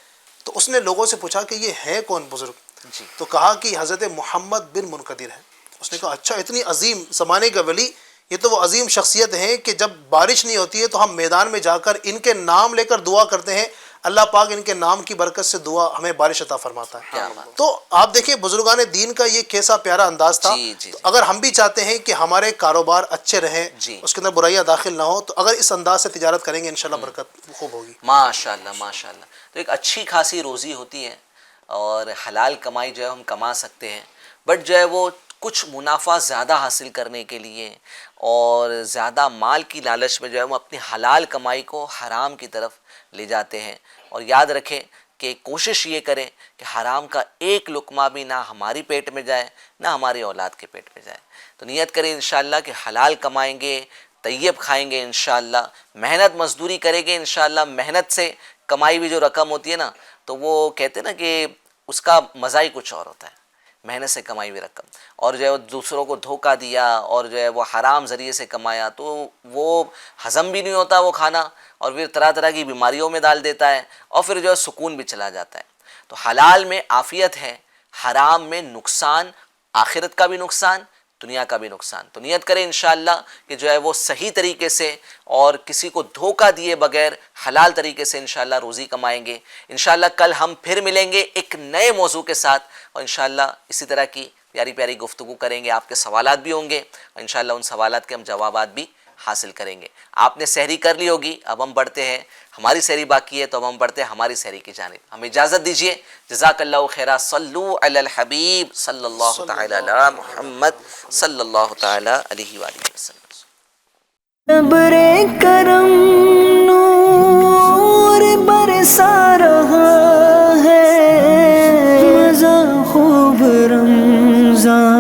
تو اس نے لوگوں سے پوچھا کہ یہ ہے کون بزرگ. تو کہا کہ حضرت محمد بن منقدر ہے. اس نے کہا اچھا اتنی عظیم زمانے کا ولی یہ تو وہ عظیم شخصیت ہیں کہ جب بارش نہیں ہوتی ہے تو ہم میدان میں جا کر ان کے نام لے کر دعا کرتے ہیں اللہ پاک ان کے نام کی برکت سے دعا ہمیں بارش عطا فرماتا ہے. تو آپ دیکھیں بزرگان دین کا یہ کیسا پیارا انداز تھا. تو اگر ہم بھی چاہتے ہیں کہ ہمارے کاروبار اچھے رہیں اس کے اندر برائیاں داخل نہ ہو تو اگر اس انداز سے تجارت کریں گے انشاءاللہ برکت خوب ہوگی. ماشاءاللہ ماشاءاللہ. تو ایک اچھی خاصی روزی ہوتی ہے اور حلال کمائی جو ہے ہم کما سکتے ہیں بٹ جو ہے وہ کچھ منافع زیادہ حاصل کرنے کے لیے اور زیادہ مال کی لالچ میں جو ہے وہ اپنی حلال کمائی کو حرام کی طرف لے جاتے ہیں. اور یاد رکھیں کہ کوشش یہ کریں کہ حرام کا ایک لقمہ بھی نہ ہماری پیٹ میں جائے نہ ہماری اولاد کے پیٹ میں جائے. تو نیت کریں انشاءاللہ کہ حلال کمائیں گے طیب کھائیں گے انشاءاللہ محنت مزدوری کریں گے انشاءاللہ. محنت سے کمائی ہوئی جو رقم ہوتی ہے نا تو وہ کہتے ہیں نا کہ اس کا مزہ ہی کچھ اور ہوتا ہے محنت سے کمائی ہوئی رقم. اور جو ہے دوسروں کو دھوکہ دیا اور جو ہے وہ حرام ذریعے سے کمایا تو وہ ہضم بھی نہیں ہوتا وہ کھانا اور پھر طرح طرح کی بیماریوں میں ڈال دیتا ہے اور پھر جو ہے سکون بھی چلا جاتا ہے. تو حلال میں عافیت ہے حرام میں نقصان آخرت کا بھی نقصان دنیا کا بھی نقصان. تو نیت کریں انشاءاللہ کہ جو ہے وہ صحیح طریقے سے اور کسی کو دھوکہ دیے بغیر حلال طریقے سے انشاءاللہ روزی کمائیں گے. انشاءاللہ کل ہم پھر ملیں گے ایک نئے موضوع کے ساتھ اور انشاءاللہ اسی طرح کی پیاری پیاری گفتگو کریں گے. آپ کے سوالات بھی ہوں گے اور انشاءاللہ ان سوالات کے ہم جوابات بھی حاصل کریں گے. آپ نے سحری کر لی ہوگی اب ہم بڑھتے ہیں ہماری سحری باقی ہے تو اب ہم بڑھتے ہیں ہماری سحری کی جانب. ہمیں اجازت دیجیے. جزاک اللہ خیرہ. صلو علی الحبیب صلی اللہ تعالی علی محمد صلی اللہ تعالی علیہ وآلہ وسلم. ابرے کرم نور برسا رہا ہے، مزہ خوب رمضان